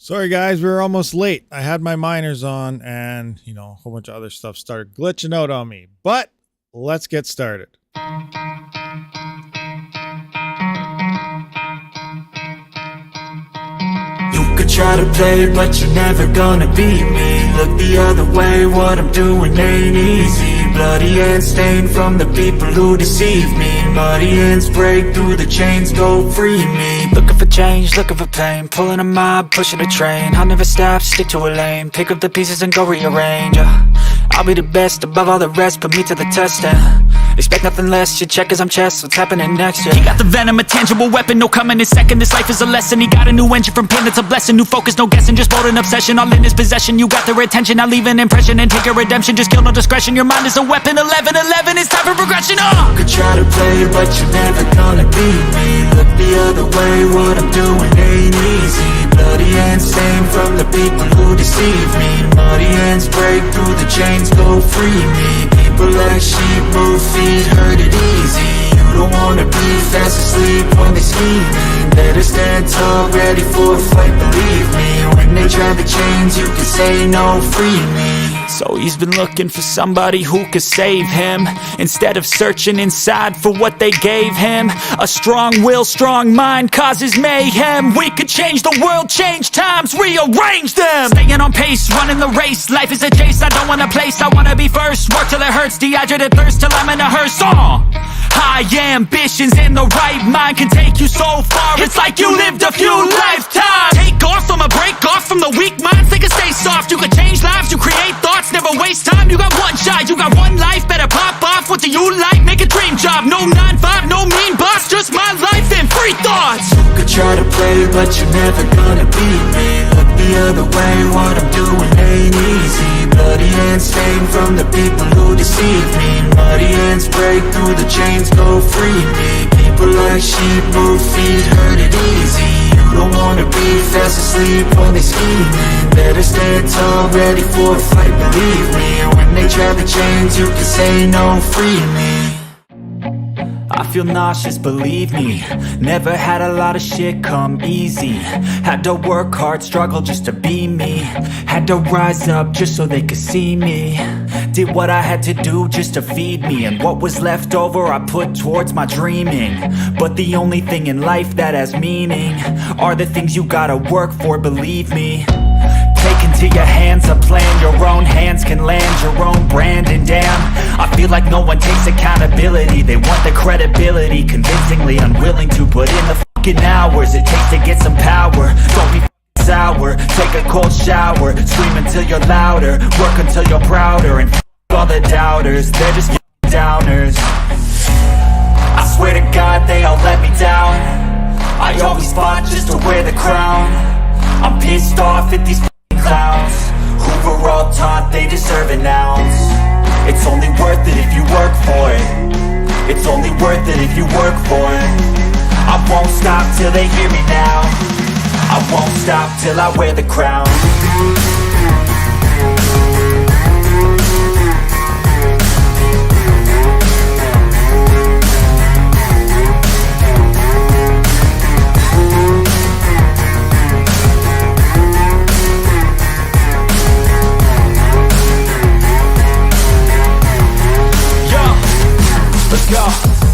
Sorry guys, we were almost late. I had my miners on and, a whole bunch of other stuff started glitching out on me. But let's get started. You could try to play, but you're never gonna beat me. Look the other way, what I'm doing ain't easy. Bloody hands stained from the people who deceive me. Muddy hands break through the chains, go free me. Looking for change, looking for pain. Pulling a mob, pushing a train. I'll never stop, stick to a lane. Pick up the pieces and go rearrange. I'll be the best above all the rest, put me to the test and expect nothing less. You check as I'm chess, what's happening next? He got the venom, a tangible weapon, no coming in second. This life is a lesson, he got a new engine. From pain it's a blessing, new focus, no guessing. Just bold and obsession, all in his possession. You got their attention, I leave an impression and take your redemption. Just kill, no discretion, your mind is a weapon. 11-11, it's time for progression. You could try to play, but you're never gonna beat me. Look the other way, what I'm doing ain't easy. Bloody hands stained from the people who deceive me. Muddy hands break through the chains, go free me. People like sheep move feet, hurt it easy. You don't wanna be fast asleep when they scheming. Better stand tall, ready for a fight, believe me. When they try the chains, you can say no, free me. So he's been looking for somebody who could save him, instead of searching inside for what they gave him. A strong will, strong mind causes mayhem. We could change the world, change times, rearrange them. Staying on pace, running the race. Life is a chase, I don't want a place, I wanna be first. Work till it hurts, dehydrated thirst till I'm in a hearse. High ambitions and the right mind can take you so far. It's like you lived a few lifetimes. Take off, I'ma break off from the weak minds. They can stay soft, you can change lives, you create thoughts. Never waste time, you got one shot, you got one life. Better pop off, what do you like? Make a dream job, no 9-5, no mean boss. Just my life and free thoughts. You could try to play, but you're never gonna beat me. Look the other way, what I'm doing ain't easy. Bloody hands stained from the people who deceive me. Muddy hands break through the chains, go free me. People like sheep move feet, hurt it easy. You don't wanna be fast asleep when they scheming. Better stand tall, ready for a fight, believe me. When they try the chains, you can say no, free me. I feel nauseous, believe me. Never had a lot of shit come easy. Had to work hard, struggle just to be me. Had to rise up just so they could see me. Did what I had to do just to feed me. And what was left over I put towards my dreaming. But the only thing in life that has meaning are the things you gotta work for, believe me. Take into your hands a plan, your own hands can land your own brand. And damn, I feel like no one takes accountability. They want the credibility, convincingly unwilling to put in the fucking hours it takes to get some power. Don't be sour, take a cold shower, scream until you're louder, work until you're prouder. And all the doubters, they're just downers. I swear to God they all let me down. I always fought just to wear the crown. I'm pissed off at these clowns who were all taught they deserve an ounce. It's only worth it if you work for it. It's only worth it if you work for it. I won't stop till they hear me now. I won't stop till I wear the crown.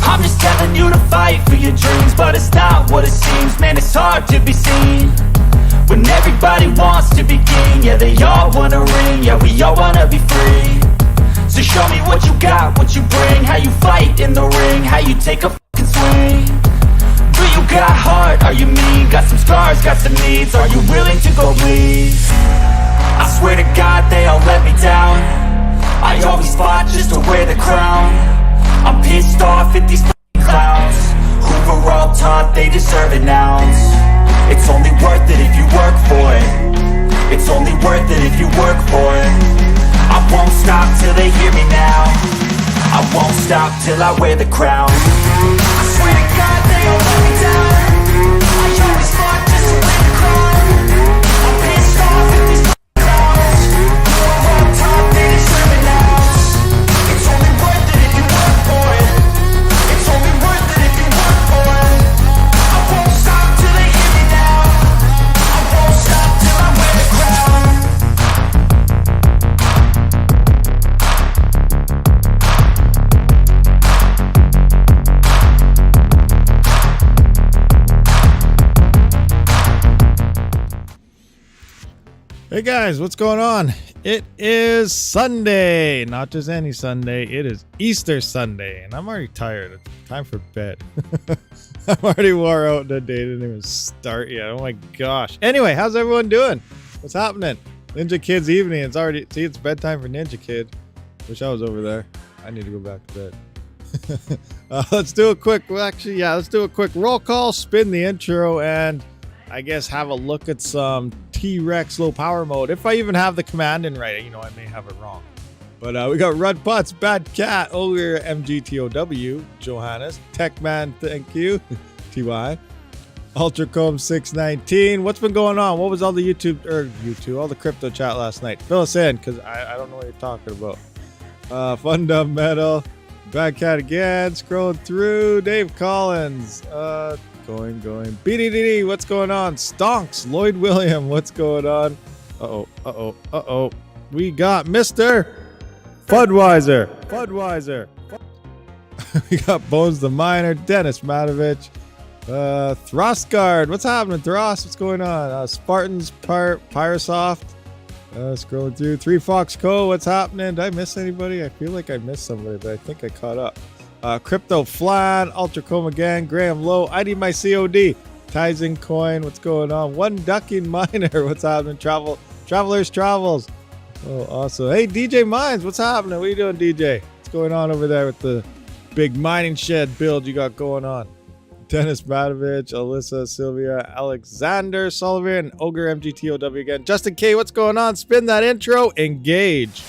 I'm just telling you to fight for your dreams, but it's not what it seems. Man, it's hard to be seen when everybody wants to be king. Yeah, they all wanna ring, yeah, we all wanna be free. So show me what you got, what you bring, how you fight in the ring, how you take a fucking swing. Do you got heart, are you mean? Got some scars, got some needs, are you willing to go bleed? I swear to God they all let me down. I always fought just to wear the crown. I'm pissed off at these clowns who were all taught they deserve an ounce. It's only worth it if you work for it. It's only worth it if you work for it. I won't stop till they hear me now. I won't stop till I wear the crown. I swear to God they all let me down. I always fought just to wear the crown. I'm pissed off at these clowns who were all taught they deserve an ounce. It's only worth it if you work for it. It's only worth it if you work for it. I won't stop till they hear me now. I won't stop till I Hey guys, what's going on? It is Sunday, not just any Sunday. It is Easter Sunday, and I'm already tired. It's time for bed. I'm already wore out. The day didn't even start yet. Oh my gosh. Anyway, how's everyone doing? What's happening? Ninja Kid's evening. It's already, see, it's bedtime for Ninja Kid. Wish I was over there. I need to go back to bed. Let's do a quick, let's do a quick roll call, spin the intro, and I guess have a look at some T-Rex low power mode. If I even have the command in right, I may have it wrong. But we got Rud Putz, Bad Cat, Ogre, MGTOW, Johannes, Techman, thank you, TY, Ultracomb 619. What's been going on? What was all the YouTube, all the crypto chat last night? Fill us in, because I don't know what you're talking about. Fundamental, Bad Cat again, scrolling through, Dave Collins, going. BDDD, what's going on? Stonks, Lloyd William, what's going on? Uh-oh. We got Mr. Fudweiser. We got Bones the Miner, Dennis Matovich, Throstguard, what's happening, Throst? What's going on? Spartans, Pyrosoft, scrolling through. 3 Fox Co, what's happening? Did I miss anybody? I feel like I missed somebody, but I think I caught up. Crypto Flan, Ultracomb again, Graham Lowe, ID my COD, Tizen Coin, what's going on? One Ducking Miner, what's happening? Travelers Travels. Oh, awesome. Hey, DJ Mines, what's happening? What are you doing, DJ? What's going on over there with the big mining shed build you got going on? Dennis Matovich, Alyssa, Sylvia, Alexander, Sullivan, Ogre, MGTOW again. Justin K, what's going on? Spin that intro, engage.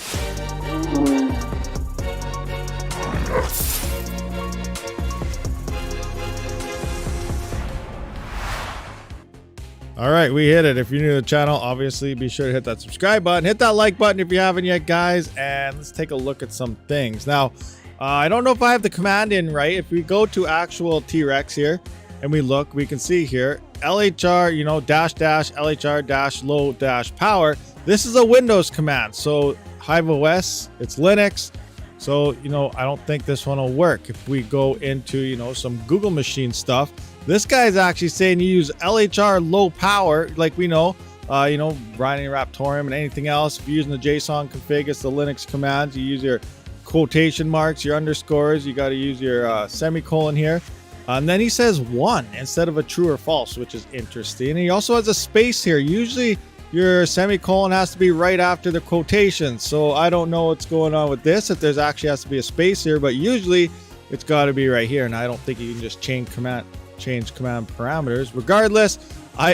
All right, we hit it. If you're new to the channel, obviously be sure to hit that subscribe button. Hit that like button if you haven't yet, guys. And let's take a look at some things. Now, I don't know if I have the command in right. If we go to actual T-Rex here and we look, we can see here, LHR, -- LHR - low - power. This is a Windows command. So HiveOS, it's Linux. So, I don't think this one will work. If we go into, some Google machine stuff, this guy's actually saying you use LHR low power, like we know, running Raptorium and anything else. If you're using the JSON config, it's the Linux commands. You use your quotation marks, your underscores. You got to use your semicolon here. And then he says 1 instead of a true or false, which is interesting. And he also has a space here. Usually your semicolon has to be right after the quotation. So I don't know what's going on with this, if there's actually has to be a space here, but usually it's got to be right here. And I don't think you can just change command parameters. Regardless,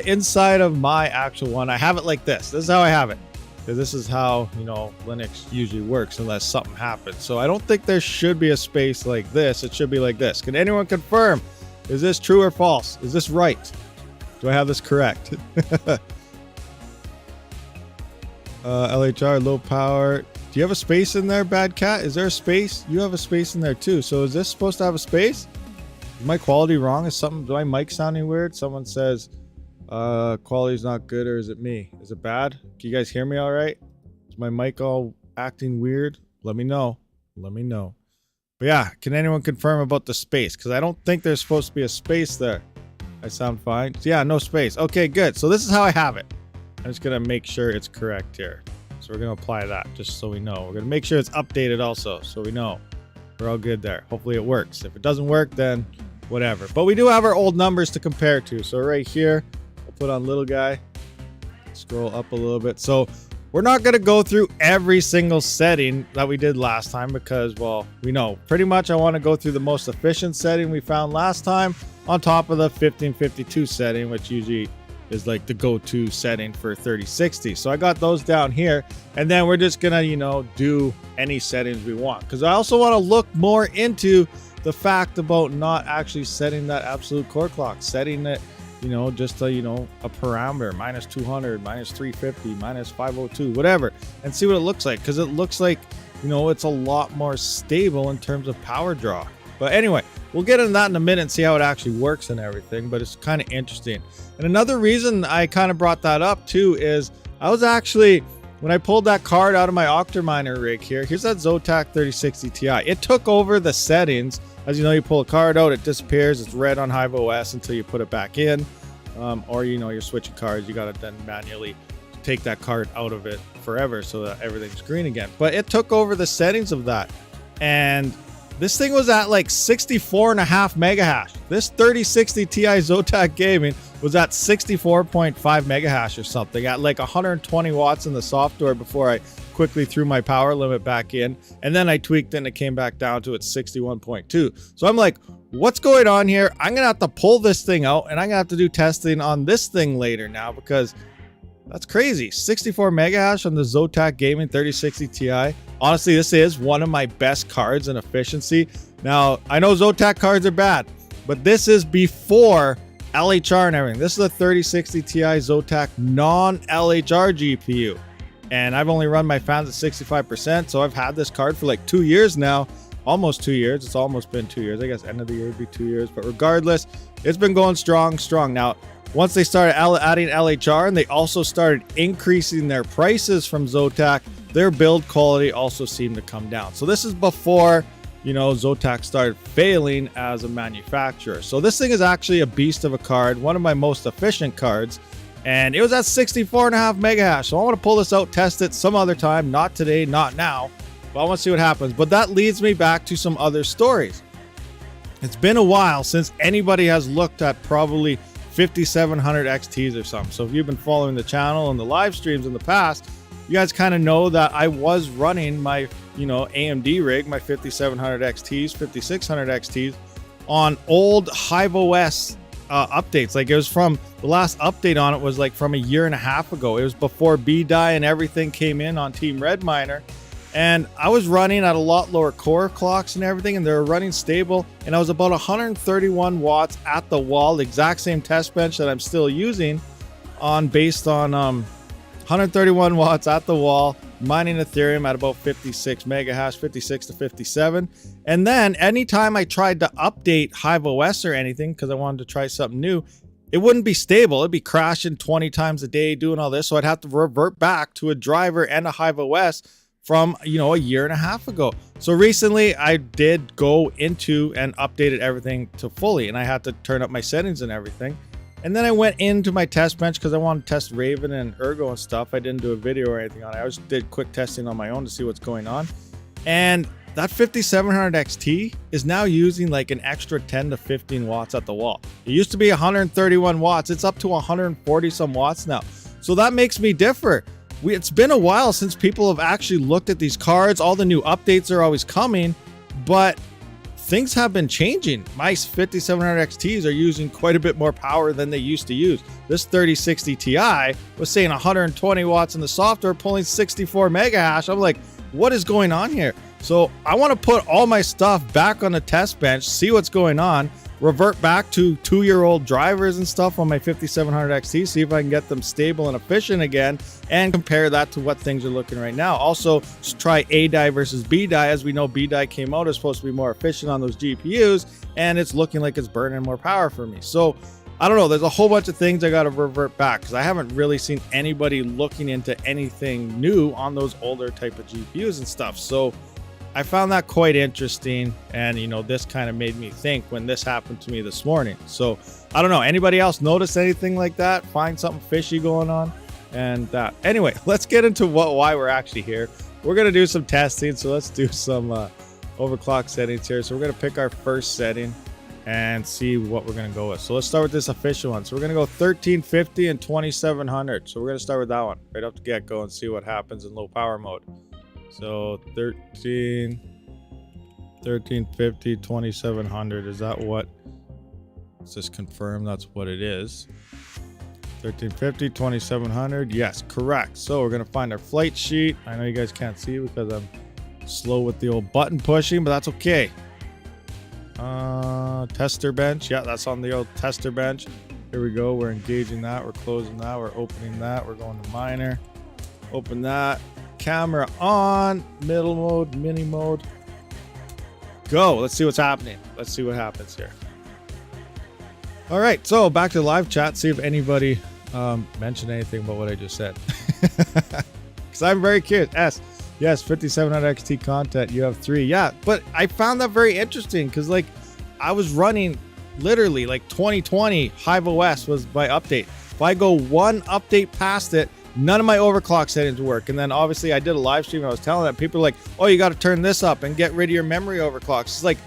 inside of my actual one, I have it like this. This is how I have it, because this is how Linux usually works unless something happens. So I don't think there should be a space like this. It should be like this. Can anyone confirm? Is this true or false? Is this right? Do I have this correct? LHR low power. Do you have a space in there, Bad Cat? Is there a space? You have a space in there too. So is this supposed to have a space? Is my quality wrong? Is my mic sounding weird? Someone says quality's not good, or is it me? Is it bad? Can you guys hear me all right? Is my mic all acting weird? Let me know. But yeah, can anyone confirm about the space? Because I don't think there's supposed to be a space there. I sound fine. So yeah, no space. Okay, good. So this is how I have it. I'm just going to make sure it's correct here. So we're going to apply that just so we know. We're going to make sure it's updated also, so we know. We're all good there. Hopefully it works. If it doesn't work, then whatever. But we do have our old numbers to compare to. So right here, I'll put on little guy. Scroll up a little bit. So we're not going to go through every single setting that we did last time because, well, we know. Pretty much I want to go through the most efficient setting we found last time on top of the 1552 setting, which usually is like the go-to setting for 3060. So I got those down here, and then we're just gonna do any settings we want, because I also want to look more into the fact about not actually setting that absolute core clock, setting it just a parameter, -200, -350, -502, whatever, and see what it looks like, because it looks like it's a lot more stable in terms of power draw. But anyway, we'll get into that in a minute and see how it actually works and everything, but it's kind of interesting. And another reason I kind of brought that up too is I was actually, when I pulled that card out of my OCTOMINER rig here, here's that Zotac 3060 Ti. It took over the settings. As you know, you pull a card out, it disappears. It's red on HiveOS until you put it back in. Or, you're switching cards. You got to then manually take that card out of it forever so that everything's green again. But it took over the settings of that. And this thing was at like 64.5 mega hash. This 3060 Ti Zotac Gaming was at 64.5 mega hash or something, at like 120 watts in the software before I quickly threw my power limit back in. And then I tweaked it and it came back down to its 61.2. So I'm like, what's going on here? I'm going to have to pull this thing out and I'm going to have to do testing on this thing later now, because that's crazy. 64 mega hash on the Zotac Gaming 3060 Ti. Honestly, this is one of my best cards in efficiency. Now, I know Zotac cards are bad, but this is before LHR and everything. This is a 3060 Ti Zotac non-LHR GPU. And I've only run my fans at 65%, so I've had this card for like 2 years now. Almost 2 years. It's almost been 2 years. I guess end of the year would be 2 years. But regardless, it's been going strong. Now, once they started adding LHR and they also started increasing their prices from Zotac, their build quality also seemed to come down. So this is before, you know, Zotac started failing as a manufacturer. So this thing is actually a beast of a card, one of my most efficient cards. And it was at 64.5 mega hash. So I want to pull this out, test it some other time, not today, not now. But I want to see what happens. But that leads me back to some other stories. It's been a while since anybody has looked at probably 5700 XTs or something. So if you've been following the channel and the live streams in the past, you guys kind of know that I was running my, you know, AMD rig, my 5700 XTs, 5600 XTs on old HiveOS updates. Like, it was from the last update on it was like from a year and a half ago. It was before BDI and everything came in on Team RedMiner. And I was running at a lot lower core clocks and everything, and they were running stable. And I was about 131 watts at the wall, the exact same test bench that I'm still using based on 131 watts at the wall, mining Ethereum at about 56 mega hash, 56 to 57. And then anytime I tried to update HiveOS or anything, because I wanted to try something new, it wouldn't be stable. It'd be crashing 20 times a day doing all this. So I'd have to revert back to a driver and a HiveOS from, you know, a year and a half ago. So recently I did go into and updated everything to fully, and I had to turn up my settings and everything. And then I went into my test bench because I wanted to test Raven and Ergo and stuff. I didn't do a video or anything on it. I just did quick testing on my own to see what's going on. And that 5700 XT is now using like an extra 10 to 15 watts at the wall. It used to be 131 watts. It's up to 140 some watts now. So that makes me differ. It's been a while since people have actually looked at these cards. All the new updates are always coming, but things have been changing. My 5700 XTs are using quite a bit more power than they used to use. This 3060 Ti was saying 120 watts in the software, pulling 64 mega hash. I'm like, what is going on here? So I want to put all my stuff back on the test bench, see what's going on, revert back to 2-year-old drivers and stuff on my 5700 XT, see if I can get them stable and efficient again, and compare that to what things are looking right now. Also, try A-die versus B-die. As we know, B-die came out, is supposed to be more efficient on those GPUs, and it's looking like it's burning more power for me. So I don't know, there's a whole bunch of things I got to revert back, because I haven't really seen anybody looking into anything new on those older type of GPUs and stuff. So I found that quite interesting, and you know, this kind of made me think when this happened to me this morning. So I don't know, anybody else notice anything like that, find something fishy going on? And anyway, let's get into why we're actually here. We're gonna do some testing, so let's do some overclock settings here. So we're gonna pick our first setting and see what we're gonna go with. So let's start with this official one. So we're gonna go 1350 and 2700. So we're gonna start with that one right off the get-go and see what happens in low power mode. So 1350, 2700. Is that what? Let's just confirm that's what it is. 1350, 2700. Yes, correct. So we're going to find our flight sheet. I know you guys can't see because I'm slow with the old button pushing, but that's okay. Tester bench. Yeah, that's on the old tester bench. Here we go. We're engaging that. We're closing that. We're opening that. We're going to miner. Open that. Camera on, middle mode, mini mode, go. Let's see what's happening. Let's see what happens here. All right, so back to the live chat, see if anybody mentioned anything about what I just said, because I'm very curious. Yes, 5700 XT content, you have 3. Yeah, but I found that very interesting, because like I was running literally like 2020 HiveOS was my update. If I go one update past it, none of my overclock settings work. And then obviously I did a live stream and I was telling that people are like, oh, you got to turn this up and get rid of your memory overclocks. It's like,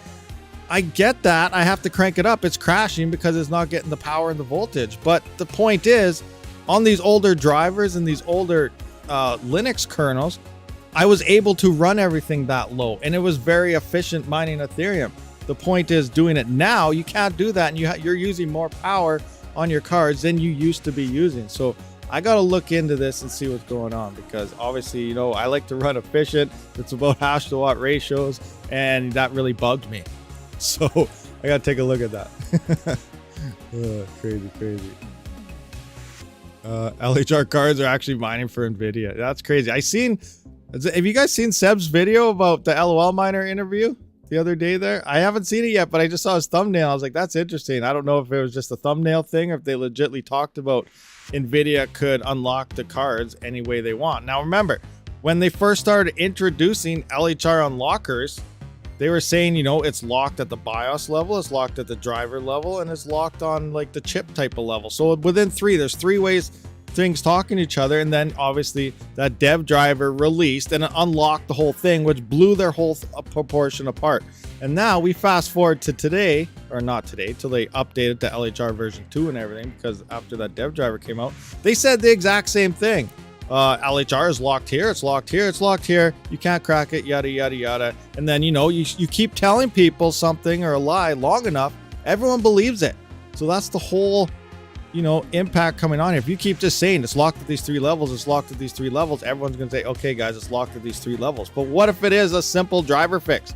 I get that. I have to crank it up. It's crashing because it's not getting the power and the voltage. But the point is, on these older drivers and these older Linux kernels, I was able to run everything that low, and it was very efficient mining Ethereum. The point is, doing it now, you can't do that, and you're using more power on your cards than you used to be using. So I got to look into this and see what's going on, because obviously, you know, I like to run efficient. It's about hash to watt ratios, and that really bugged me. So I got to take a look at that. Oh, crazy. LHR cards are actually mining for NVIDIA. That's crazy. Have you guys seen Seb's video about the LOLMINER interview the other day there? I haven't seen it yet, but I just saw his thumbnail. I was like, that's interesting. I don't know if it was just a thumbnail thing or if they legitly talked about NVIDIA could unlock the cards any way they want. Now, remember, when they first started introducing LHR unlockers, they were saying, you know, it's locked at the BIOS level, it's locked at the driver level, and it's locked on like the chip type of level. So within there's three ways things talking to each other. And then obviously that dev driver released and it unlocked the whole thing, which blew their whole proportion apart. And now we fast forward to today, or not today, till they updated to LHR version 2 and everything, because after that dev driver came out, they said the exact same thing. LHR is locked here, it's locked here, it's locked here, you can't crack it, yada yada yada. And then, you know, you keep telling people something or a lie long enough, everyone believes it. So that's the whole, you know, impact coming on here. If you keep just saying it's locked at these 3 levels, it's locked at these 3 levels, everyone's gonna say, okay guys, it's locked at these 3 levels. But what if it is a simple driver fix?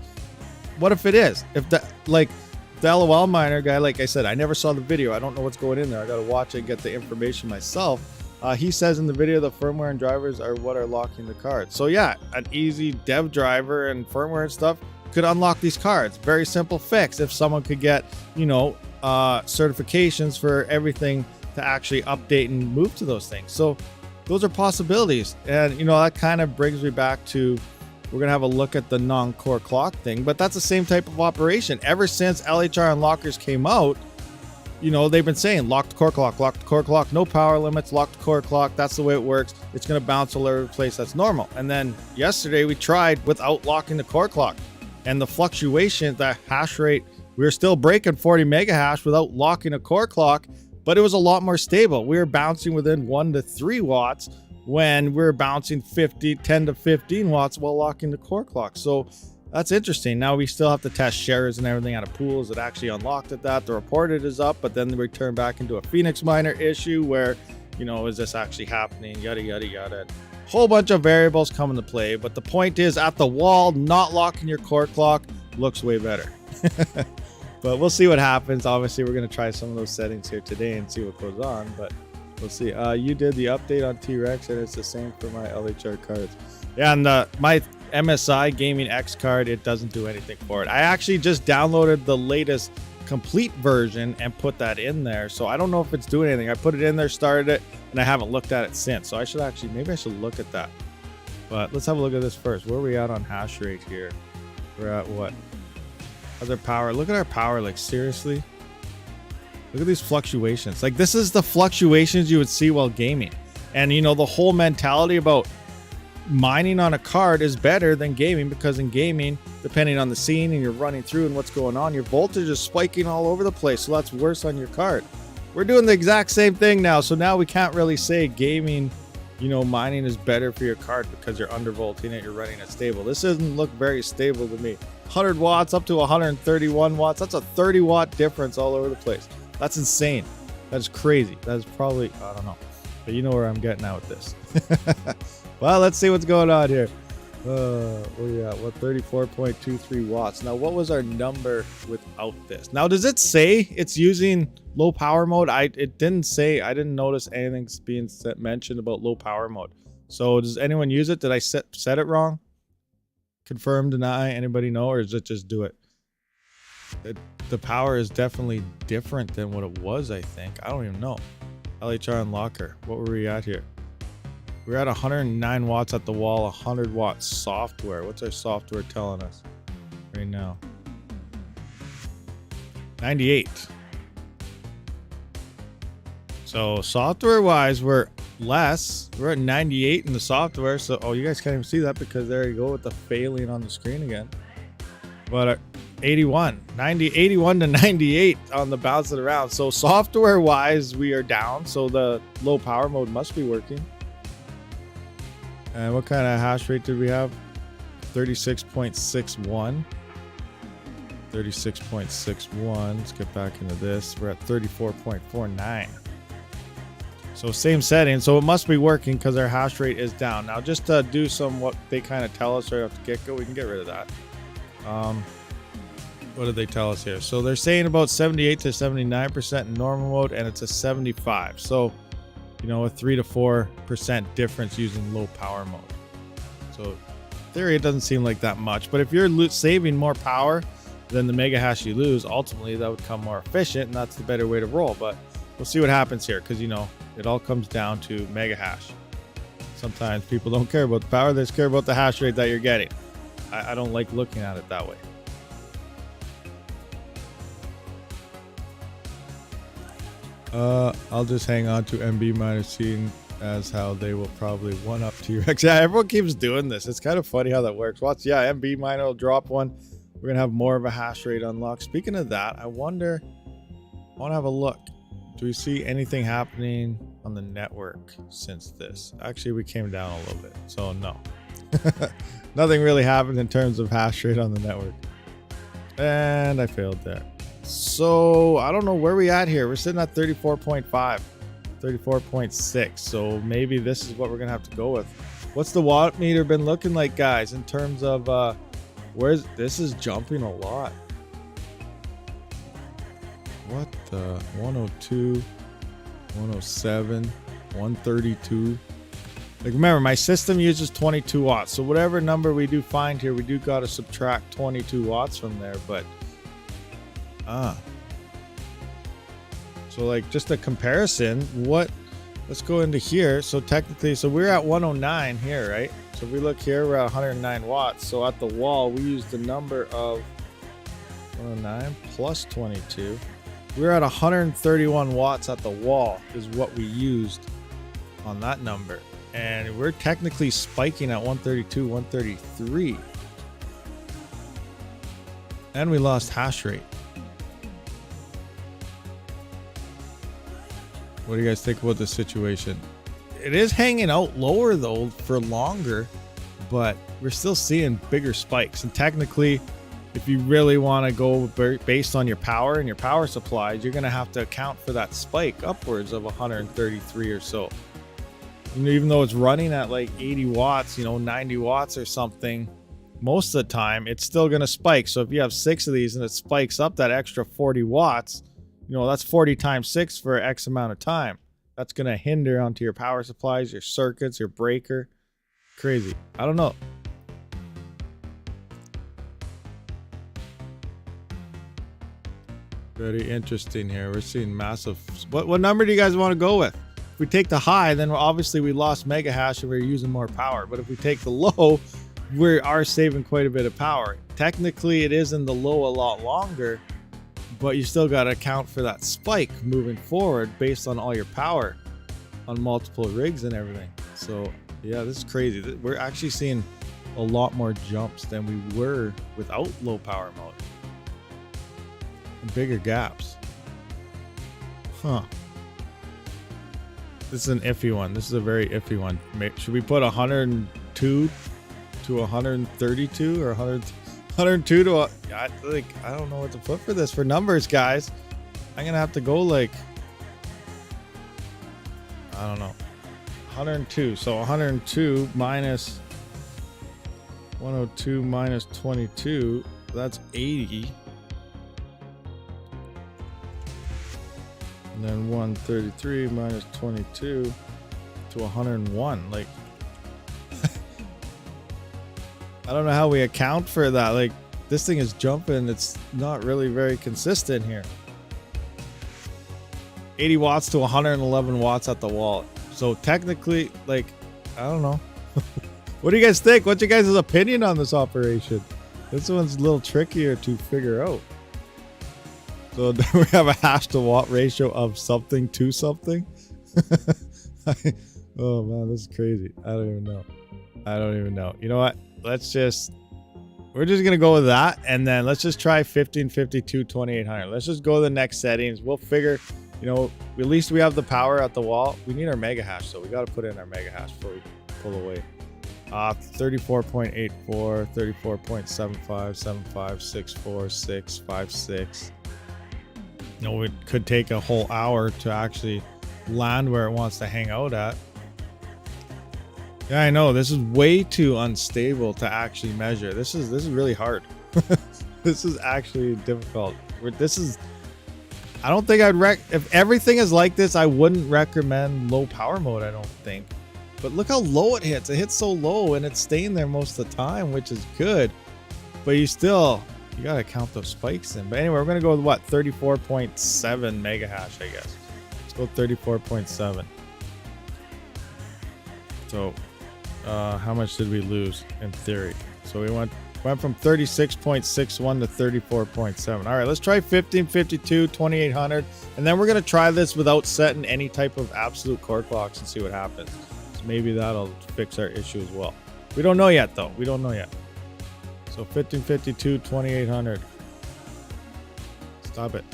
What if it is? If the LOLMINER guy, like I said, I never saw the video, I don't know what's going in there, I gotta watch it and get the information myself. He says in the video the firmware and drivers are what are locking the cards. So yeah, an easy dev driver and firmware and stuff could unlock these cards. Very simple fix if someone could get, you know, certifications for everything to actually update and move to those things. So those are possibilities. And, you know, that kind of brings me back to, we're going to have a look at the non-core clock thing, but that's the same type of operation. Ever since LHR unlockers came out, you know, they've been saying lock the core clock, no power limits, lock the core clock. That's the way it works. It's going to bounce all over the place. That's normal. And then yesterday we tried without locking the core clock, and the fluctuation, the hash rate, we were still breaking 40 mega hash without locking a core clock, but it was a lot more stable. We were bouncing within 1 to 3 watts when we were bouncing 10 to 15 watts while locking the core clock. So that's interesting. Now we still have to test shares and everything out of pools that actually unlocked at that. The reported is up, but then we turn back into a Phoenix miner issue where, you know, is this actually happening? Yada, yada, yada. Whole bunch of variables come into play. But the point is, at the wall, not locking your core clock looks way better. But we'll see what happens. Obviously, we're going to try some of those settings here today and see what goes on. But we'll see. You did the update on T-Rex, and it's the same for my LHR cards. Yeah, and my MSI Gaming X card, it doesn't do anything for it. I actually just downloaded the latest complete version and put that in there, so I don't know if it's doing anything. I put it in there, started it, and I haven't looked at it since. So I should actually, maybe I should look at that. But let's have a look at this first. Where are we at on hash rate here? We're at what? Other power. Look at our power. Like, seriously? Look at these fluctuations. Like, this is the fluctuations you would see while gaming. And, you know, the whole mentality about mining on a card is better than gaming, because in gaming, depending on the scene and you're running through and what's going on, your voltage is spiking all over the place, so that's worse on your card. We're doing the exact same thing now, so now we can't really say gaming, you know, mining is better for your card because you're undervolting it, you're running it stable. This doesn't look very stable to me. 100 watts up to 131 watts, that's a 30 watt difference all over the place. That's insane. That's crazy. That's probably, I don't know, but you know where I'm getting at with this. Well, let's see what's going on here. What are we at? What, 34.23 watts. Now, what was our number without this? Now, does it say it's using low power mode? It didn't say. I didn't notice anything being mentioned about low power mode. So does anyone use it? Did I set it wrong? Confirm, deny, anybody know? Or is it just do it? The power is definitely different than what it was, I think. I don't even know. LHR unlocker. What were we at here? We're at 109 watts at the wall, 100 watts software. What's our software telling us right now? 98. So software wise, we're less. We're at 98 in the software. So, oh, you guys can't even see that because there you go with the failing on the screen again. But 81 to 98 on the bounce it around. So software wise, we are down. So the low power mode must be working. And what kind of hash rate did we have? 36.61. 36.61. Let's get back into this. We're at 34.49. So same setting. So it must be working because our hash rate is down. Now just to do some what they kind of tell us right off the get-go, we can get rid of that. What did they tell us here? So they're saying about 78 to 79% in normal mode, and it's a 75. So, you know, a 3 to 4% difference using low power mode. So in theory, it doesn't seem like that much. But if you're saving more power than the mega hash you lose, ultimately that would become more efficient, and that's the better way to roll. But we'll see what happens here, because, you know, it all comes down to mega hash. Sometimes people don't care about the power, they just care about the hash rate that you're getting. I don't like looking at it that way. I'll just hang on to MB miners, seeing as how they will probably one up T-Rex. Yeah, everyone keeps doing this. It's kind of funny how that works. Watch, yeah, MB miner will drop one. We're gonna have more of a hash rate unlock. Speaking of that, I want to have a look. Do we see anything happening on the network since this? Actually, we came down a little bit, so no. Nothing really happened in terms of hash rate on the network. And I failed there. So I don't know where we at here. We're sitting at 34.5, 34.6. So maybe this is what we're gonna have to go with. What's the watt meter been looking like, guys, in terms of where's this is jumping a lot. What the 102, 107, 132. Like, remember, my system uses 22 watts. So whatever number we do find here, we do got to subtract 22 watts from there. But so like just a comparison, let's go into here. So technically, so we're at 109 here, right? So if we look here, we're at 109 watts. So at the wall, we use the number of 109 plus 22. We're at 131 watts at the wall is what we used on that number. And we're technically spiking at 132, 133. And we lost hash rate. What do you guys think about this situation? It is hanging out lower though for longer, but we're still seeing bigger spikes. And technically, if you really want to go based on your power and your power supplies, you're going to have to account for that spike upwards of 133 or so. You know, even though it's running at like 80 watts, you know, 90 watts or something, most of the time it's still going to spike. So if you have 6 of these and it spikes up that extra 40 watts, you know, that's 40 times 6 for X amount of time. That's going to hinder onto your power supplies, your circuits, your breaker. Crazy. I don't know. Very interesting here. We're seeing massive. What number do you guys want to go with? If we take the high, then obviously we lost mega hash and we're using more power. But if we take the low, we are saving quite a bit of power. Technically, it is in the low a lot longer, but you still got to account for that spike moving forward based on all your power on multiple rigs and everything. So yeah, this is crazy. We're actually seeing a lot more jumps than we were without low power mode. And bigger gaps. Huh. This is an iffy one. This is a very iffy one. Should we put 102 to 132 or 102 to I don't know what to put for this for numbers, guys. I'm gonna have to go like, I don't know, 102. So 102 minus 102 minus 22, that's 80. And then 133 minus 22 to 101. Like, I don't know how we account for that. Like, this thing is jumping. It's not really very consistent here. 80 watts to 111 watts at the wall. So technically, like, I don't know. What do you guys think? What's your guys' opinion on this operation? This one's a little trickier to figure out. So we have a hash to watt ratio of something to something. Oh man, this is crazy. I don't even know. I don't even know. You know what? We're just gonna go with that, and then let's just try 1552 2800. Let's just go to the next settings. We'll figure, you know, at least we have the power at the wall. We need our mega hash, so we got to put in our mega hash before we pull away. 34.84, 34.75, 75, 64, 6, 5, 6. You know, it could take a whole hour to actually land where it wants to hang out at. Yeah, I know this is way too unstable to actually measure. This is really hard. This is actually difficult. I don't think if everything is like this, I wouldn't recommend low power mode, I don't think. But look how low it hits. It hits so low and it's staying there most of the time, which is good. But you gotta count those spikes in. But anyway, we're gonna go with what? 34.7 mega hash, I guess. Let's go 34.7. So how much did we lose in theory? So we went from 36.61 to 34.7. All right, let's try 1552 2800, and then we're gonna try this without setting any type of absolute core clocks and see what happens. So maybe that'll fix our issue as well. We don't know yet though. We don't know yet. So 1552 2800. Stop it.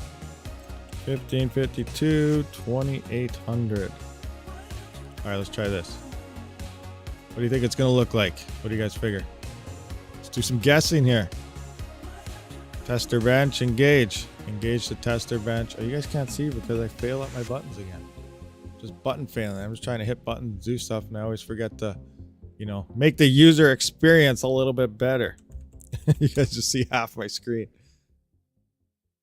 1552 2800. All right, let's try this. What do you think it's gonna look like? What do you guys figure? Let's do some guessing here. Tester bench, engage. Engage the tester bench. Oh, you guys can't see because I fail at my buttons again. Just button failing. I'm just trying to hit buttons, do stuff, and I always forget to, you know, make the user experience a little bit better. You guys just see half my screen.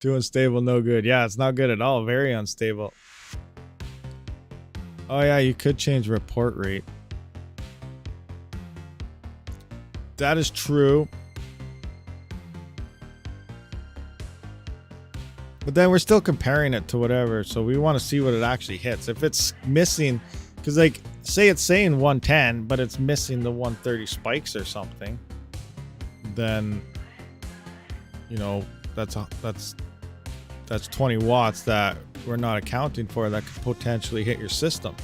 Too unstable, no good. Yeah, it's not good at all. Very unstable. Oh yeah, you could change report rate. That is true. But then we're still comparing it to whatever, so we want to see what it actually hits. If it's missing, because like, say it's saying 110, but it's missing the 130 spikes or something, then, you know, that's 20 watts that we're not accounting for that could potentially hit your system.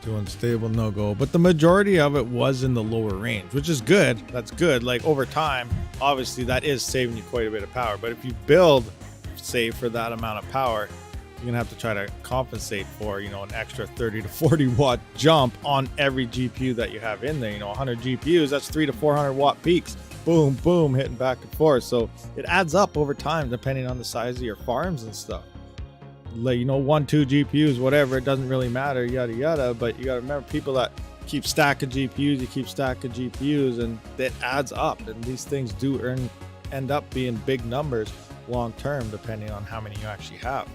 Too unstable, no go. But the majority of it was in the lower range, which is good. That's good. Like over time, obviously that is saving you quite a bit of power. But if you build, say, for that amount of power, you're gonna have to try to compensate for, you know, an extra 30 to 40 watt jump on every GPU that you have in there. You know, 100 GPUs, that's 300 to 400 watt peaks. Boom, boom, hitting back and forth. So it adds up over time, depending on the size of your farms and stuff. Like, you know, 1, 2 GPUs, whatever, it doesn't really matter, yada yada. But you gotta remember, people that keep stacking GPUs, you keep stacking GPUs, and it adds up. And these things do end up being big numbers long term, depending on how many you actually have.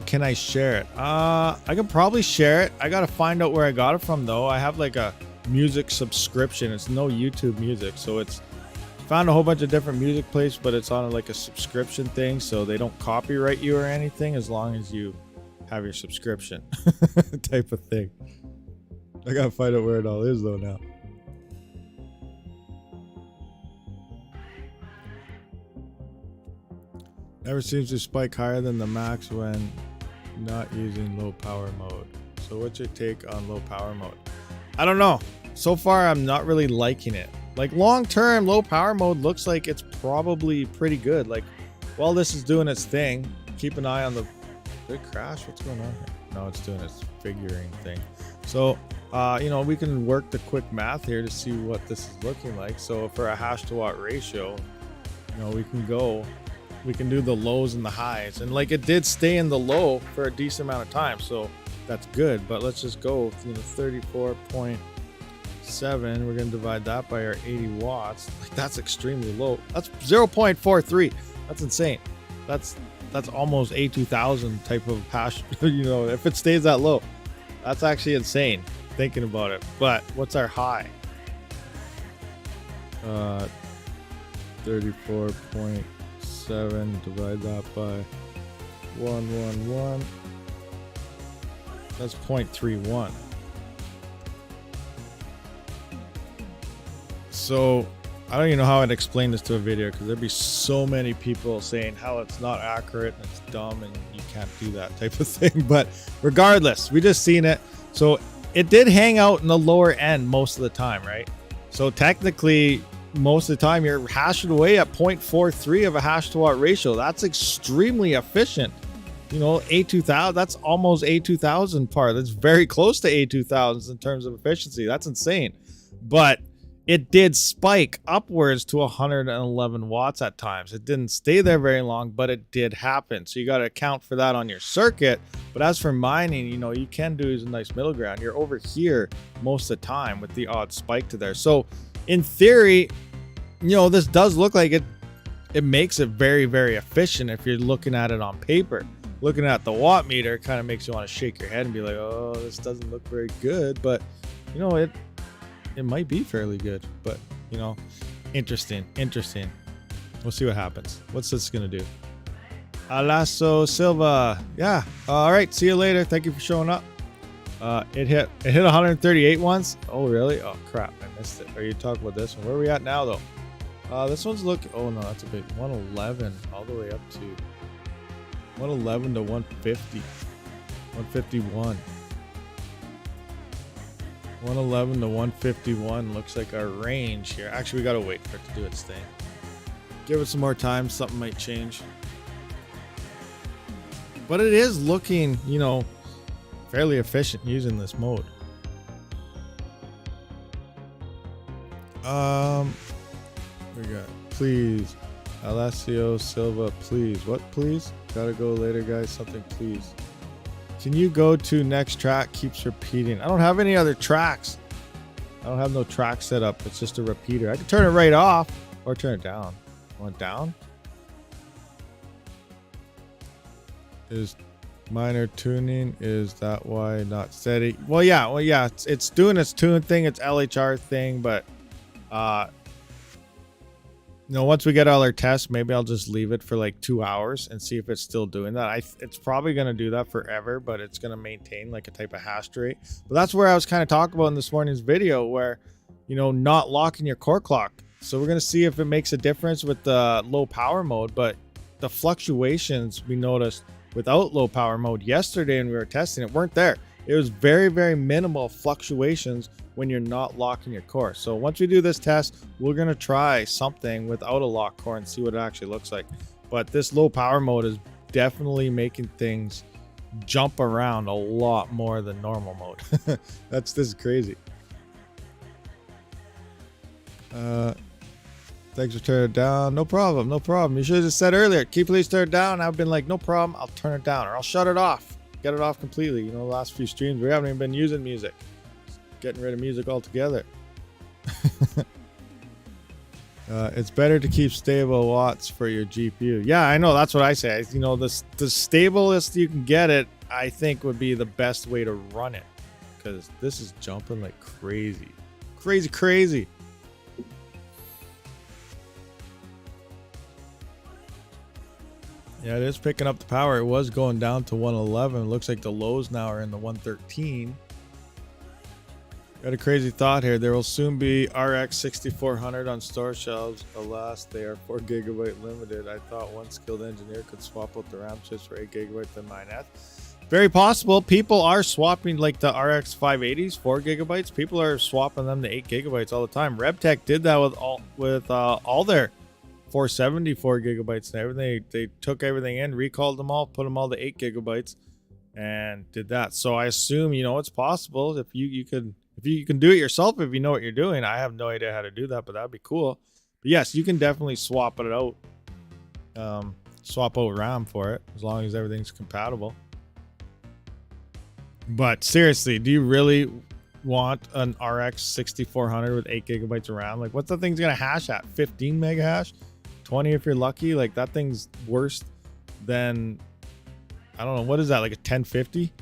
Can I share it? I can probably share it. I gotta find out where I got it from though. I have like a music subscription. It's no YouTube music, so it's found a whole bunch of different music places, but it's on like a subscription thing, so they don't copyright you or anything as long as you have your subscription type of thing. I gotta find out where it all is though now. Never seems to spike higher than the max when not using low power mode. So what's your take on low power mode? I don't know. So far, I'm not really liking it. Like long term, low power mode looks like it's probably pretty good. Like while this is doing its thing, keep an eye on the... Did it crash? What's going on here? No, it's doing its figuring thing. So, you know, we can work the quick math here to see what this is looking like. So for a hash to watt ratio, you know, we can do the lows and the highs. And like it did stay in the low for a decent amount of time. So that's good. But let's just go, you know, 34.7. We're going to divide that by our 80 watts. Like that's extremely low. That's 0.43. That's insane. That's almost A2000 type of hash. You know, if it stays that low, that's actually insane thinking about it. But what's our high? 34.7, divide that by 111. That's 0.31. So I don't even know how I'd explain this to a video, because there'd be so many people saying how it's not accurate and it's dumb and you can't do that type of thing. But regardless, we just seen it. So it did hang out in the lower end most of the time, right? So technically, most of the time you're hashing away at 0.43 of a hash to watt ratio. That's extremely efficient. You know, A2000, that's almost A2000 par. That's very close to A2000s in terms of efficiency. That's insane. But it did spike upwards to 111 watts at times. It didn't stay there very long, but it did happen. So you got to account for that on your circuit. But as for mining, you know, you can do a nice middle ground. You're over here most of the time with the odd spike to there. So in theory, you know, this does look like it makes it very, very efficient if you're looking at it on paper. Looking at the watt meter, it kind of makes you want to shake your head and be like, oh, this doesn't look very good. But, you know, it might be fairly good. But, you know, interesting. We'll see what happens. What's this going to do? Alasso Silva. Yeah. All right. See you later. Thank you for showing up. It hit 138 once. Oh, really? Oh, crap. I missed it. Are you talking about this one? Where are we at now, though? This one's looking... Oh, no, that's a big... 111 all the way up to... 111 to 150. 151. 111 to 151 looks like our range here. Actually, we got to wait for it to do its thing. Give it some more time. Something might change. But it is looking, you know, fairly efficient using this mode. We got, please, Alacio Silva, please. What, please? Gotta go later, guys. Something, please. Can you go to next track? Keeps repeating. I don't have any other tracks. I don't have no track set up. It's just a repeater. I can turn it right off or turn it down. Want down? Is minor tuning? Is that why not steady? Well, yeah. It's doing its tune thing. It's LHR thing, but you know, once we get all our tests, maybe I'll just leave it for like 2 hours and see if it's still doing that. It's probably going to do that forever, but it's going to maintain like a type of hash rate. But that's where I was kind of talking about in this morning's video, where, you know, not locking your core clock. So we're going to see if it makes a difference with the low power mode, but the fluctuations we noticed without low power mode yesterday when we were testing it weren't there. It was very, very minimal fluctuations when you're not locking your core. So once we do this test, we're going to try something without a lock core and see what it actually looks like. But this low power mode is definitely making things jump around a lot more than normal mode. This is crazy. Thanks for turning it down. No problem. You should have just said earlier, can you please turn it down? I've been like, no problem. I'll turn it down, or I'll shut it off. Get it off completely. You know, the last few streams, we haven't even been using music. Getting rid of music altogether. It's better to keep stable watts for your GPU. Yeah, I know. That's what I say. You know, the stablest you can get it, I think, would be the best way to run it, because this is jumping like crazy. Crazy. Yeah, it is picking up the power. It was going down to 111. It looks like the lows now are in the 113. Got a crazy thought here. There will soon be RX 6400 on store shelves. Alas, they are 4 GB limited. I thought one skilled engineer could swap out the RAM chips for 8 GB and mine F. Very possible. People are swapping, like the RX 580s, 4 GB. People are swapping them to 8 GB all the time. RevTech did that with all their 474 GB and everything. They took everything in, recalled them all, put them all to 8 GB, and did that. So I assume, you know, it's possible if you can do it yourself if you know what you're doing. I have no idea how to do that, but that'd be cool. But yes, you can definitely swap it out, swap out RAM for it as long as everything's compatible. But seriously, do you really want an RX 6400 with 8 GB of RAM? Like, what's the thing's gonna hash at? 15 mega hash, 20 if you're lucky. Like, that thing's worse than, I don't know, what is that, like a 1050?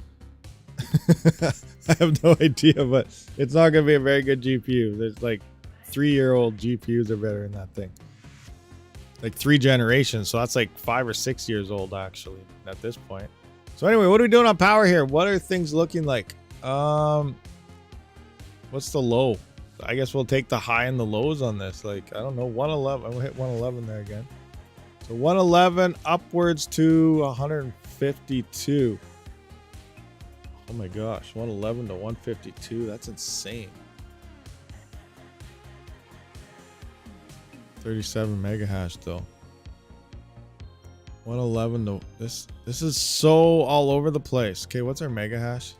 I have no idea, but it's not going to be a very good GPU. There's like 3-year-old GPUs are better than that thing. Like 3 generations. So that's like 5 or 6 years old actually at this point. So anyway, what are we doing on power here? What are things looking like? What's the low? I guess we'll take the high and the lows on this. Like, I don't know, 111. We'll hit 111 there again. So 111 upwards to 152. Oh my gosh, 111 to 152. That's insane. 37 mega hash though. 111 to this is so all over the place. Okay, what's our mega hash?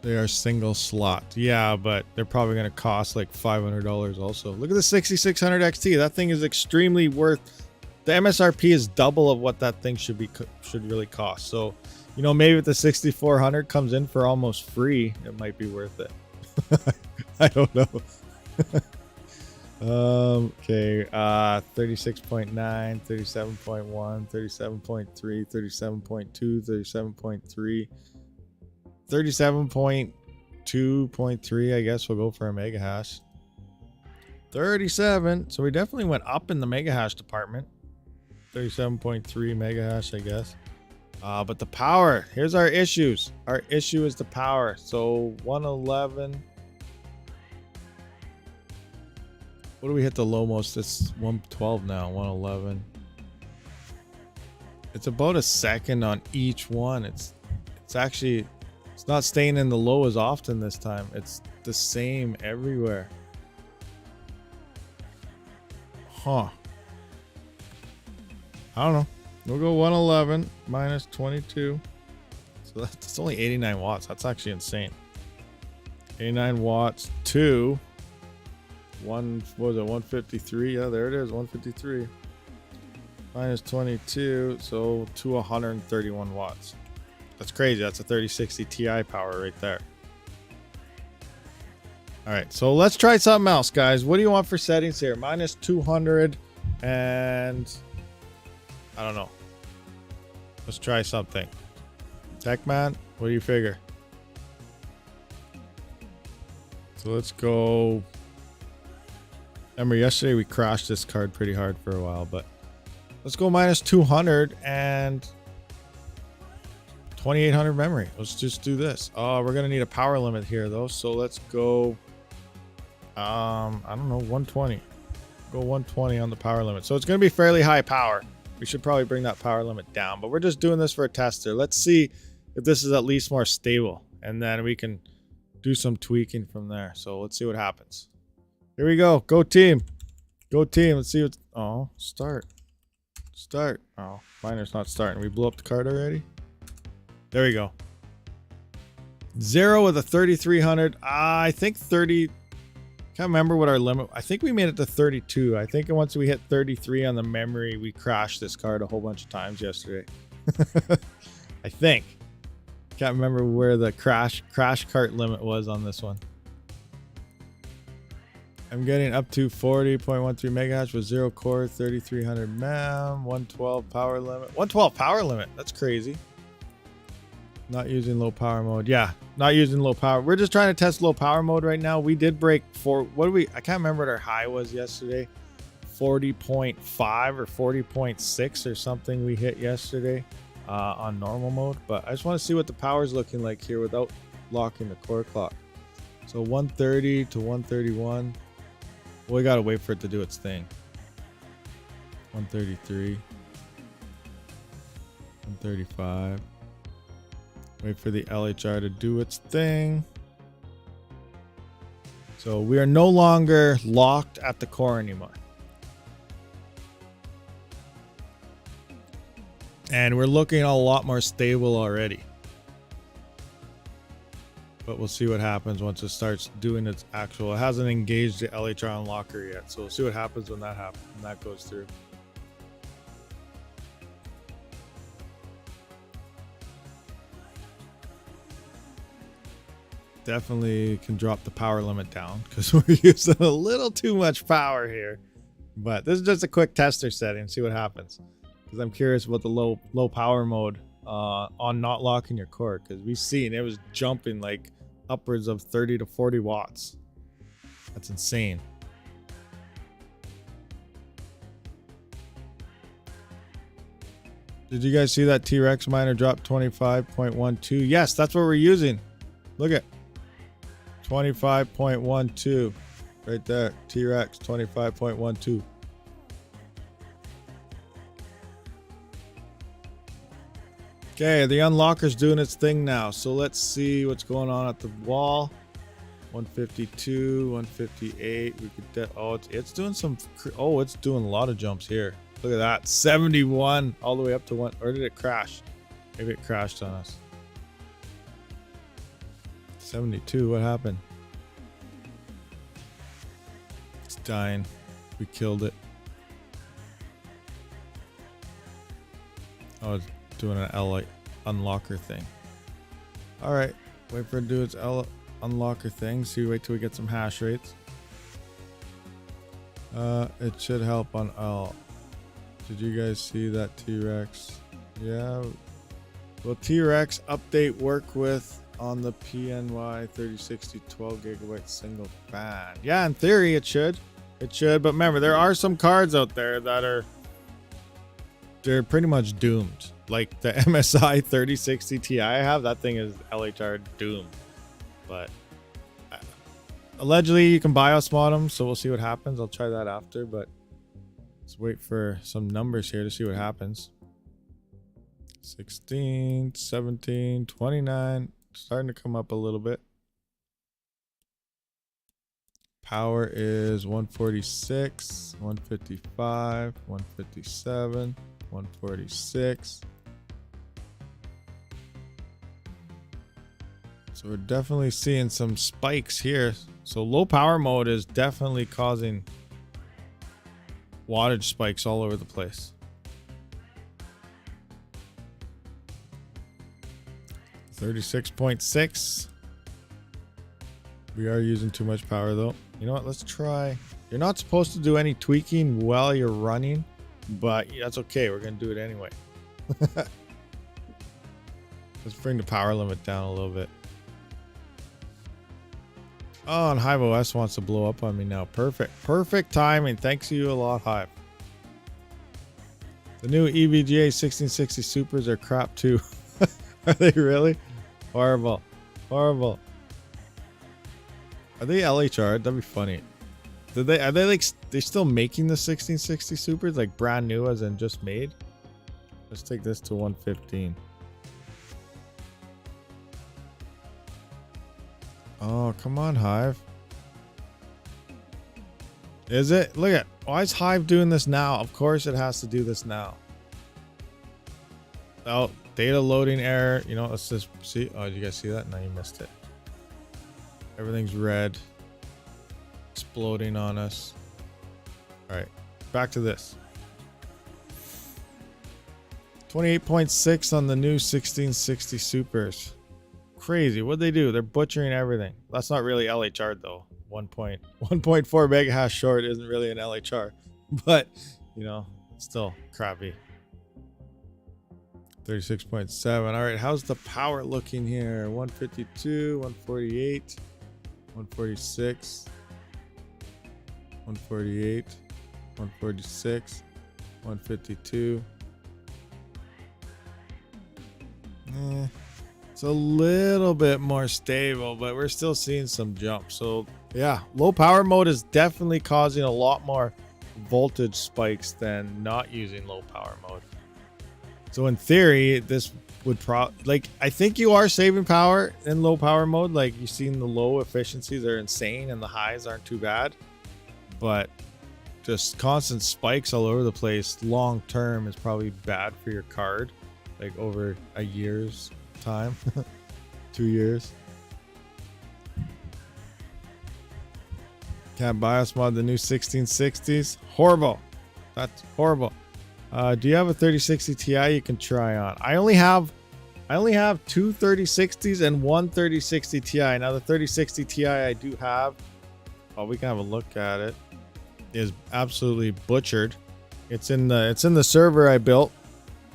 They are single slot. Yeah, but they're probably going to cost like $500 also. Look at the 6600 XT. That thing is extremely worth. The MSRP is double of what that thing should really cost. So, you know, maybe if the 6400 comes in for almost free, it might be worth it. I don't know. Okay, 36.9, 37.1, 37.3, 37.2, 37.3, 37.2.3. I guess we'll go for a mega hash. 37. So we definitely went up in the mega hash department. 37.3 mega hash, I guess. But the power, here's our issues. Our issue is the power. So 111. What do we hit the low most? It's 112 now, 111. It's about a second on each one. It's actually, it's not staying in the low as often this time. It's the same everywhere. Huh. I don't know. We'll go 111 minus 22. So that's only 89 watts. That's actually insane. 89 watts to what was it, 153? Yeah, there it is, 153 minus 22, so to 131 watts. That's crazy. That's a 3060 Ti power right there. All right, so let's try something else, guys. What do you want for settings here? Minus 200 and I don't know. Let's try something. Techman, what do you figure? So let's go. Remember yesterday we crashed this card pretty hard for a while, but let's go minus 200 and 2800 memory. Let's just do this. We're gonna need a power limit here though, so let's go I don't know, 120. Go 120 on the power limit. So it's gonna be fairly high power. We should probably bring that power limit down, but we're just doing this for a tester. Let's see if this is at least more stable, and then we can do some tweaking from there. So let's see what happens. Here we go. Go team. Go team. Let's see what's... Oh, start. Start. Oh, miner's not starting. We blew up the card already. There we go. 0 with a 3300. I think 30... Can't remember what our limit... I think we made it to 32. I think once we hit 33 on the memory, we crashed this card a whole bunch of times yesterday. I think. Can't remember where the crash cart limit was on this one. I'm getting up to 40.13 megahash with 0 core, 3300 mem, 112 power limit. 112 power limit. That's crazy. Not using low power mode. Yeah, not using low power. We're just trying to test low power mode right now. We did break I can't remember what our high was yesterday. 40.5 or 40.6 or something we hit yesterday on normal mode. But I just want to see what the power is looking like here without locking the core clock. So 130 to 131. Well, we gotta wait for it to do its thing. 133. 135. Wait for the LHR to do its thing. So we are no longer locked at the core anymore. And we're looking a lot more stable already. But we'll see what happens once it starts doing its actual... It hasn't engaged the LHR unlocker yet. So we'll see what happens when that happens, when that goes through. Definitely can drop the power limit down because we're using a little too much power here. But this is just a quick tester setting. See what happens. Because I'm curious about the low power mode on not locking your core. Because we've seen it was jumping like upwards of 30 to 40 watts. That's insane. Did you guys see that T-Rex miner drop 25.12? Yes, that's what we're using. Look at 25.12 right there. T-Rex 25.12. Okay, the unlocker's doing its thing now. So let's see what's going on at the wall. 152, 158. We could. Oh, it's doing some. Oh, it's doing a lot of jumps here. Look at that. 71 all the way up to 1. Or did it crash? Maybe it crashed on us. 72. What happened? It's dying. We killed it. Oh, it's doing an L unlocker thing. All right, wait for it to do its L unlocker thing. See, wait till we get some hash rates. It should help on L. Did you guys see that T-Rex? Yeah. Will T-Rex update work with on the PNY 3060 12 gigabyte single fan? Yeah, in theory it should. It should, but remember there are some cards out there that they're pretty much doomed. Like the MSI 3060 Ti I have, that thing is LHR doomed. But allegedly you can BIOS mod them, so we'll see what happens. I'll try that after, but let's wait for some numbers here to see what happens. 16, 17, 29, starting to come up a little bit. Power is 146, 155, 157, 146. So we're definitely seeing some spikes here. So low power mode is definitely causing wattage spikes all over the place. 36.6. We are using too much power though. You know what? Let's try. You're not supposed to do any tweaking while you're running, but that's okay. We're going to do it anyway. Let's bring the power limit down a little bit. Oh, and HiveOS wants to blow up on me now. Perfect. Perfect timing. Thanks to you a lot, Hive. The new EVGA 1660 Supers are crap too. Are they really? Horrible. Horrible. Are they LHR? That'd be funny. Are they like, they're still making the 1660 Supers? Like brand new as in just made? Let's take this to 115. Oh, come on, Hive. Is it? Look at, why is Hive doing this now? Of course it has to do this now. Oh, data loading error. You know, let's just see. Oh, did you guys see that? No, you missed it. Everything's red. Exploding on us. All right, back to this. 28.6 on the new 1660 Supers. Crazy. What'd they do? They're butchering everything. That's not really LHR though. 1.4 mega hash short isn't really an LHR, but you know, still crappy. 36.7. All right, how's the power looking here? 152, 148, 146, 148, 146, 152. It's a little bit more stable, but we're still seeing some jumps. So yeah, low power mode is definitely causing a lot more voltage spikes than not using low power mode. So in theory, this would I think you are saving power in low power mode. Like you've seen the low efficiencies are insane and the highs aren't too bad, but just constant spikes all over the place long term is probably bad for your card, like over a year's time. 2 years. Can't BIOS mod the new 1660s. Horrible. That's horrible. Do you have a 3060 Ti you can try on? I only have two 3060s and one 3060 Ti. Now the 3060 Ti I do have, oh, we can have a look at it, is absolutely butchered. It's in the server I built,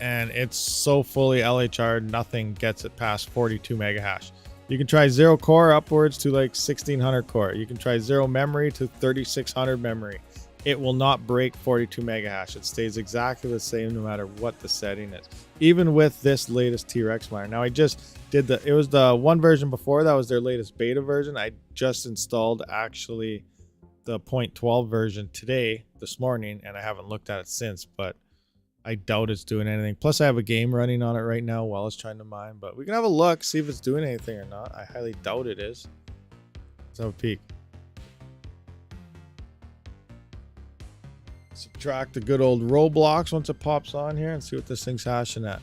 and it's so fully LHR, nothing gets it past 42 mega hash. You can try 0 core upwards to like 1600 core. You can try 0 memory to 3600 memory. It will not break 42 mega hash. It stays exactly the same no matter what the setting is. even with this latest T-Rex miner. Now I just did it was the one version before, that was their latest beta version. I just installed actually the 0.12 version this morning, and I haven't looked at it since, but I doubt it's doing anything. Plus I have a game running on it right now while it's trying to mine, but we can have a look, see if it's doing anything or not. I highly doubt it is. Let's have a peek. Subtract the good old Roblox once it pops on here and see what this thing's hashing at.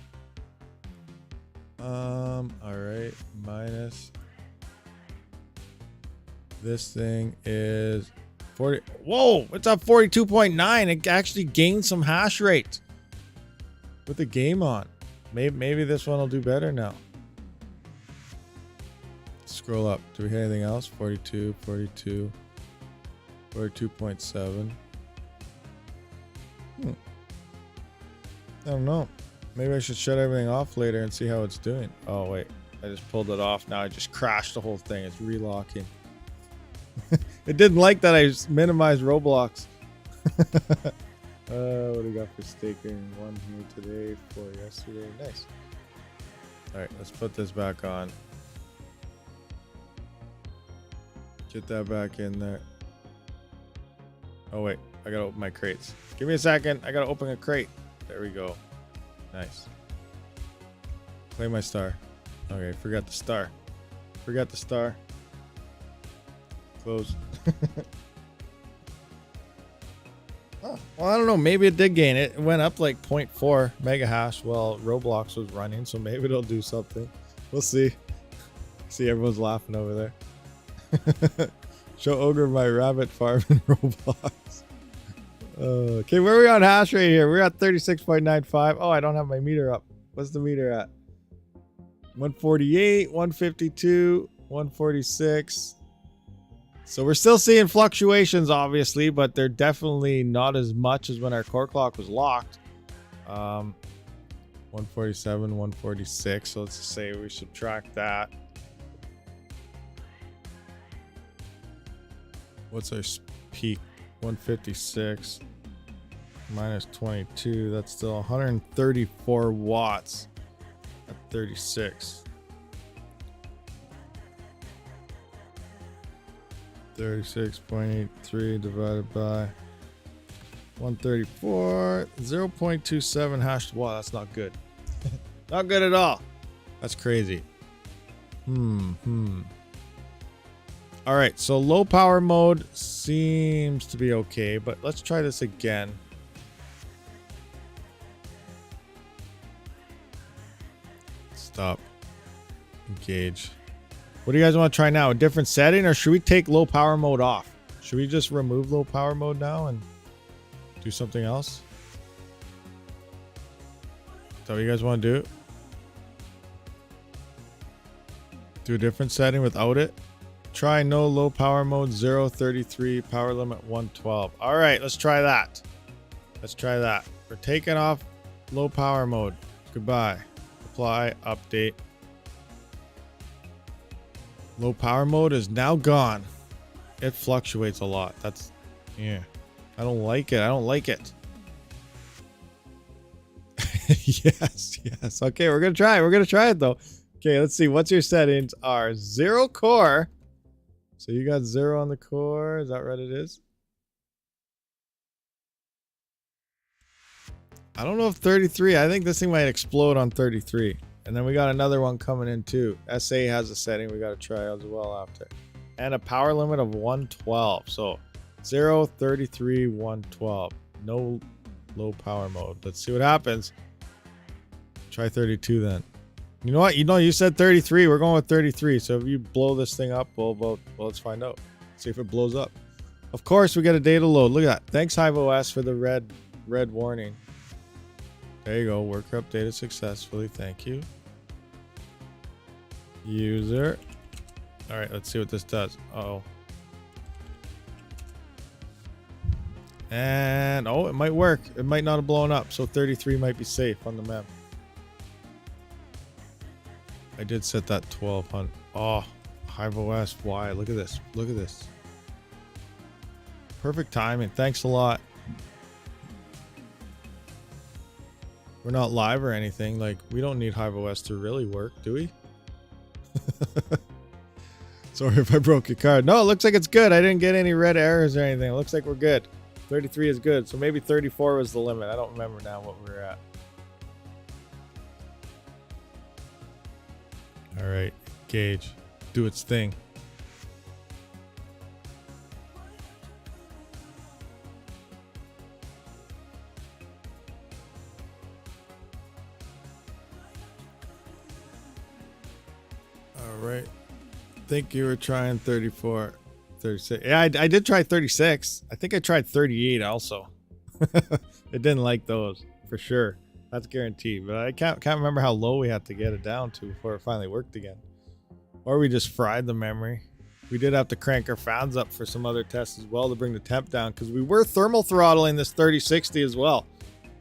All right, minus. This thing is 40. Whoa, it's up 42.9. It actually gained some hash rate with the game on. Maybe this one will do better now. Scroll up. Do we hit anything else? 42, 42, 42.7. I don't know. Maybe I should shut everything off later and see how it's doing. Oh, wait. I just pulled it off. Now I just crashed the whole thing. It's relocking. It didn't like that I minimized Roblox. What do we got for staking? 1 here today, 4 yesterday. Nice. All right, let's put this back on. Get that back in there. Oh, wait. I gotta open my crates. Give me a second. I gotta open a crate. There we go. Nice. Play my star. Okay, forgot the star. Forgot the star. Close. Oh, well, I don't know. Maybe it did gain. It went up like 0.4 mega hash while Roblox was running, so maybe it'll do something. We'll see. See, everyone's laughing over there. Show Ogre my rabbit farm in Roblox. Okay, where are we on hash rate here? We're at 36.95. Oh, I don't have my meter up. What's the meter at? 148, 152, 146. So we're still seeing fluctuations, obviously, but they're definitely not as much as when our core clock was locked. 147, 146. So let's just say we subtract that. What's our peak? 156 minus 22. That's still 134 watts at 36. 36.83 divided by 134. 0.27 hash. Wow, that's not good. Not good at all. That's crazy. All right, so low power mode seems to be okay, but let's try this again. Stop. Engage. What do you guys want to try now? A different setting, or should we take low power mode off? Should we just remove low power mode now and do something else? Is that what you guys want to do? Do a different setting without it? Try no low power mode, 0.33, power limit 112. All right, let's try that. Let's try that. We're taking off low power mode. Goodbye. Apply, update. Low power mode is now gone. It fluctuates a lot. That's, yeah. I don't like it. I don't like it. Yes, yes. Okay, we're going to try it. We're going to try it though. Okay, let's see. What's your settings are? 0 core. So you got 0 on the core. Is that what it is? I don't know if 33. I think this thing might explode on 33. And then we got another one coming in too. SA has a setting we got to try as well after. And a power limit of 112. So 0, 33, 112. No low power mode. Let's see what happens. Try 32 then. You know what? You said 33. We're going with 33. So if you blow this thing up, well, let's find out. See if it blows up. Of course, we get a data load. Look at that. Thanks, HiveOS, for the red warning. There you go. Worker updated successfully. Thank you. User. All right, let's see what this does. Uh-oh. And, oh, it might work. It might not have blown up. So 33 might be safe on the map. I did set that 1200. Oh, HiveOS. Why? Look at this. Look at this. Perfect timing. Thanks a lot. We're not live or anything. Like, we don't need HiveOS to really work, do we? Sorry if I broke your card. No, it looks like it's good. I didn't get any red errors or anything. It looks like we're good. 33 is good. So maybe 34 was the limit. I don't remember now what we were at. All right, Gauge, do its thing. All right, I think you were trying 34, 36. Yeah, I did try 36. I think I tried 38 also. It didn't like those for sure. That's guaranteed. But I can't remember how low we had to get it down to before it finally worked again. Or we just fried the memory. We did have to crank our fans up for some other tests as well to bring the temp down, because we were thermal throttling this 3060 as well.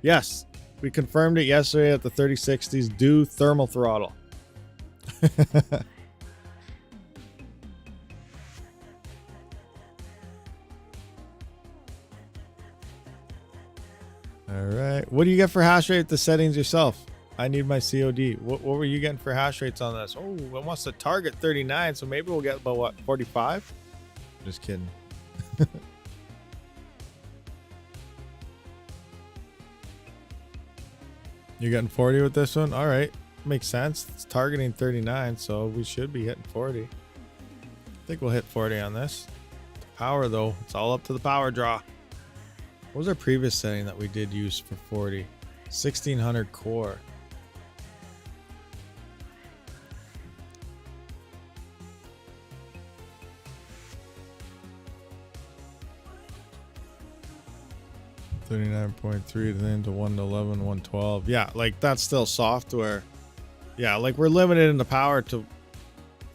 Yes, we confirmed it yesterday that the 3060s do thermal throttle. All right. What do you get for hash rate with the settings yourself? I need my COD. What were you getting for hash rates on this? Oh, it wants to target 39, so maybe we'll get about what, 45? Just kidding. You're getting 40 with this one? All right. Makes sense. It's targeting 39, so we should be hitting 40. I think we'll hit 40 on this. Power, though. It's all up to the power draw. What was our previous setting that we did use for 40? 1600 core. $39.3 then to 111, 112. Yeah, like that's still software. Yeah, like we're limited in the power to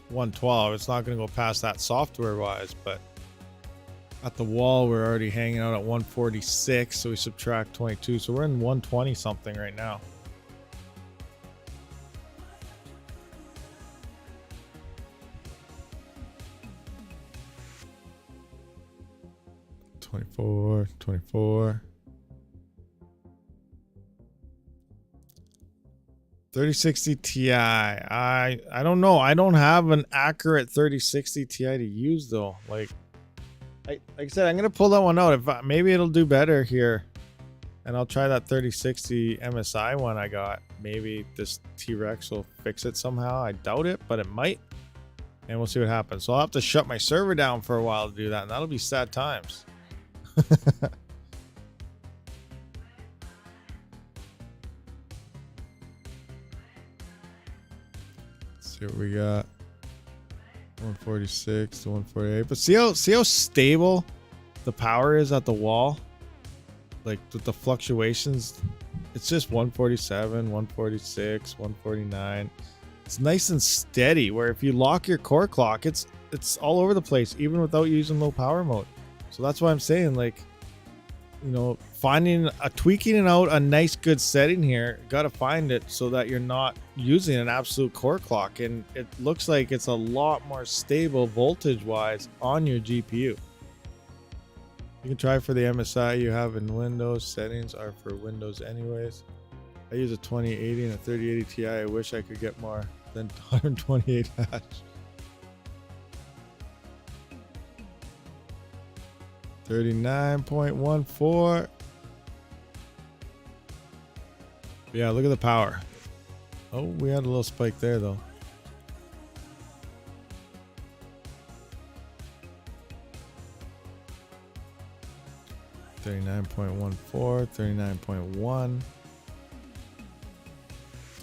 112. It's not going to go past that software wise, but at the wall we're already hanging out at 146, so we subtract 22, so we're in 120 something right now. $24, $24. 3060 Ti. I don't know. I don't have an accurate 3060 Ti to use though. Like I said, I'm gonna pull that one out. If maybe it'll do better here, and I'll try that 3060 MSI one I got. Maybe this T-Rex will fix it somehow. I doubt it, but it might, and we'll see what happens. So I'll have to shut my server down for a while to do that, and that'll be sad times. See what we got. 146 to 148. But see how stable the power is at the wall? Like with the fluctuations, it's just 147, 146, 149. It's nice and steady, where if you lock your core clock, it's all over the place, even without using low power mode. So that's why I'm saying, like, you know, tweaking out a nice good setting here, gotta find it so that you're not using an absolute core clock, and it looks like it's a lot more stable voltage wise on your GPU. You can try for the MSI you have in Windows. Settings are for Windows anyways. I use a 2080 and a 3080 Ti. I wish I could get more than 128 hash. $39.14. Yeah, look at the power. Oh, we had a little spike there though. $39.14, 39.1.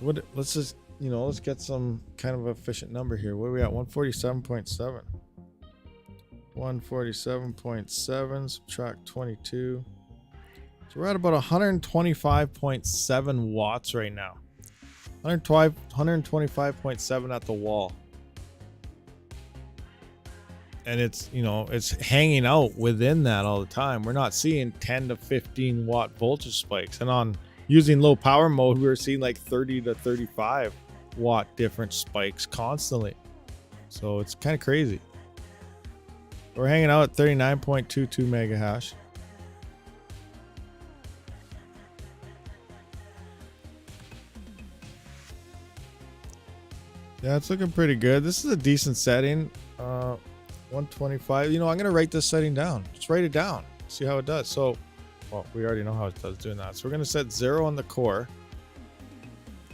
What? Let's just, you know, let's get some kind of efficient number here. What are we at? 147.7. 147.7 subtract 22. So we're at about 125.7 watts right now. 125.7 at the wall. And it's, you know, it's hanging out within that all the time. We're not seeing 10 to 15 watt voltage spikes. And on using low power mode, we were seeing like 30 to 35 watt different spikes constantly. So it's kind of crazy. We're hanging out at 39.22 mega hash. Yeah, it's looking pretty good. This is a decent setting. 125. You know, I'm gonna write this setting down. Just write it down. See how it does. So, well, we already know how it does doing that. So we're gonna set 0 on the core.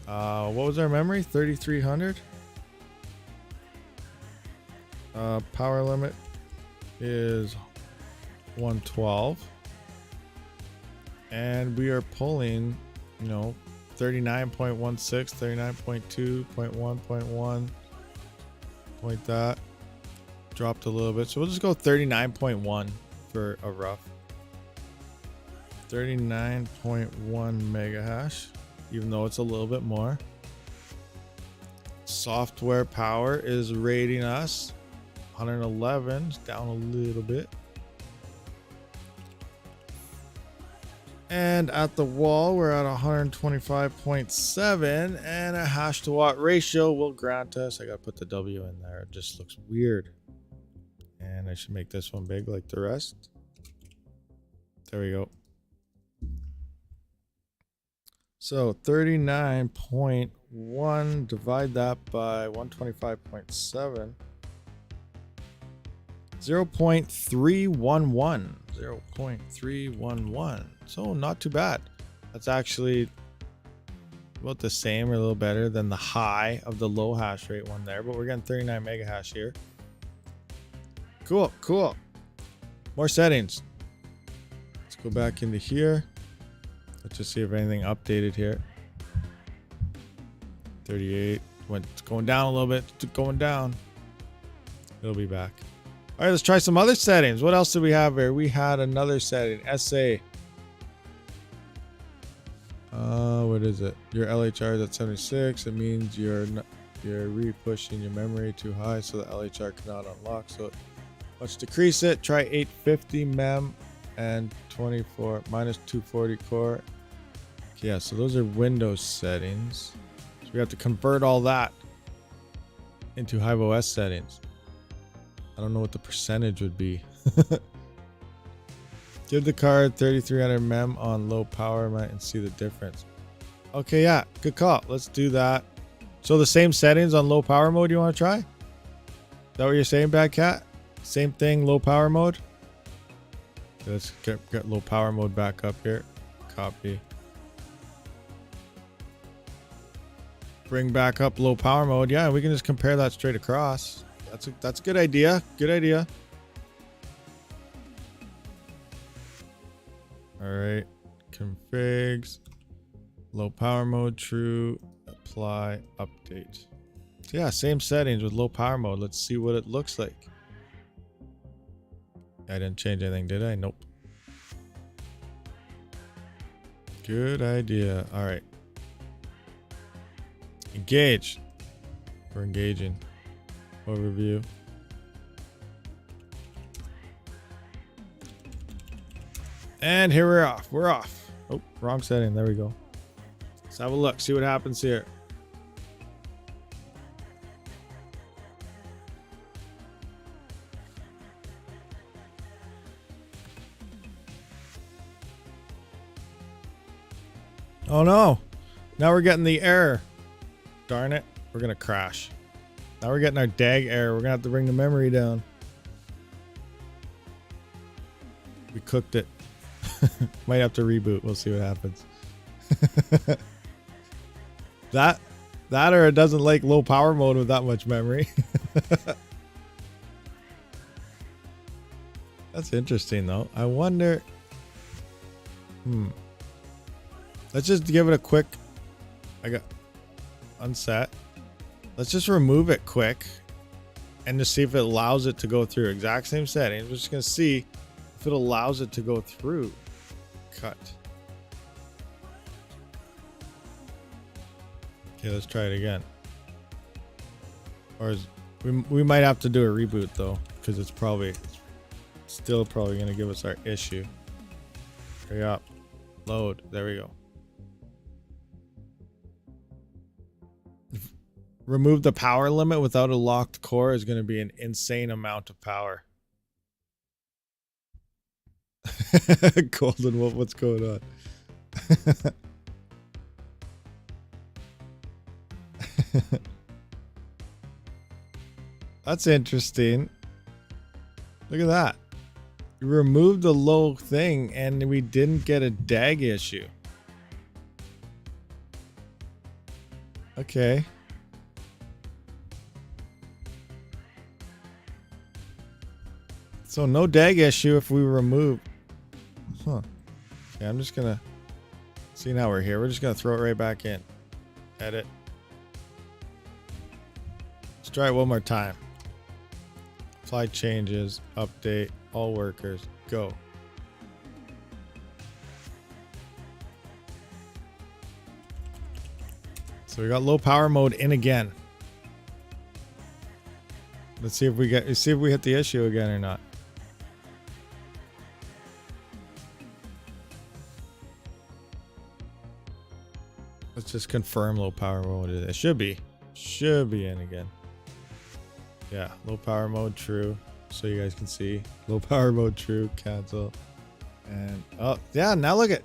What was our memory? 3300. Power limit is 112, and we are pulling, you know, 39.16, 39.2, 0.1, point that. Dropped a little bit, so we'll just go 39.1 for a rough. 39.1 mega hash, even though it's a little bit more. Software power is rating us 111, down a little bit. And at the wall, we're at 125.7, and a hash to watt ratio will grant us. I gotta put the W in there, it just looks weird. And I should make this one big like the rest. There we go. So 39.1, divide that by 125.7. 0.311. 0.311. So not too bad. That's actually about the same or a little better than the high of the low hash rate one there, but we're getting 39 mega hash here. Cool, cool. More settings. Let's go back into here. Let's just see if anything updated here. 38. It's going down a little bit. It's going down. It'll be back. All right, let's try some other settings. What else did we have here? We had another setting. SA. What is it? Your LHR is at 76. It means you're re-pushing your memory too high, so the LHR cannot unlock. So let's decrease it. Try 850 mem and 24 minus 240 core. Yeah, so those are Windows settings. So we have to convert all that into HiveOS settings. I don't know what the percentage would be. Give the card 3300 mem on low power and see the difference. Okay, yeah, good call. Let's do that. So the same settings on low power mode you want to try? Is that what you're saying, Bad Cat? Same thing, low power mode? Okay, let's get low power mode back up here. Copy. Bring back up low power mode. Yeah, we can just compare that straight across. That's a good idea. Good idea. All right. Configs. Low power mode true. Apply. Update. So yeah, same settings with low power mode. Let's see what it looks like. I didn't change anything, did I? Nope. Good idea. All right. Engage. We're engaging. Overview. And here we're off. We're off. Oh, wrong setting. There we go. Let's have a look. See what happens here. Oh no. Now we're getting the error. Darn it. We're going to crash. Now we're getting our DAG error. We're going to have to bring the memory down. We cooked it. Might have to reboot. We'll see what happens. That or it doesn't like low power mode with that much memory. That's interesting though. I wonder. Let's just give it a quick. I got unset. Let's just remove it quick and just see if it allows it to go through. Exact same settings. We're just gonna see if it allows it to go through. Cut. Okay, let's try it again. Or we might have to do a reboot though, because it's still probably gonna give us our issue. Hurry up. Load. There we go. Remove the power limit without a locked core is going to be an insane amount of power. Golden Wolf, what's going on? That's interesting. Look at that. We removed the low thing and we didn't get a DAG issue. Okay. So no DAG issue if we remove. Huh. Okay, I'm just gonna see now we're here. We're just gonna throw it right back in. Edit. Let's try it one more time. Apply changes, update, all workers, go. So we got low power mode in again. Let's see if we hit the issue again or not. Let's just confirm low power mode. It should be in again. Yeah, low power mode true. So you guys can see low power mode true, cancel. And oh yeah, now look at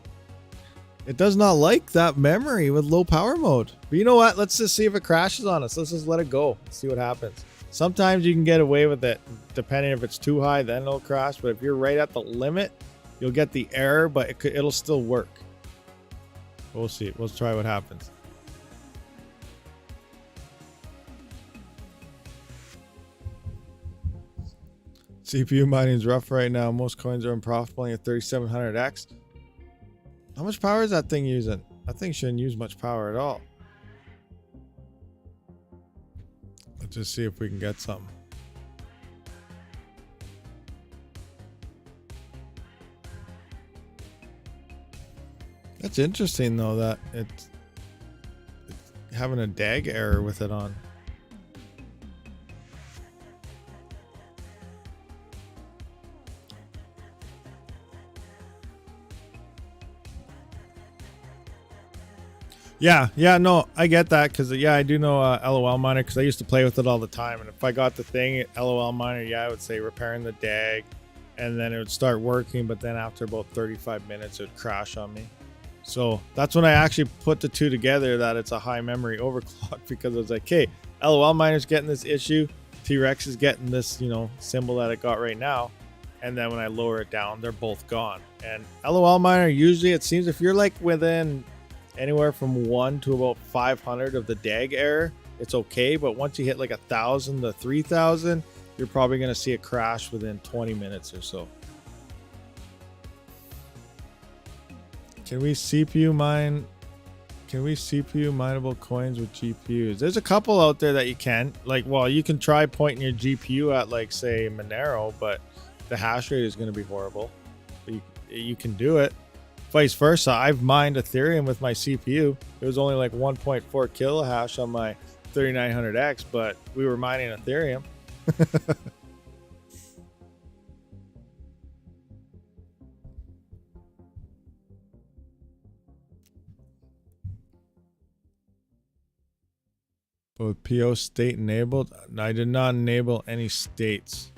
it does not like that memory with low power mode. But you know what? Let's just see if it crashes on us. Let's just let it go. See what happens. Sometimes you can get away with it depending if it's too high, then it'll crash. But if you're right at the limit, you'll get the error, but it'll still work. We'll see. We'll try what happens. CPU mining is rough right now. Most coins are unprofitable at 3700X. How much power is that thing using? That thing shouldn't use much power at all. Let's just see if we can get something. That's interesting though that it's having a DAG error with it on. Yeah, no, I get that because yeah, I do know LOLMINER because I used to play with it all the time, and if I got the thing LOLMINER, yeah, I would say repairing the DAG, and then it would start working, but then after about 35 minutes, it would crash on me. So that's when I actually put the two together that it's a high memory overclock because I was like, okay, LOLMINER's getting this issue, T-Rex is getting this, you know, symbol that it got right now, and then when I lower it down, they're both gone. And LOLMINER usually it seems if you're like within anywhere from 1 to about 500 of the DAG error, it's okay, but once you hit like 1,000 to 3,000, you're probably going to see a crash within 20 minutes or so. Can we CPU mine? Can we CPU mineable coins with GPUs? There's a couple out there that you can. Like, well, you can try pointing your GPU at like say Monero, but the hash rate is going to be horrible. But you can do it. Vice versa, I've mined Ethereum with my CPU. It was only like 1.4 kilohash on my 3900X, but we were mining Ethereum. Both PO state enabled. I did not enable any states.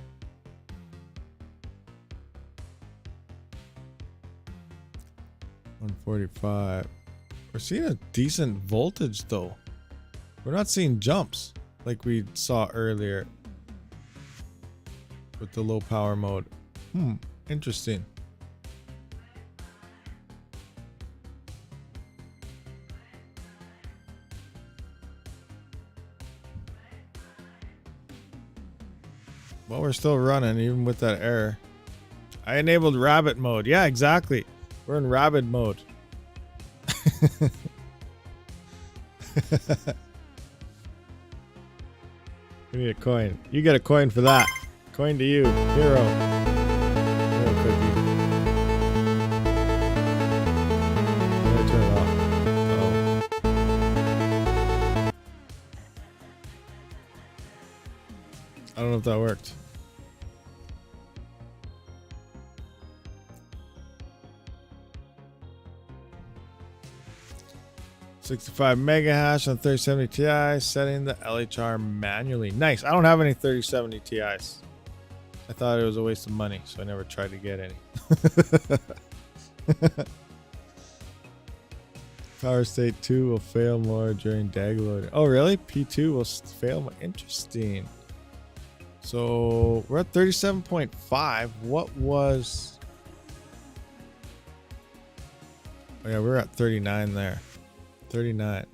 $145. We're seeing a decent voltage though. We're not seeing jumps like we saw earlier with the low power mode. Interesting. Well, we're still running even with that error. I enabled Rabid mode. Yeah, exactly. We're in Rabid mode. We need a coin. You get a coin for that. Coin to you. Hero. Hero cookie. I'm gonna turn it off. Oh. I don't know if that worked. $65 mega hash on 3070 Ti, setting the LHR manually. Nice. I don't have any 3070 Ti's. I thought it was a waste of money, so I never tried to get any. Power state 2 will fail more during DAG loading. Oh, really? P2 will fail more. Interesting. So we're at 37.5. What was... Oh yeah, we're at 39 there. 39.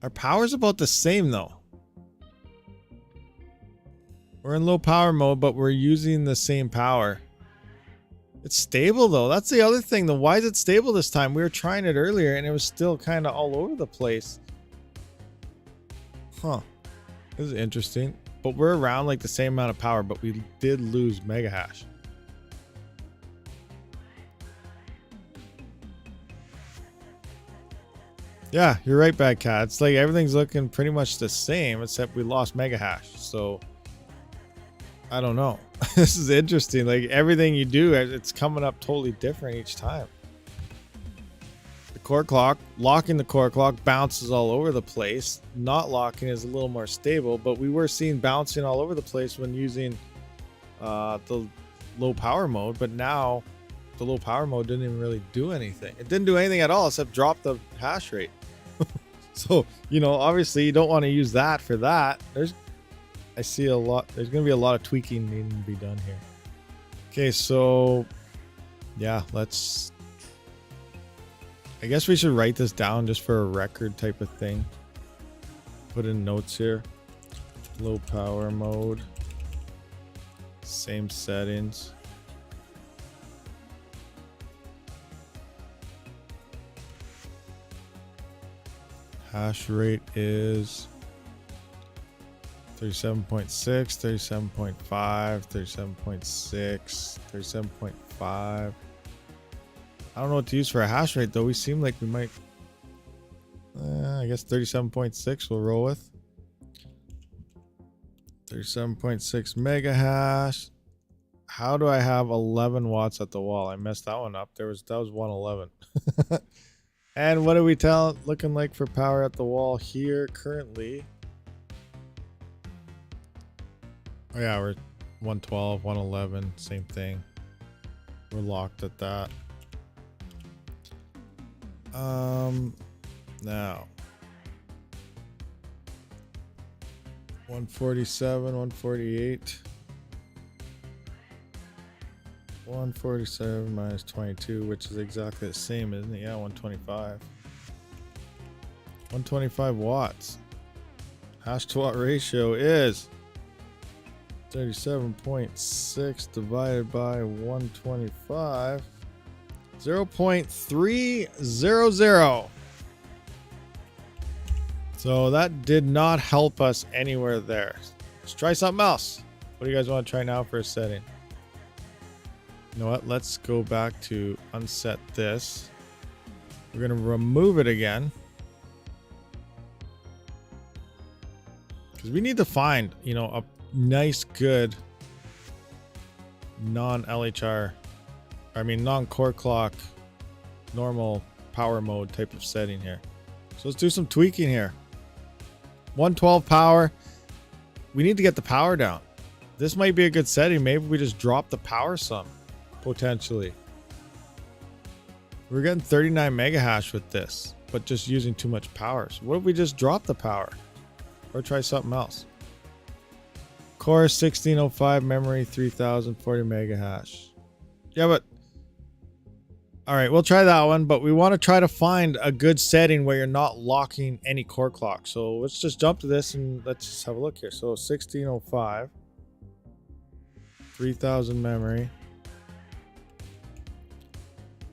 Our power's about the same though. We're in low power mode, but we're using the same power. It's stable though. That's the other thing though. Why is it stable this time? We were trying it earlier and it was still kind of all over the place. Huh. This is interesting. But we're around like the same amount of power, but we did lose mega hash. Yeah, you're right, Bad Cat. It's like everything's looking pretty much the same, except we lost mega hash. So I don't know. This is interesting. Like everything you do, it's coming up totally different each time. The core clock, locking the core clock bounces all over the place. Not locking is a little more stable, but we were seeing bouncing all over the place when using the low power mode. But now the low power mode didn't even really do anything. It didn't do anything at all except drop the hash rate. So, you know, obviously you don't want to use that for that. I see a lot. There's going to be a lot of tweaking needing to be done here. Okay, so yeah, I guess we should write this down just for a record type of thing. Put in notes here. Low power mode. Same settings. Hash rate is 37.6, 37.5, 37.6, 37.5. I don't know what to use for a hash rate though. We seem like we might, I guess 37.6 we'll roll with. 37.6 mega hash. How do I have 11 watts at the wall? I messed that one up. That was 111. And what are we looking like for power at the wall here currently? Oh yeah, we're 112, 111, same thing. We're locked at that. Now 147, 148. 147 minus 22, which is exactly the same, isn't it? Yeah, 125. 125 watts. Hash to watt ratio is 37.6 divided by 125. 0.300. So that did not help us anywhere there. Let's try something else. What do you guys want to try now for a setting? You know what? Let's go back to unset this. We're going to remove it again. Because we need to find, you know, a nice, good non-LHR, non-core clock, normal power mode type of setting here. So let's do some tweaking here. 112 power. We need to get the power down. This might be a good setting. Maybe we just drop the power some. Potentially. We're getting 39 mega hash with this, but just using too much power. So what if we just drop the power? Or try something else? Core 1605, memory 3040 mega hash. Yeah, but alright, we'll try that one, but we want to try to find a good setting where you're not locking any core clock. So let's just jump to this and let's just have a look here. So 1605, 3000 memory.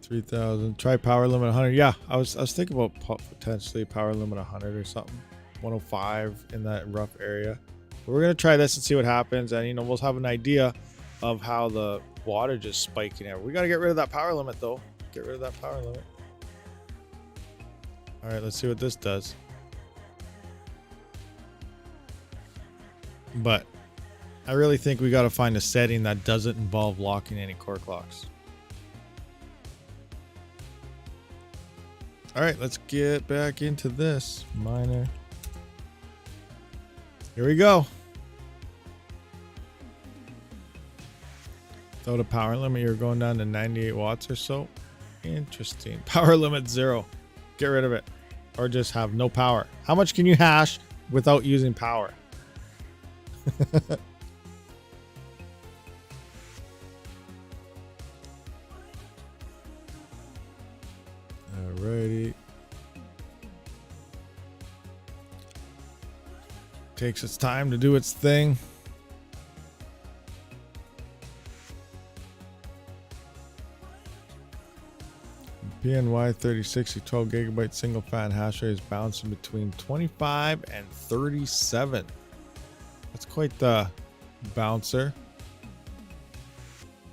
3000. Try power limit 100. Yeah, I was thinking about potentially power limit 100 or something. 105 in that rough area. But we're gonna try this and see what happens, and you know we'll have an idea of how the wattage is spiking here. We gotta get rid of that power limit though. Get rid of that power limit. All right, let's see what this does. But I really think we gotta find a setting that doesn't involve locking any core clocks. All right, let's get back into this miner. Here we go. Without a power limit, you're going down to 98 watts or so. Interesting. Power limit 0. Get rid of it. Or just have no power. How much can you hash without using power? Alrighty. Takes its time to do its thing. PNY 3060 12 gigabyte single fan hash rate is bouncing between 25 and 37. That's quite the bouncer.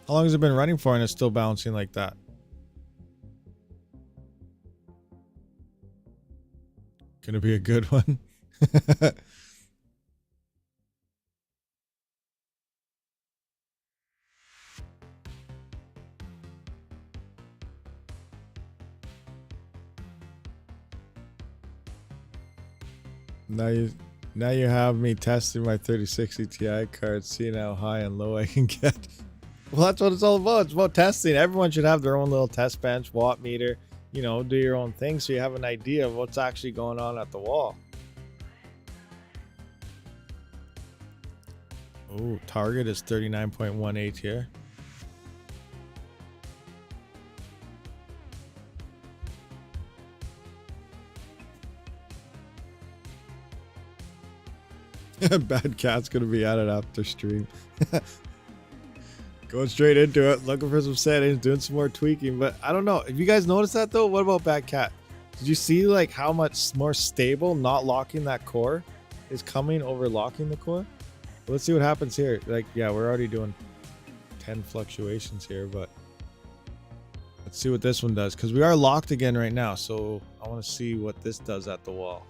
How long has it been running for and it's still bouncing like that? Gonna be a good one. Now you have me testing my 3060 Ti card, seeing how high and low I can get. Well, that's what it's all about. It's about testing. Everyone should have their own little test bench, watt meter, you know, do your own thing so you have an idea of what's actually going on at the wall. Oh, target is 39.18 here. Bad Cat's gonna be at it after stream. Going straight into it, looking for some settings, doing some more tweaking. But I don't know. If you guys noticed that though, what about Bad Cat? Did you see like how much more stable not locking that core is coming over locking the core? Well, let's see what happens here. Like, yeah, we're already doing 10 fluctuations here, but let's see what this one does because we are locked again right now. So I want to see what this does at the wall.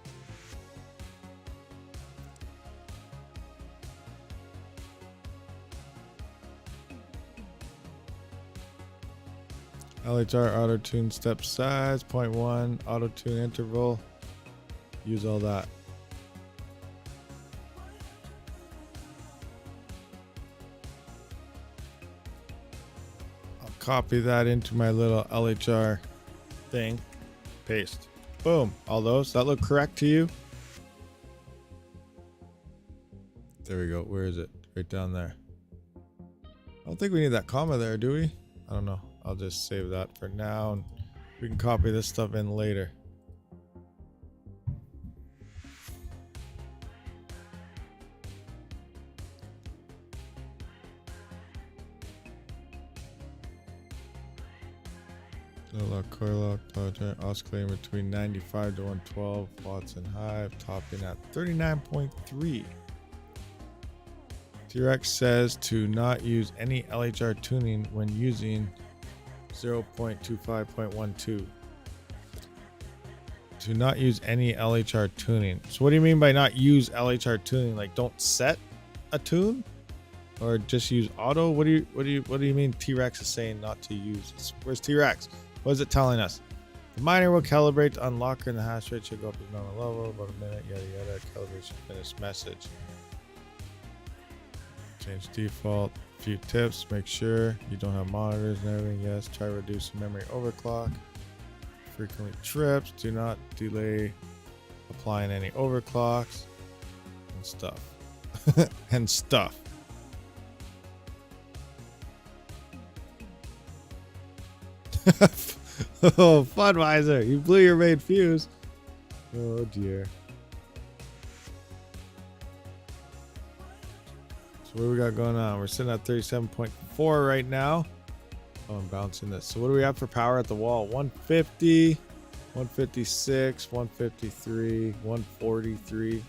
LHR auto tune step size 0.1 auto tune interval. Use all that. I'll copy that into my little LHR thing. Paste. Boom. All those. That look correct to you? There we go. Where is it? Right down there. I don't think we need that comma there, do we? I don't know. I'll just save that for now and we can copy this stuff in later. No lock, coil lock, project oscillating between 95 to 112 watts in Hive, topping at 39.3. T-Rex says to not use any LHR tuning when using 0.25.12. To not use any LHR tuning. So what do you mean by not use LHR tuning? Like don't set a tune, or just use auto? What do you mean T-Rex is saying not to use? Where's T-Rex? What is it telling us? The miner will calibrate to unlocker and the hash rate should go up to normal level. About a minute. Yada yada. Calibration finished. Message. Change default. Few tips. Make sure you don't have monitors and everything. Yes. Try reducing memory overclock. Frequently trips. Do not delay applying any overclocks and stuff. And stuff. Oh, Funwiser, you blew your main fuse. Oh dear. So what do we got going on? We're sitting at 37.4 right now. Oh, I'm bouncing this. So what do we have for power at the wall? 150, 156, 153, 143.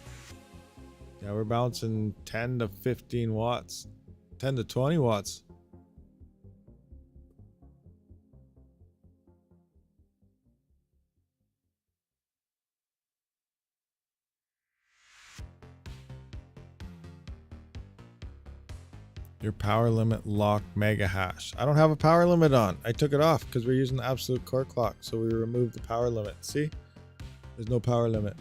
Yeah, we're bouncing 10 to 15 watts. 10 to 20 watts. Your power limit locked mega hash. I don't have a power limit on. I took it off because we're using the absolute core clock. So we removed the power limit. See? There's no power limit.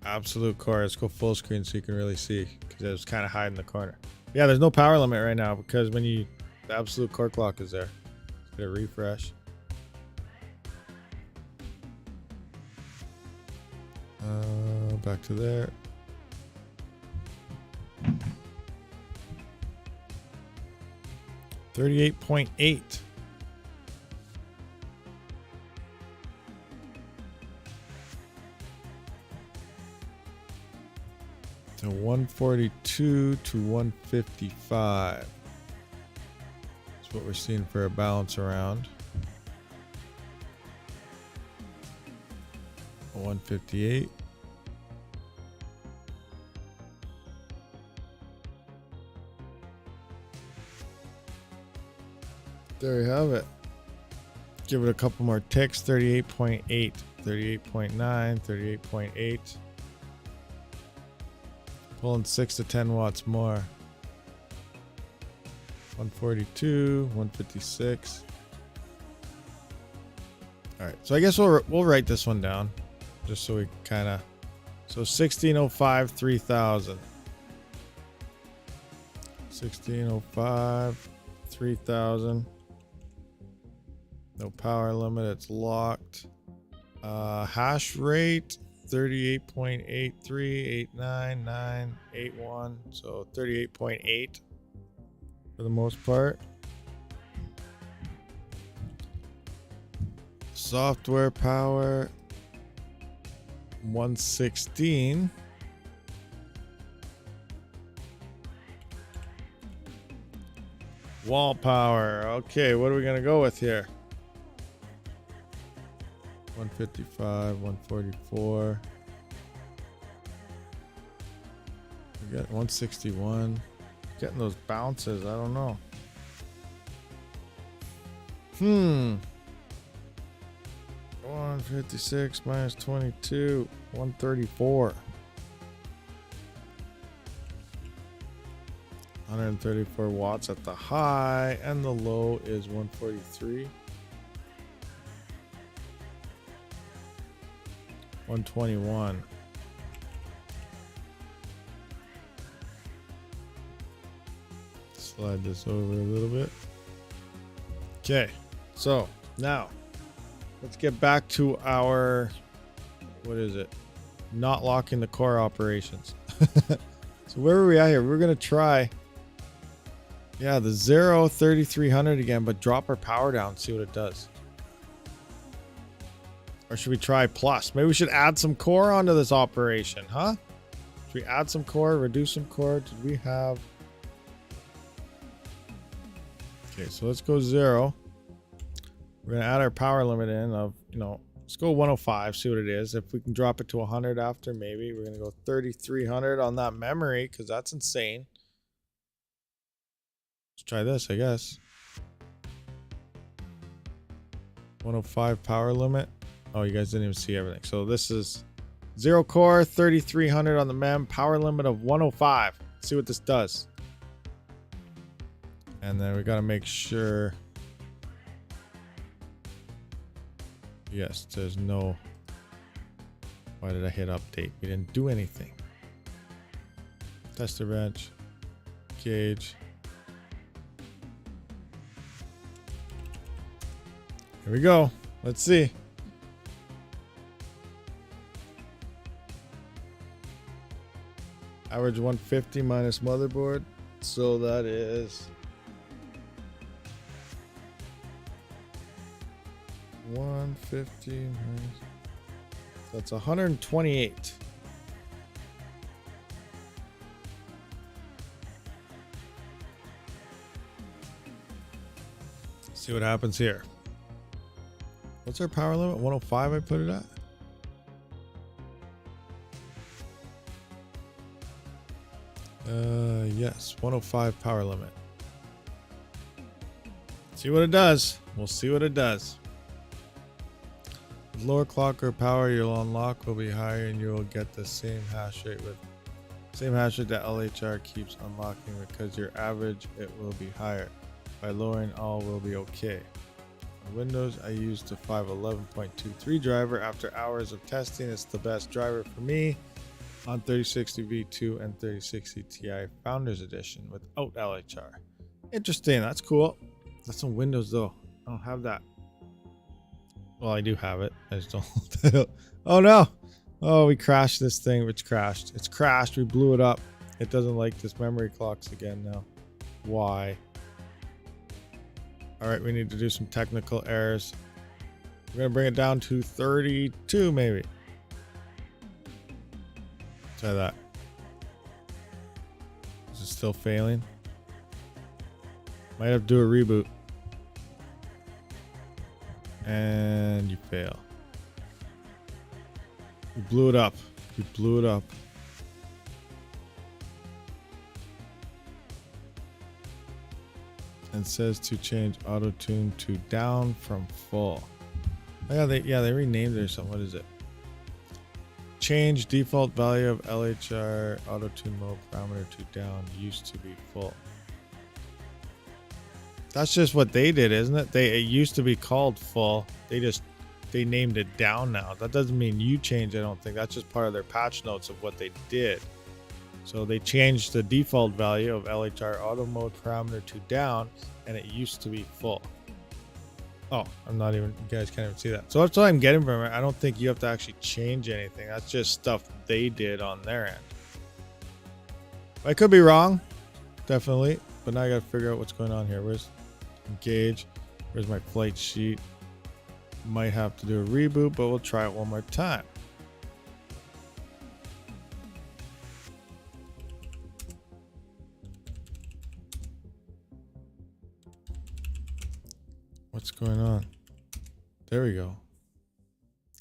Absolute core. Let's go full screen so you can really see because it was kind of hiding in the corner. Yeah, there's no power limit right now because when the absolute core clock is there. Let's get a refresh. back to there. $38.8. To 142 to 155. That's what we're seeing for a balance around. 158. There we have it. Give it a couple more ticks. 38.8, 38.9, 38.8. Pulling 6 to 10 watts more. 142, 156. All right, so I guess we'll write this one down, just so we kind of. So 1605, 3000. 1605, 3000. No power limit. It's locked. Hash rate 38.838991. So 38.8 for the most part. Software power 116. Wall power. Okay, what are we gonna go with here? 155, 144. We got 161. Getting those bounces, I don't know. 156 minus 22, 134. 134 watts at the high, and the low is 143. 121. Slide this over a little bit. Okay, so now let's get back to our, what is it? Not locking the core operations. So where were we at here? We're going to try, yeah, the 3300 again, but drop our power down, see what it does. Or should we try plus? Maybe we should add some core onto this operation, huh? Should we add some core, reduce some core? Did we have... Okay, so let's go 0. We're going to add our power limit in of, let's go 105, see what it is. If we can drop it to 100 after, maybe. We're going to go 3300 on that memory, because that's insane. Let's try this, I guess. 105 power limit. Oh, you guys didn't even see everything. So this is 0 core, 3300 on the mem, power limit of 105. Let's see what this does. And then we got to make sure. Yes, there's no. Why did I hit update? We didn't do anything. Tester bench, gauge. Here we go. Let's see. Average 150 minus motherboard. So that is 150 minus, that's 128. See what happens here. What's our power limit? 105 I put it at? Yes, 105 power limit. See what it does. We'll see what it does. With lower clock or power, your unlock will be higher and you will get the same hash rate that LHR keeps unlocking, because your average it will be higher. By lowering all will be okay. On Windows, I used the 511.23 driver. After hours of testing, it's the best driver for me on 3060 V2 and 3060 Ti Founders Edition without LHR. Interesting, that's cool. That's on Windows though. I don't have that. Well, I do have it. I just don't. Oh no, Oh, we crashed this thing. It's crashed. It's crashed. We blew it up. It doesn't like this memory clocks again now. Why? All right, we need to do some technical errors. We're going to bring it down to 32 maybe. Try that. Is it still failing? Might have to do a reboot. And you fail. You blew it up. You blew it up. And says to change auto tune to down from full. Oh, yeah, they renamed it or something. What is it? Change default value of LHR auto tune mode parameter to down. Used to be full. That's just what they did, isn't it? It used to be called full. They named it down now. That doesn't mean you changed, I don't think. That's just part of their patch notes of what they did. So they changed the default value of LHR auto mode parameter to down, and it used to be full. Oh, you guys can't even see that. So that's what I'm getting from it. I don't think you have to actually change anything. That's just stuff they did on their end. I could be wrong, definitely. But now I gotta figure out what's going on here. Where's engage? Where's my flight sheet? Might have to do a reboot, but we'll try it one more time. What's going on? There we go.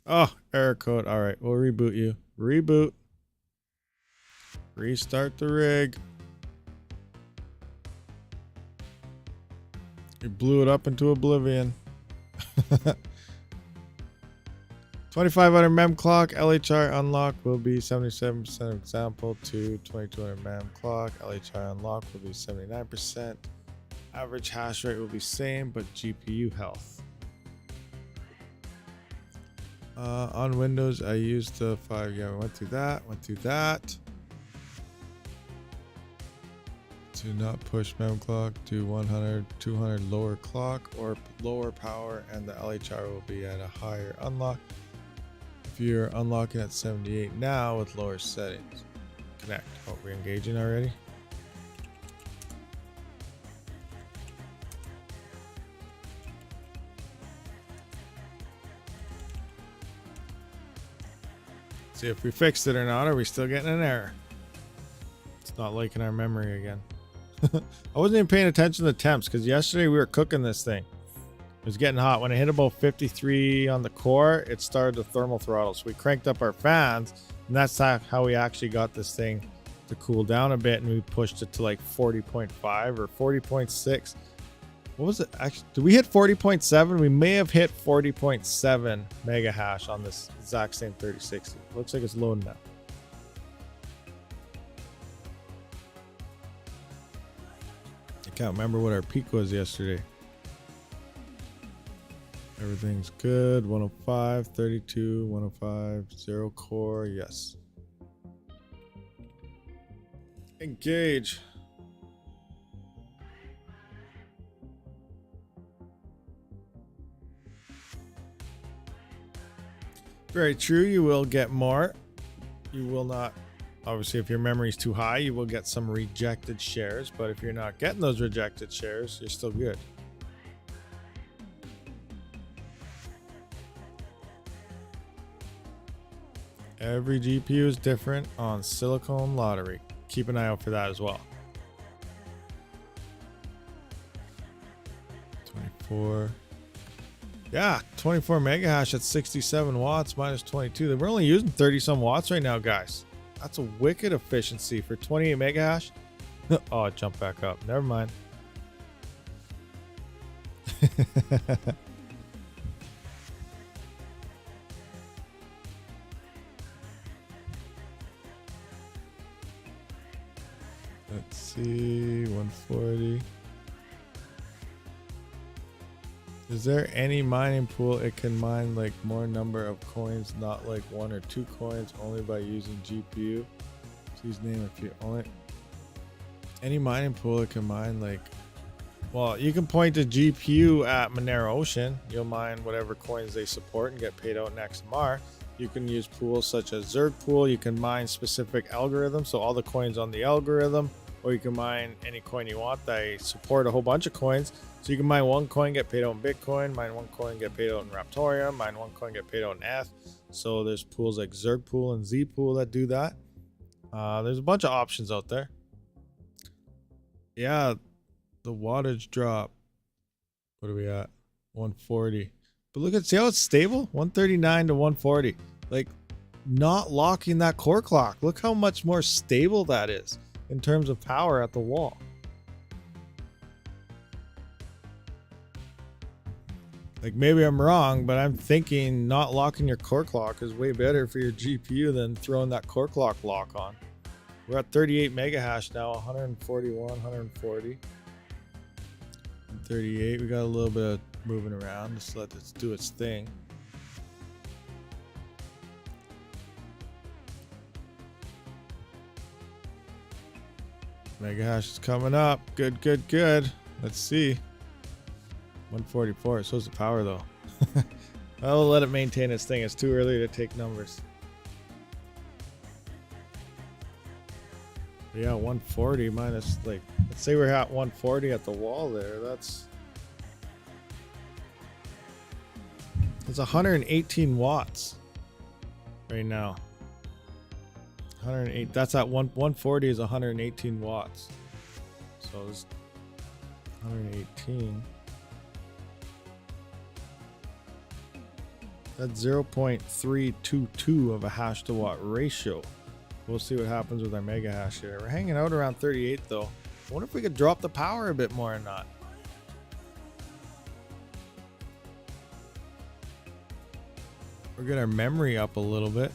Oh, error code. All right, we'll reboot you. Reboot. Restart the rig. You blew it up into oblivion. 2500 mem clock. LHR unlock will be 77% example to 2200 mem clock. LHR unlock will be 79%. Average hash rate will be same, but GPU health. On Windows, I used the 5. Yeah, we went through that. Do not push mem clock. Do 100, 200 lower clock or lower power, and the LHR will be at a higher unlock. If you're unlocking at 78 now with lower settings. Connect. Oh, we're engaging already. See if we fixed it or not. Are we still getting an error? It's not liking our memory again. I wasn't even paying attention to the temps because yesterday we were cooking this thing. It was getting hot. When it hit about 53 on the core, it started to thermal throttle. So we cranked up our fans, and that's how we actually got this thing to cool down a bit, and we pushed it to like 40.5 or 40.6. What was it? Actually, did we hit 40.7? We may have hit 40.7 mega hash on this exact same 3060. Looks like it's loading now. I can't remember what our peak was yesterday. Everything's good. 105, 32, 105, 0 core. Yes. Engage. Very true. You will get more. You will not. Obviously, if your memory is too high, you will get some rejected shares. But if you're not getting those rejected shares, you're still good. Every GPU is different on Silicon Lottery. Keep an eye out for that as well. 24. Yeah, 24 mega hash at 67 watts minus 22. We're only using 30 some watts right now, guys. That's a wicked efficiency for 28 mega hash. Oh, it jumped back up. Never mind. Let's see, 140. Is there any mining pool it can mine like more number of coins, not like 1 or 2 coins, only by using GPU? Please name a few. Only any mining pool it can mine like, well, you can point to GPU at Monero Ocean. You'll mine whatever coins they support and get paid out next Mar. You can use pools such as Zerg pool. You can mine specific algorithms, so all the coins on the algorithm, or you can mine any coin you want. They support a whole bunch of coins, so you can mine one coin, get paid out in Bitcoin, mine one coin, get paid out in Raptorium, mine one coin, get paid out in ETH. So there's pools like Zerg pool and Z pool that do that. There's a bunch of options out there. Yeah, the wattage drop. What are we at? 140. But look at, see how it's stable? 139 to 140. Like, not locking that core clock. Look how much more stable that is in terms of power at the wall. Like, maybe I'm wrong, but I'm thinking not locking your core clock is way better for your GPU than throwing that core clock lock on. We're at 38 mega hash now, 141, 140. 38. We got a little bit of moving around. Just let this do its thing. Mega hash is coming up. Good, good, good. Let's see. 144. So is the power though. I'll let it maintain its thing. It's too early to take numbers. Yeah, 140 minus, like, let's say we're at 140 at the wall there. That's 118 watts right now. 108. That's at 140 is 118 watts. So it's 118. That's 0.322 of a hash to watt ratio. We'll see what happens with our mega hash here. We're hanging out around 38 though. I wonder if we could drop the power a bit more or not. Or get our memory up a little bit.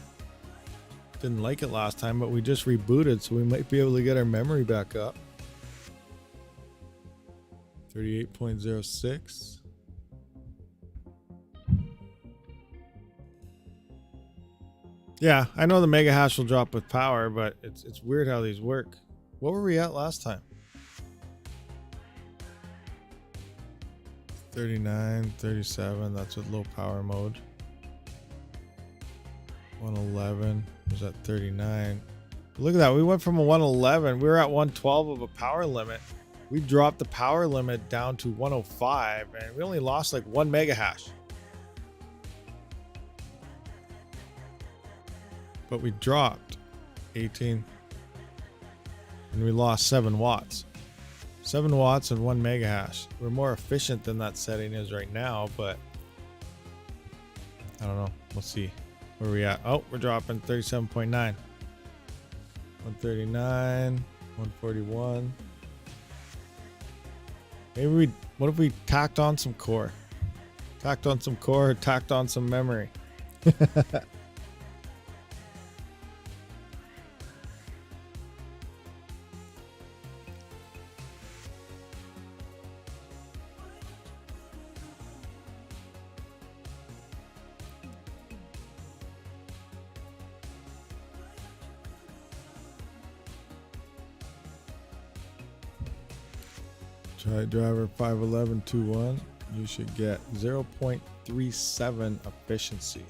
Didn't like it last time, but we just rebooted, so we might be able to get our memory back up. 38.06. Yeah, I know the mega hash will drop with power, but it's weird how these work. What were we at last time? 39, 37, that's with low power mode. 111 was at 39. Look at that, we went from a 111, we were at 112 of a power limit. We dropped the power limit down to 105, and we only lost like 1 mega hash. But we dropped 18 and we lost 7 watts. 7 watts and 1 mega hash. We're more efficient than that setting is right now, but I don't know. We'll see where we at. Oh, we're dropping 37.9. 139, 141. Maybe what if we tacked on some core? Tacked on some core, tacked on some memory. Try driver 51121. You should get 0.37 efficiency.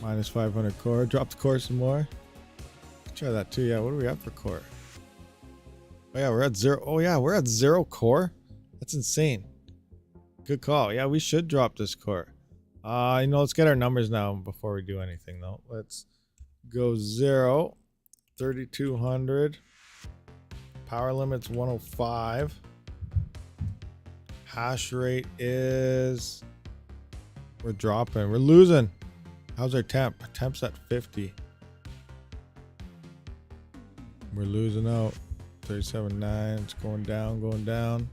Minus 500 core. Drop the core some more. Try that too. Yeah, what do we have for core? Oh yeah, we're at 0. Oh yeah, we're at 0 core. That's insane. Good call. Yeah, we should drop this core. Let's get our numbers now before we do anything though. Let's go 0, 3200. Power limit's 105. Hash rate is, we're dropping. We're losing. How's our temp? Temp's at 50. We're losing out. 37.9. It's going down, going down.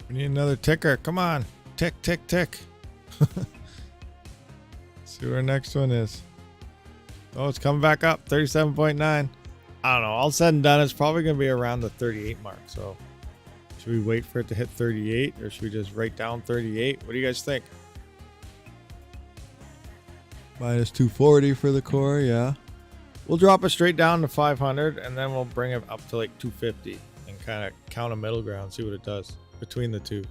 We need another ticker. Come on. Tick, tick, tick. See where our next one is. Oh, it's coming back up. 37.9. I don't know. All said and done, it's probably going to be around the 38 mark. So should we wait for it to hit 38 or should we just write down 38? What do you guys think? Minus 240 for the core, yeah. We'll drop it straight down to 500 and then we'll bring it up to like 250 and kind of count a middle ground, see what it does between the two.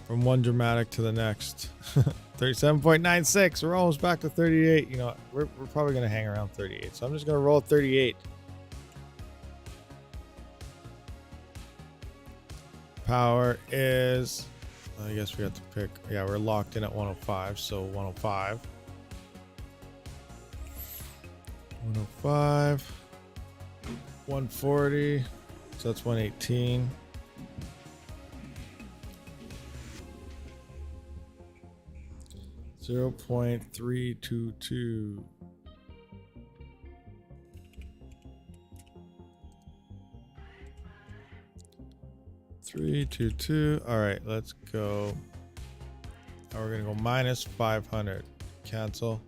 From one dramatic to the next. 37.96. We're almost back to 38. You know, we're probably going to hang around 38. So I'm just going to roll 38. Power is, I guess we have to pick. Yeah, we're locked in at 105. So 105. 105. 140. So that's 118. 0.322. All right, let's go. Now we're gonna go minus 500. Cancel.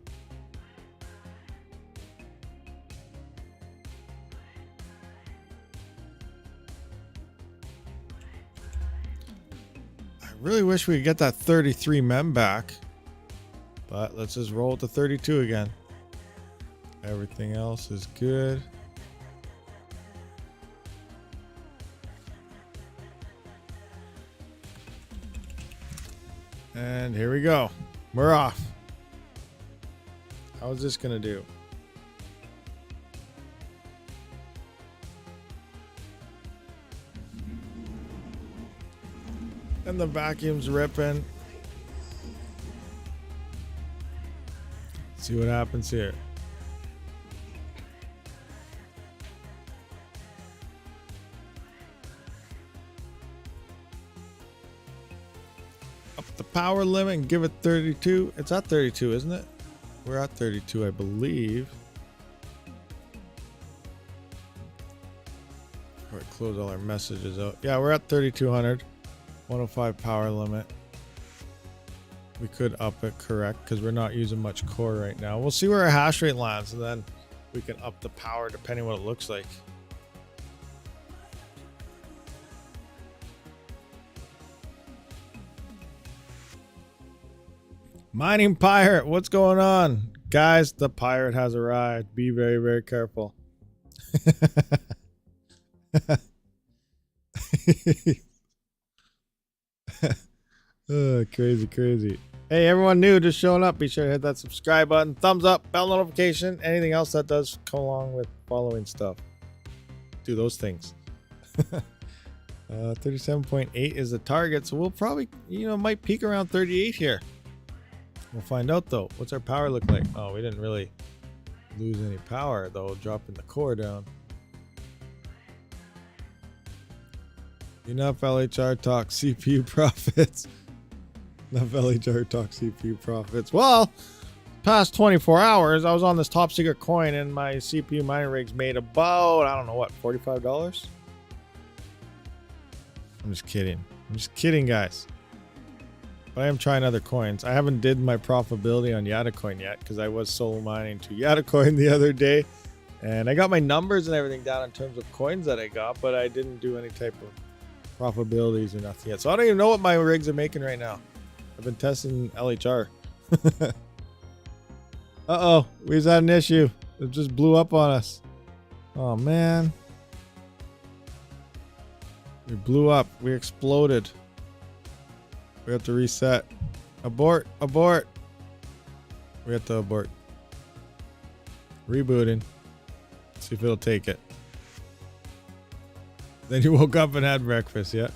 I really wish we could get that 33 mem back. But let's just roll it to 32 again. Everything else is good. And here we go. We're off. How's this gonna do? And the vacuum's ripping. See what happens here. Up the power limit and give it 32. It's at 32, isn't it? We're at 32, I believe. All right, close all our messages out. Yeah, we're at 3200. 105 power limit. We could up it, correct, because we're not using much core right now. We'll see where our hash rate lands, and then we can up the power depending what it looks like. Mining Pirate, what's going on? Guys, the pirate has arrived. Be very, very careful. Oh, crazy, crazy. Hey, everyone new just showing up, be sure to hit that subscribe button, thumbs up, bell notification, anything else that does come along with following stuff. Do those things. 37.8 is the target, so we'll probably, might peak around 38 here. We'll find out though. What's our power look like? Oh, we didn't really lose any power though, dropping the core down. Enough LHR talk CPU profits. Enough LHR talk CPU profits. Well, past 24 hours, I was on this top secret coin and my CPU mining rigs made about, I don't know what, $45? I'm just kidding. I'm just kidding, guys. But I am trying other coins. I haven't did my profitability on Yatacoin yet because I was solo mining to Yatacoin the other day. And I got my numbers and everything down in terms of coins that I got, but I didn't do any type of profitabilities or nothing yet. So I don't even know what my rigs are making right now. I've been testing LHR. Uh-oh, we just had an issue. It just blew up on us. Oh, man. We blew up. We exploded. We have to reset. Abort. Abort. We have to abort. Rebooting. See if it'll take it. Then you woke up and had breakfast, yeah?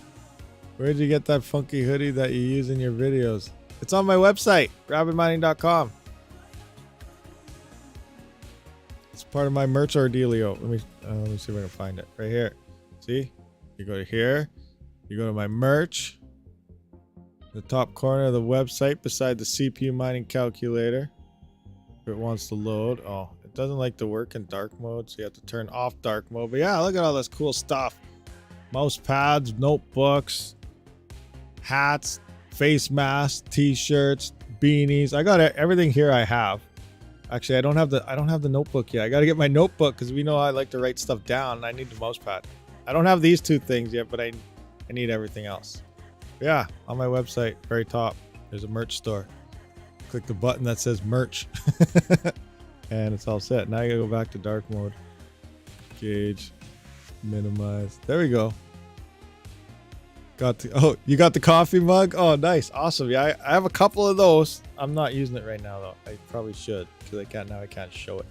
Where'd you get that funky hoodie that you use in your videos? It's on my website, RabidMining.com. It's part of my merch ordealio. Let me see if I can find it. Right here. See? You go to here. You go to my merch. The top corner of the website beside the CPU mining calculator. If it wants to load. Oh, it doesn't like to work in dark mode, so you have to turn off dark mode. But yeah, look at all this cool stuff. Mouse pads, notebooks, hats, face masks, t-shirts, beanies. I got everything here I have. Actually, I don't have the notebook yet. I got to get my notebook because we know I like to write stuff down and I need the mouse pad. I don't have these two things yet, but I need everything else. Yeah, on my website, very top, there's a merch store. Click the button that says merch. And it's all set. Now you gotta go back to dark mode. Gauge. Minimize. There we go. Oh, you got the coffee mug? Oh, nice. Awesome. Yeah, I have a couple of those. I'm not using it right now, though. I probably should, because I can't show it.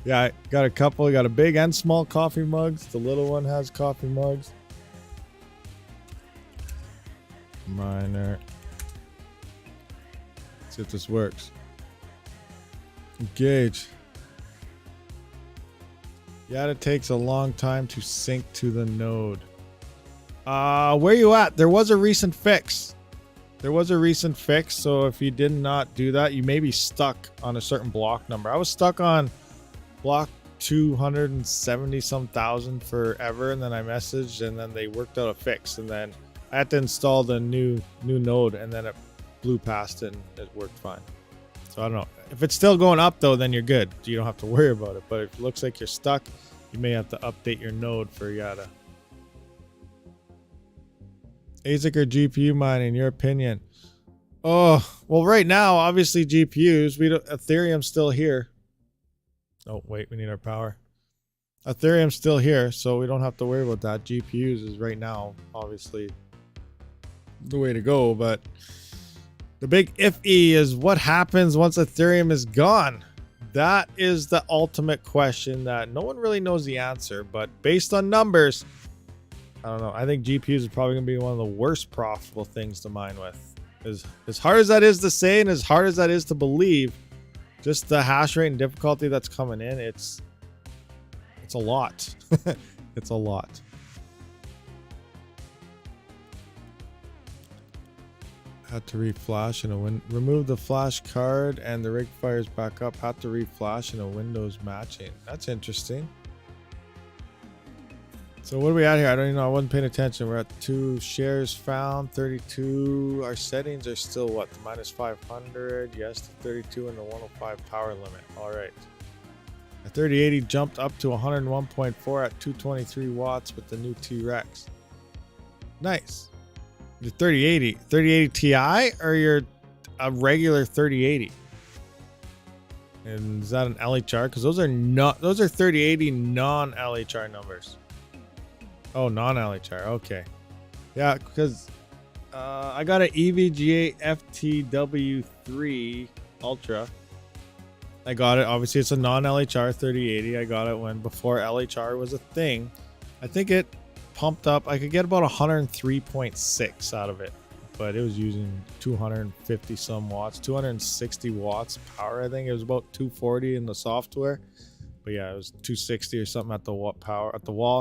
Yeah, I got a couple. I got a big and small coffee mugs. The little one has coffee mugs. Miner. Let's see if this works. Engage. Yeah, it takes a long time to sync to the node. Where you at? There was a recent fix. So if you did not do that, you may be stuck on a certain block number. I was stuck on block 270 some thousand forever, and then I messaged, and then they worked out a fix, and then I had to install the new node, and then it blew past it and it worked fine. So I don't know. If it's still going up though, then you're good. You don't have to worry about it. But if it looks like you're stuck, you may have to update your node for YADA. ASIC or GPU mining, in your opinion? Oh, well, right now, obviously GPUs. Ethereum's still here. Oh, wait, we need our power. Ethereum's still here, so we don't have to worry about that. GPUs is right now, obviously, the way to go. But the big iffy is what happens once Ethereum is gone. That is the ultimate question that no one really knows the answer. But based on numbers, I don't know. I think GPUs is probably going to be one of the worst profitable things to mine with. As hard as that is to say, and as hard as that is to believe, just the hash rate and difficulty that's coming in, it's a lot. It's a lot. Had to reflash in a remove the flash card and the rig fires back up. Had to reflash in a Windows matching. That's interesting. So what are we at here? I don't even know. I wasn't paying attention. We're at 2 shares found, 32. Our settings are still what? The minus 500. Yes, the 32 and the 105 power limit. All right. The 3080 jumped up to 101.4 at 223 watts with the new T-Rex. Nice. Your 3080 Ti or your a regular 3080? And is that an LHR? Because those are 3080 non-LHR numbers. Oh, non-LHR. Okay. Yeah, because I got an EVGA FTW3 Ultra. I got it. Obviously, it's a non-LHR 3080. I got it before LHR was a thing. I think it pumped up. I could get about 103.6 out of it, but it was using 250 some watts, 260 watts power. I think it was about 240 in the software. But yeah, it was 260 or something at the wall, and I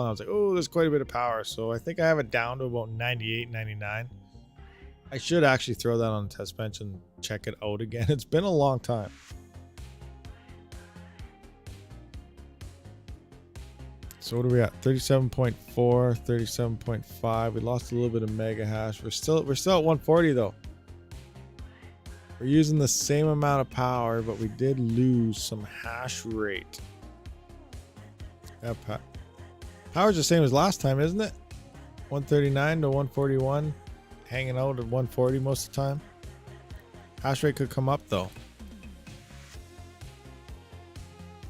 was like, oh, there's quite a bit of power. So I think I have it down to about 98, 99. I should actually throw that on the test bench and check it out again. It's been a long time. So what are we at? 37.4, 37.5. We lost a little bit of mega hash. We're still at 140 though. We're using the same amount of power, but we did lose some hash rate. Yeah, power's the same as last time, isn't it? 139 to 141, hanging out at 140 most of the time. Hash rate could come up though.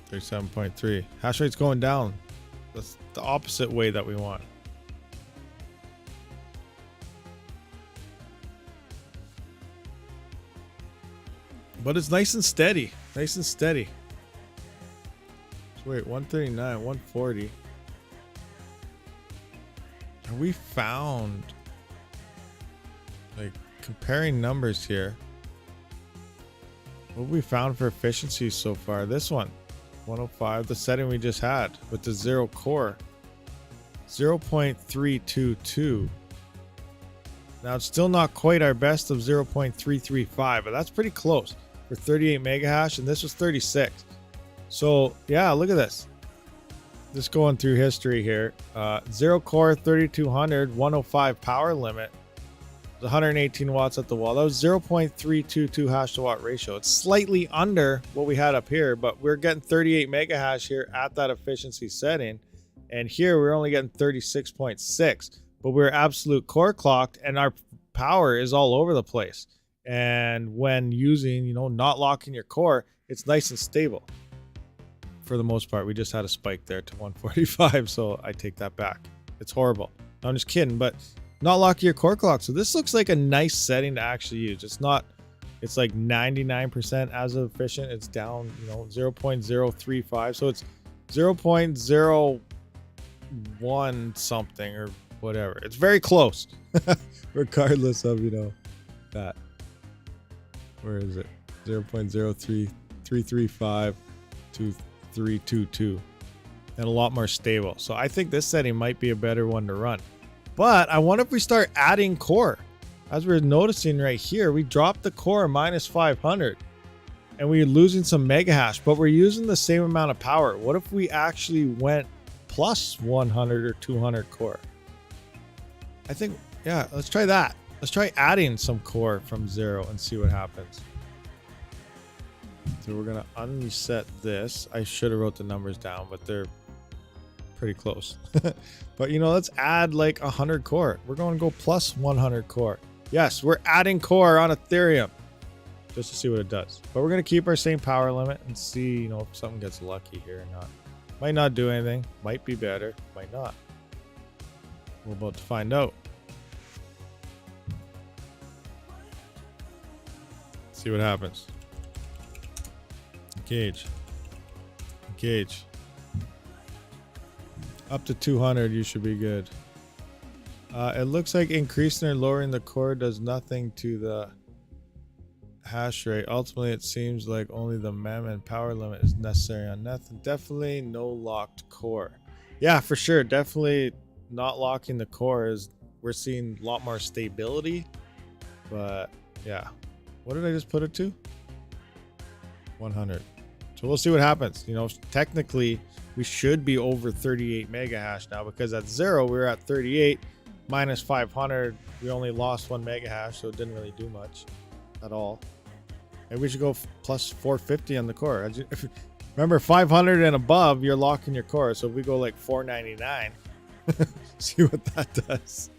37.3. Hash rate's going down. That's the opposite way that we want. But it's nice and steady. Nice and steady. So wait, 139, 140. Have we found, like, comparing numbers here, what have we found for efficiency so far? This one, 105, the setting we just had with the 0 core, 0.322. Now it's still not quite our best of 0.335, but that's pretty close for 38 mega hash, and this was 36. So yeah, look at this. Just going through history here. 0 core, 3200, 105 power limit. 118 watts at the wall. That was 0.322 hash to watt ratio. It's slightly under what we had up here, but we're getting 38 mega hash here at that efficiency setting. And here we're only getting 36.6, but we're absolute core clocked, and our power is all over the place. And when using, you know, not locking your core, it's nice and stable. For the most part, we just had a spike there to 145, so I take that back. It's horrible. No, I'm just kidding, but not locking your core clock. So this looks like a nice setting to actually use. It's not, it's like 99% as efficient. It's down, you know, 0.035. So it's 0.01 something or whatever. It's very close, regardless of, you know, that. Where is it? 0.03335 to 322, and a lot more stable. So I think this setting might be a better one to run. But I wonder if we start adding core. As we're noticing right here, we dropped the core minus 500 and we're losing some mega hash, but we're using the same amount of power. What if we actually went plus 100 or 200 core? I think, yeah, let's try that. Let's try adding some core from 0 and see what happens. So we're gonna unreset this. I should have wrote the numbers down, but they're pretty close. But you know, let's add like 100 core. We're going to go plus 100 core. Yes, we're adding core on Ethereum just to see what it does. But we're gonna keep our same power limit and see, you know, if something gets lucky here or not. Might not do anything. Might be better. Might not. We're about to find out. See what happens. Engage. Engage. Up to 200, you should be good. It looks like increasing or lowering the core does nothing to the hash rate. Ultimately, it seems like only the mem and power limit is necessary on nothing. Definitely no locked core. Yeah, for sure. Definitely not locking the core is, we're seeing a lot more stability. But yeah. What did I just put it to? 100. So we'll see what happens. You know, technically we should be over 38 mega hash now, because at 0 we were at 38 minus 500. We only lost 1 mega hash, so it didn't really do much at all. Maybe we should go plus 450 on the core. Remember, 500 and above, you're locking your core. So if we go like 499, see what that does.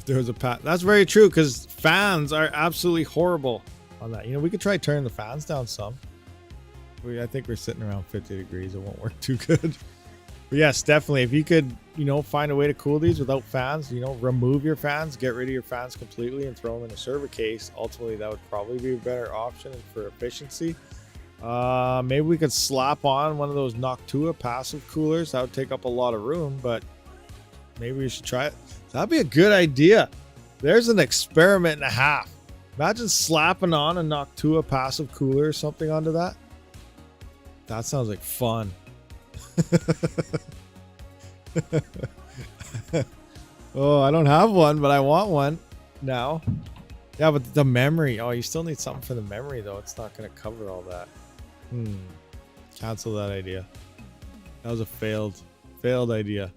There was a pat. That's very true, because fans are absolutely horrible on that. You know, we could try turning the fans down some. I think we're sitting around 50 degrees. It won't work too good. But yes, definitely. If you could, you know, find a way to cool these without fans, you know, remove your fans, get rid of your fans completely and throw them in a server case. Ultimately, that would probably be a better option for efficiency. Maybe we could slap on one of those Noctua passive coolers. That would take up a lot of room, but maybe we should try it. That'd be a good idea. There's an experiment and a half. Imagine slapping on a Noctua passive cooler or something onto that. That sounds like fun. Oh, I don't have one, but I want one now. Yeah, but the memory. Oh, you still need something for the memory, though. It's not going to cover all that. Cancel that idea. That was a failed idea.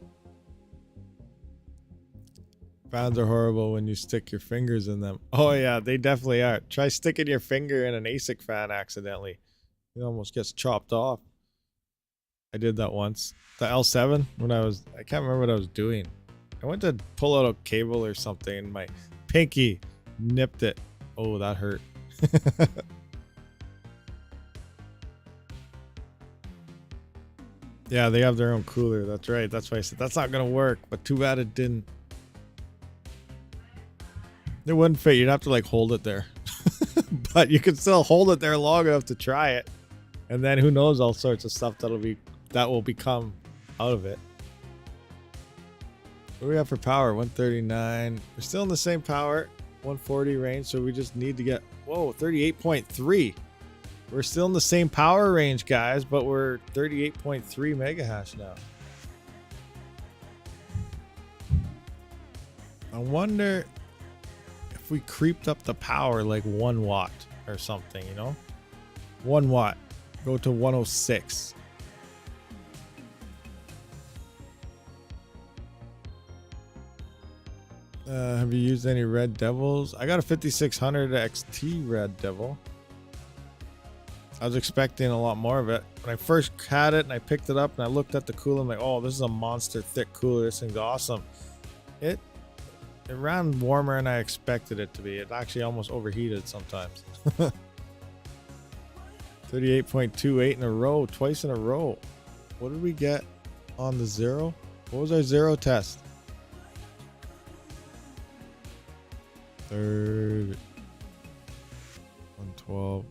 Fans are horrible when you stick your fingers in them. Oh yeah, they definitely are. Try sticking your finger in an ASIC fan accidentally. It almost gets chopped off. I did that once. The L7, when I can't remember what I was doing. I went to pull out a cable or something and my pinky nipped it. Oh, that hurt. Yeah, they have their own cooler. That's right. That's why I said that's not going to work, but too bad it didn't. It wouldn't fit. You'd have to like hold it there. But you could still hold it there long enough to try it. And then who knows, all sorts of stuff that will become out of it. What do we have for power? 139. We're still in the same power, 140 range, so we just need to get, whoa, 38.3. We're still in the same power range, guys, but we're 38.3 mega hash now. I wonder if we creeped up the power like 1 watt or something, you know? 1 watt. Go to 106. Have you used any Red Devils? I got a 5600 XT Red Devil. I was expecting a lot more of it. When I first had it and I picked it up and I looked at the cooler, I'm like, oh, this is a monster thick cooler. This thing's awesome. It ran warmer than I expected it to be. It actually almost overheated sometimes. 38.28 in a row, twice in a row. What did we get on the zero? What was our zero test? Third. 112.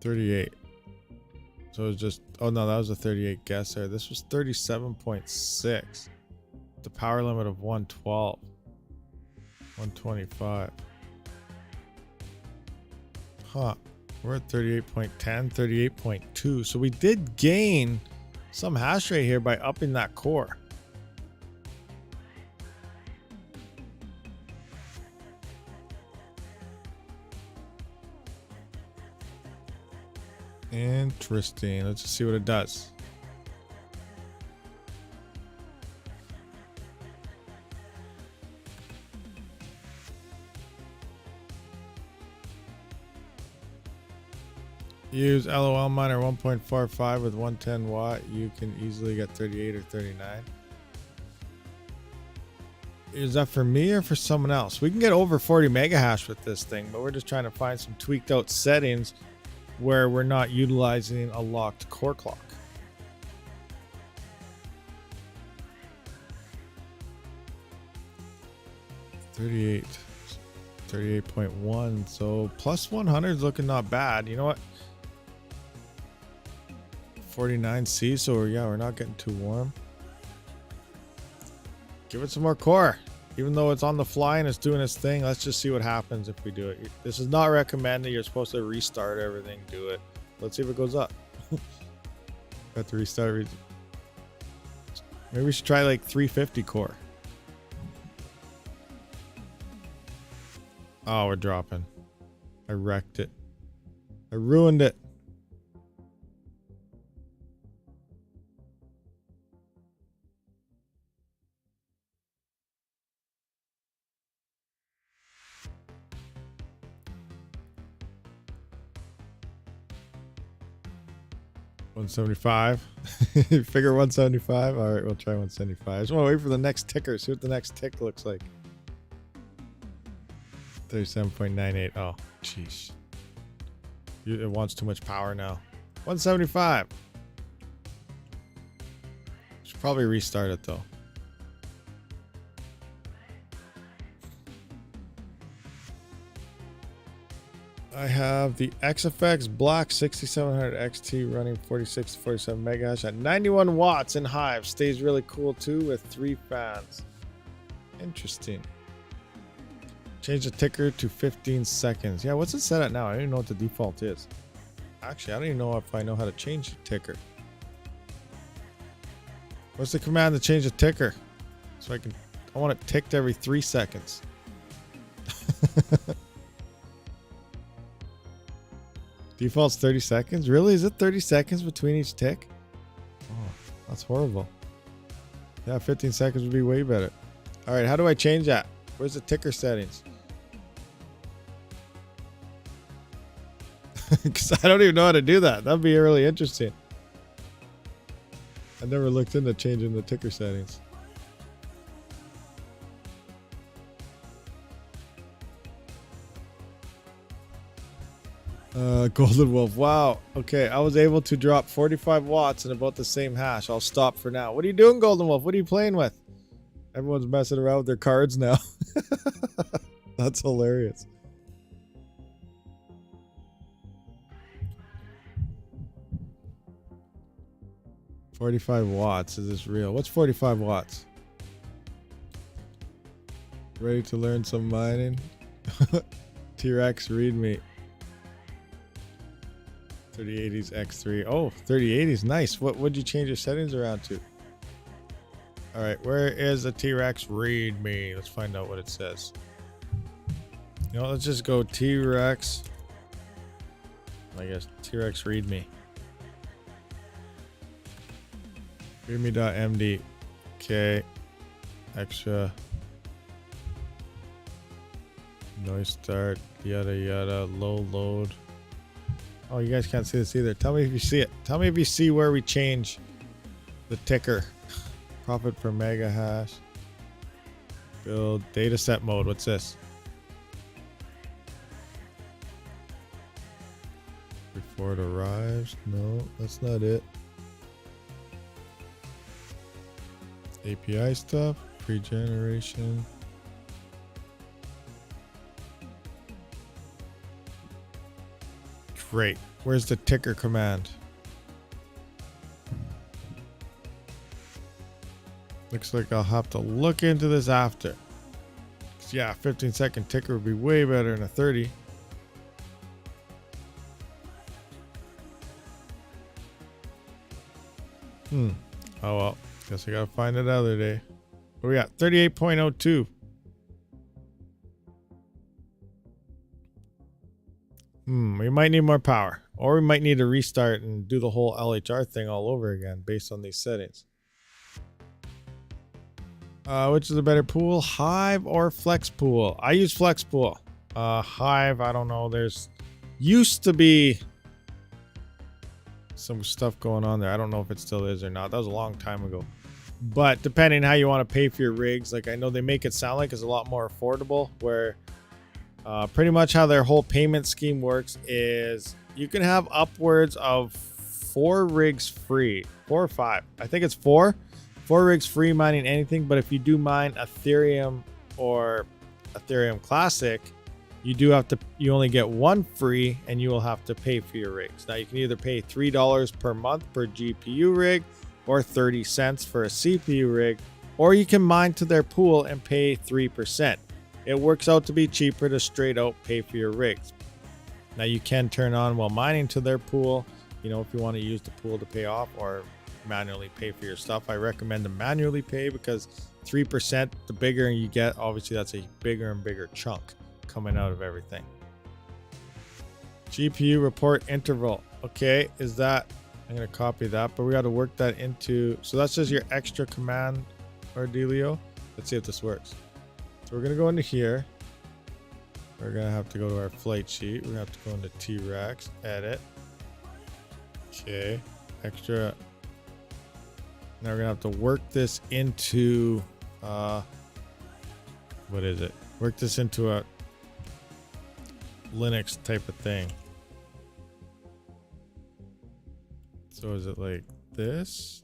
38. So it was just, oh no, that was a 38 guess there. This was 37.6. The power limit of 112. 125. Huh. We're at 38.10, 38.2. So we did gain some hash rate here by upping that core. Interesting. Let's just see what it does. Use LOLMINER 1.45 with 110 watt. You can easily get 38 or 39. Is that for me or for someone else? We can get over 40 mega hash with this thing, but we're just trying to find some tweaked out settings where we're not utilizing a locked core clock. $38.1. So plus 100 is looking not bad. You know what? 49C. So yeah, we're not getting too warm. Give it some more core. Even though it's on the fly and it's doing its thing, let's just see what happens if we do it. This is not recommended. You're supposed to restart everything, do it. Let's see if it goes up. Got to restart. Maybe we should try like 350 core. Oh, we're dropping. I wrecked it. I ruined it. $175. Figure 175. All right, we'll try 175. I just want to wait for the next ticker. See what the next tick looks like. 37.98. Oh, jeez. It wants too much power now. 175. Should probably restart it though. I have the XFX Black 6700 XT running 46 to 47 megahash at 91 watts in Hive. Stays really cool too with 3 fans. Interesting. Change the ticker to 15 seconds. Yeah, what's it set at now? I don't even know what the default is. Actually, I don't even know if I know how to change the ticker. What's the command to change the ticker? So I want it ticked every 3 seconds. Default's 30 seconds? Really? Is it 30 seconds between each tick? Oh, that's horrible. Yeah, 15 seconds would be way better. All right, how do I change that? Where's the ticker settings? Because I don't even know how to do that. That'd be really interesting. I never looked into changing the ticker settings. Golden Wolf. Wow. Okay, I was able to drop 45 watts in about the same hash. I'll stop for now. What are you doing, Golden Wolf? What are you playing with? Everyone's messing around with their cards now. That's hilarious. $45 watts. Is this real? What's 45 watts? Ready to learn some mining? T-Rex, read me. 3080s X3. Oh, 3080s. Nice. What would you change your settings around to? All right. Where is the T-Rex? Read me. Let's find out what it says. You know, let's just go T-Rex. I guess T-Rex read me. Readme.md. Okay. Extra. Noise start. yada yada, low load. Oh, you guys can't see this either. Tell me if you see it. Tell me if you see where we change the ticker. Profit per mega hash. Build data set mode. What's this? Before it arrives. No, that's not it. API stuff. Pre-generation. Great. Where's the ticker command? Looks like I'll have to look into this after. 'Cause yeah, 15-second ticker would be way better than a 30. Oh well. Guess I gotta find it other day. What we got? 38.02. We might need more power. Or we might need to restart and do the whole LHR thing all over again based on these settings. Which is a better pool, Hive or Flex Pool? I use Flex Pool. Hive, I don't know. There's used to be some stuff going on there. I don't know if it still is or not. That was a long time ago. But depending how you want to pay for your rigs, like I know they make it sound like it's a lot more affordable, where pretty much how their whole payment scheme works is you can have upwards of 4 rigs free, 4 or 5. I think it's 4 rigs free mining anything. But if you do mine ETHEREUM or ETHEREUM Classic, you only get 1 free, and you will have to pay for your rigs. Now you can either pay $3 per month per GPU rig, or 30 cents for a CPU rig, or you can mine to their pool and pay 3%. It works out to be cheaper to straight out pay for your rigs. Now you can turn on while mining to their pool, you know, if you want to use the pool to pay off, or manually pay for your stuff. I recommend to manually pay, because 3%, the bigger you get, obviously that's a bigger and bigger chunk coming out of everything. GPU report interval. Okay, is that, I'm going to copy that, but we got to work that into, so that's just your extra command or dealio. Let's see if this works. So we're going to go into here. We're going to have to go to our flight sheet. We're going to have to go into T-Rex, edit. Okay, extra. Now we're going to have to work this into, what is it? Work this into a Linux type of thing. So is it like this?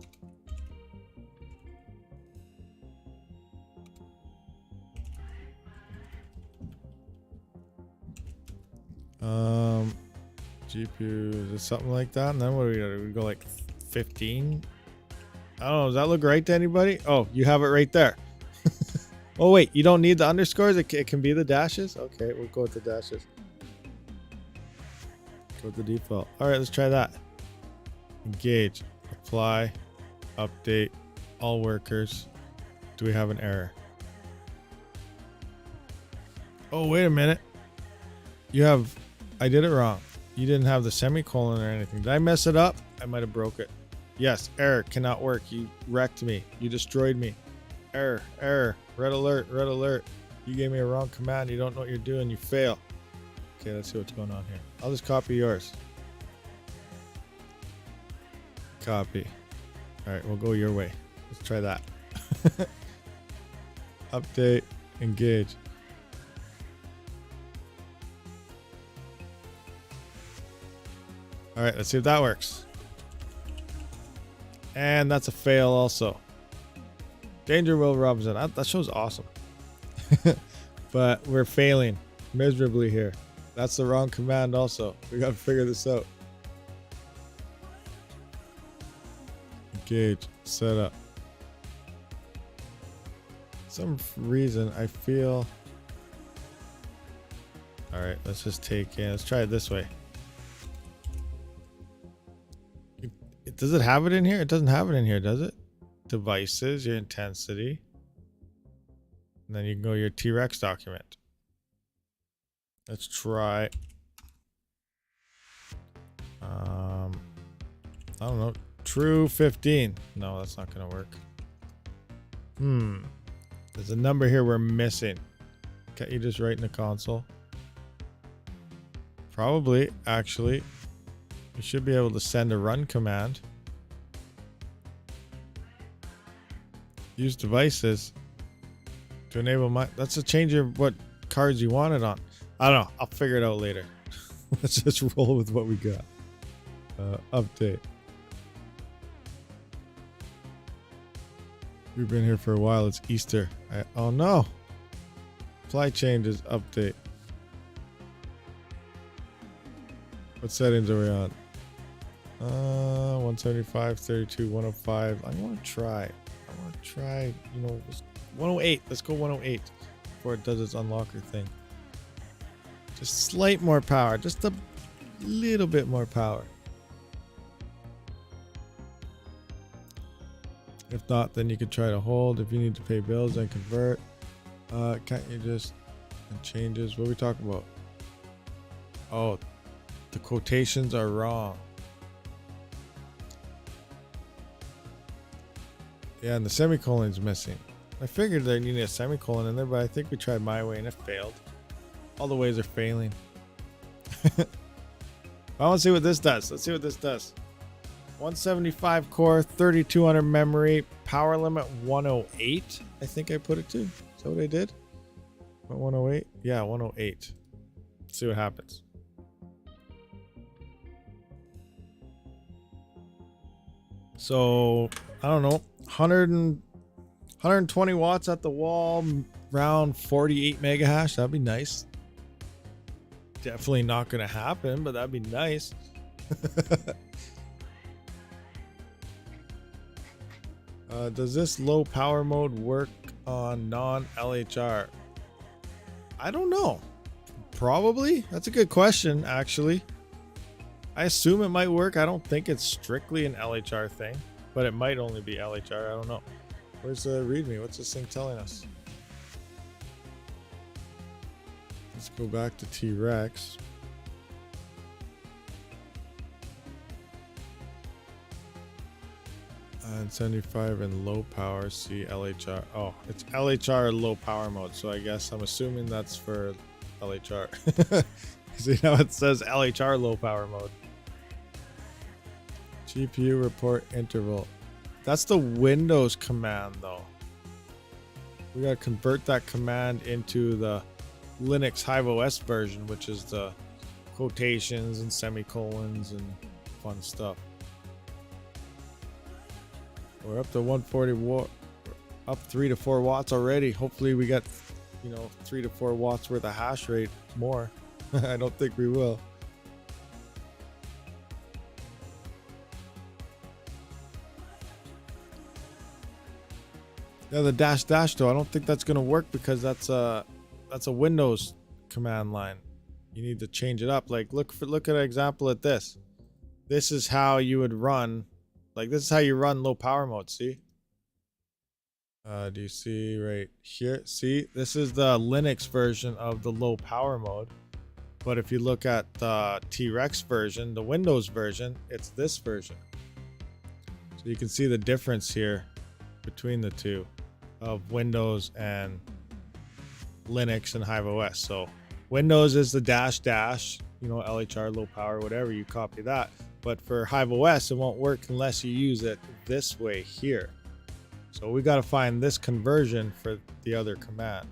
GPU, is it something like that? And then what do we got? We go like 15? I don't know. Does that look right to anybody? Oh, you have it right there. Oh wait, you don't need the underscores? It can be the dashes? Okay, we'll go with the dashes. Go with the default. Alright, let's try that. Engage, apply, update, all workers. Do we have an error? Oh, wait a minute. I did it wrong. You didn't have the semicolon or anything. Did I mess it up? I might have broke it. Yes, error, cannot work. You wrecked me. You destroyed me. Error, error, red alert, red alert. You gave me a wrong command. You don't know what you're doing. You fail. Okay, let's see what's going on here. I'll just copy yours. Copy. All right, we'll go your way. Let's try that. Update, engage. All right, let's see if that works. And that's a fail also. Danger Will Robinson. That show's awesome. But we're failing miserably here. That's the wrong command also. We got to figure this out. Engage. Setup. Some reason I feel... Alright, let's just take in. Let's try it this way. Does it have it in here? It doesn't have it in here, does it? Devices, your intensity. And then you can go your T-Rex document. Let's try. I don't know. True 15. No, that's not going to work. There's a number here we're missing. Can't you just write in the console? Probably, actually. We should be able to send a run command. Use devices to enable my... That's a change of what cards you want it on. I don't know. I'll figure it out later. Let's just roll with what we got. Update. We've been here for a while. It's Easter. Oh no. Supply changes. Update. What settings are we on? 175, 32, 105. I want to try. You know, 108. Let's go 108 before it does its unlocker thing. Just slight more power. Just a little bit more power. If not, then you could try to hold. If you need to pay bills and convert, can't you just... And changes. What are we talking about? Oh, the quotations are wrong. Yeah, and the semicolon's missing. I figured there needed a semicolon in there, but I think we tried my way and it failed. All the ways are failing. I want to see what this does. Let's see what this does. 175 core, 3200 memory, power limit 108. I think I put it to. Is that what I did? 108? Yeah, 108. Let's see what happens. So, I don't know. 120 watts at the wall, around 48 mega hash. That'd be nice. Definitely not going to happen, but that'd be nice. Does this low power mode work on non-LHR? I don't know. Probably. That's a good question, actually. I assume it might work. I don't think it's strictly an LHR thing, but it might only be LHR. I don't know. Where's the README? What's this thing telling us? Let's go back to T-Rex. And 75 and low power, see LHR. Oh, it's LHR low power mode. So I guess I'm assuming that's for LHR. See how it says LHR low power mode. GPU report interval. That's the Windows command though. We gotta convert that command into the Linux HiveOS version, which is the quotations and semicolons and fun stuff. We're up to 140 watt, up 3 to 4 watts already. Hopefully we get, 3 to 4 watts worth of hash rate more. I don't think we will. Yeah, the dash though, I don't think that's gonna work because that's a Windows command line. You need to change it up. Like look at an example at this. This is how you would run. Like this is how you run low power mode. See? Do you see right here? See, this is the Linux version of the low power mode. But if you look at the T-Rex version, the Windows version, it's this version. So you can see the difference here between the two of Windows and Linux and HiveOS. So Windows is the dash, LHR, low power, whatever, you copy that. But for HiveOS, it won't work unless you use it this way here. So we got to find this conversion for the other command.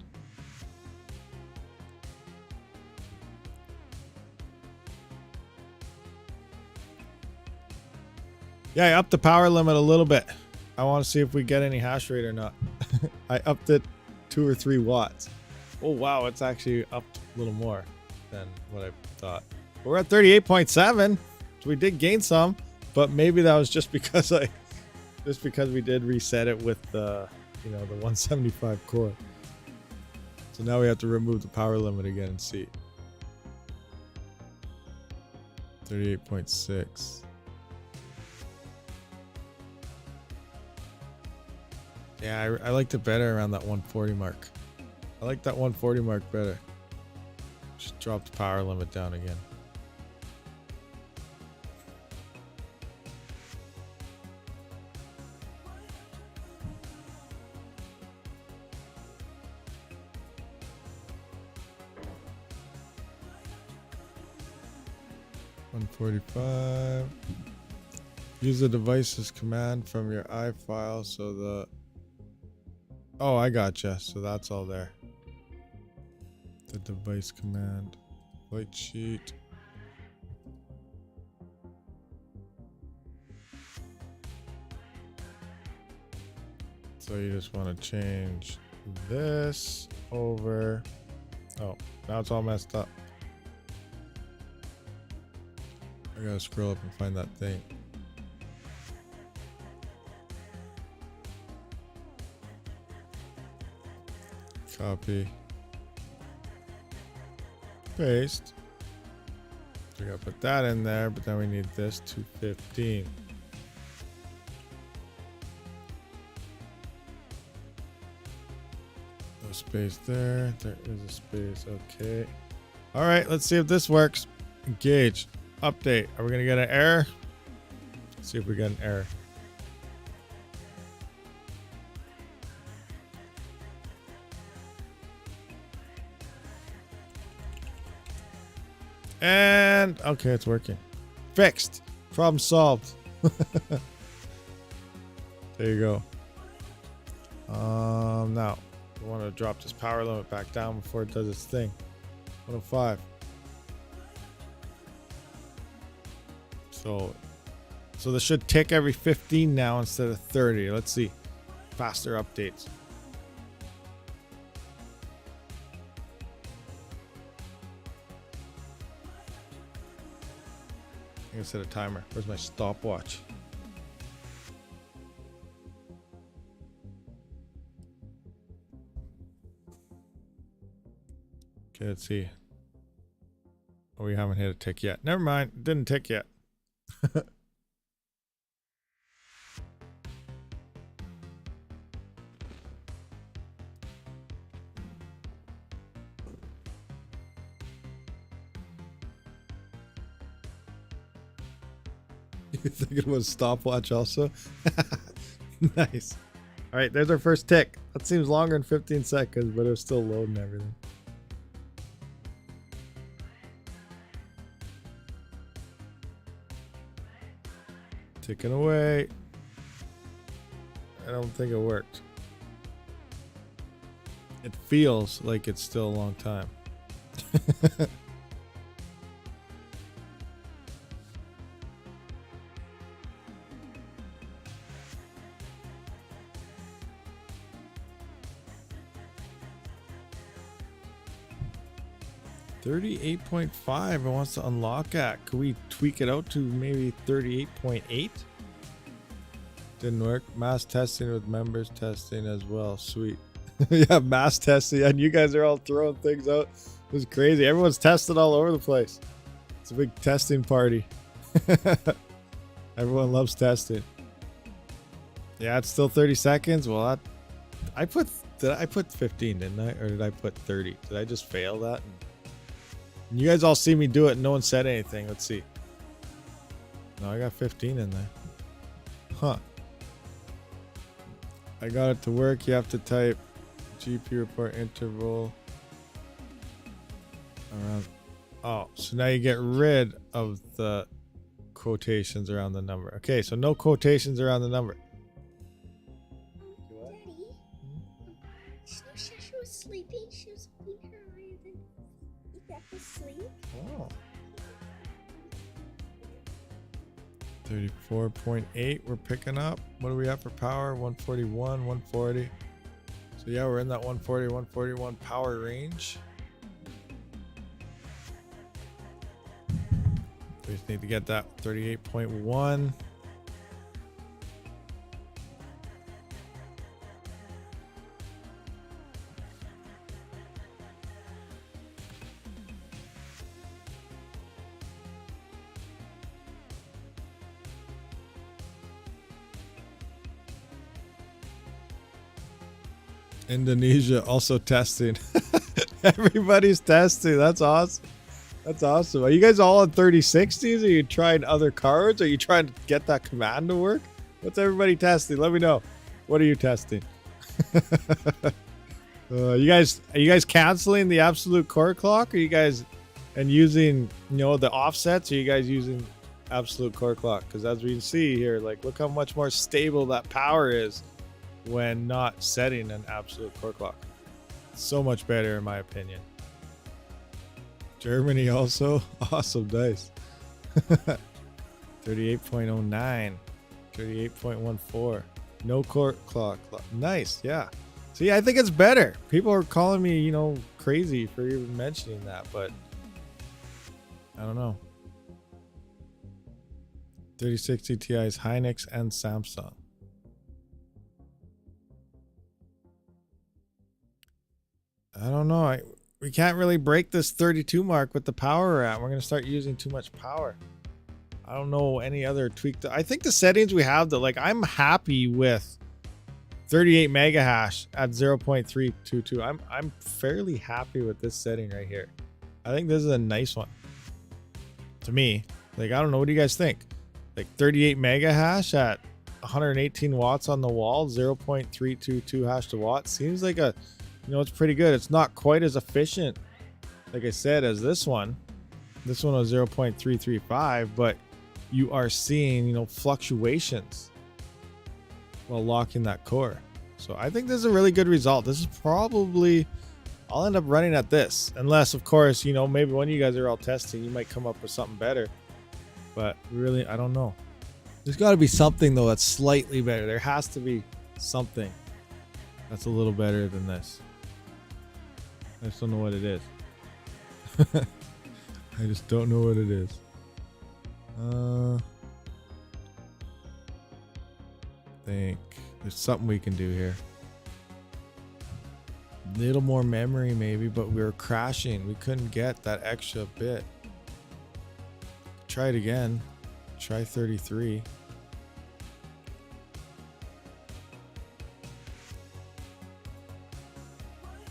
Yeah, I upped the power limit a little bit. I want to see if we get any hash rate or not. I upped it 2 or 3 watts. Oh wow, it's actually upped a little more than what I thought. We're at 38.7, so we did gain some, but maybe that was just because we did reset it with the the 175 core. So now we have to remove the power limit again and see. 38.6. Yeah, I liked it better around that 140 mark. I like that 140 mark better. Just drop the power limit down again. 145. Use the devices command from your iFile so the... Oh, I gotcha. So that's all there. The device command. Light sheet. So you just want to change this over. Oh, now it's all messed up. I gotta scroll up and find that thing. Copy. Paste. So we gotta put that in there, but then we need this 215. No space there. There is a space. Okay. All right. Let's see if this works. Engage. Update. Are we gonna get an error? Let's see if we get an error. And okay, it's working. Fixed. Problem solved. There you go. Now we want to drop this power limit back down before it does its thing. 105. So this should tick every 15 now instead of 30. Let's see. Faster updates. I'm gonna set a timer. Where's my stopwatch? Okay, let's see. Oh, we haven't hit a tick yet. Never mind. It didn't tick yet. You thinking about stopwatch also? Nice. All right, there's our first tick. That seems longer than 15 seconds, but it was still loading everything. Ticking away. I don't think it worked. It feels like it's still a long time. $38.5 it wants to unlock at. Could we tweak it out to maybe 38.8? Didn't work. Mass testing with members testing as well. Sweet. Yeah, mass testing. And you guys are all throwing things out. It was crazy. Everyone's testing all over the place. It's a big testing party. Everyone loves testing. Yeah, it's still 30 seconds. Well, I put 15, didn't I? Or did I put 30? Did I just fail that? You guys all see me do it and no one said anything. Let's see. No, I got 15 in there. Huh. I got it to work. You have to type GPU report interval around. Oh, so now you get rid of the quotations around the number. Okay, so no quotations around the number. Daddy, she said she was sleeping. She was holding her eye and you got to sleep. Oh. 34.8 we're picking up. What do we have for power? 141, 140. So yeah, we're in that 140, 141 power range. We just need to get that 38.1. Indonesia also testing. Everybody's testing. That's awesome. That's awesome. Are you guys all on 3060s? Are you trying other cards? Are you trying to get that command to work? What's everybody testing? Let me know. What are you testing? Are you guys canceling the absolute core clock? Are you guys and using, you know, the offsets? Or are you guys using absolute core clock? Because as we can see here, like, look how much more stable that power is when not setting an absolute core clock. So much better in my opinion. Germany also awesome. Nice. 38.09, 38.14, no core clock. Nice. Yeah. See, I think it's better. People are calling me, you know, crazy for even mentioning that, but I don't know. 3060 Ti's Hynix and Samsung. I don't know. We can't really break this 32 mark with the power we're at. We're going to start using too much power. I don't know any other tweak. I think the settings we have, that, like, I'm happy with 38 mega hash at 0.322. I'm fairly happy with this setting right here. I think this is a nice one to me. Like, I don't know, what do you guys think? Like 38 mega hash at 118 watts on the wall, 0.322 hash to watt seems like a, you know, it's pretty good. It's not quite as efficient, like I said, as this one. This one was 0.335, but you are seeing, you know, fluctuations while locking that core. So I think this is a really good result. This is probably, I'll end up running at this, unless, of course, you know, maybe when you guys are all testing, you might come up with something better. But really, I don't know. There's got to be something, though, that's slightly better. There has to be something that's a little better than this. I just don't know what it is. I just don't know what it is. Think there's something we can do here. Little more memory maybe, but we were crashing. We couldn't get that extra bit. Try it again. Try 33.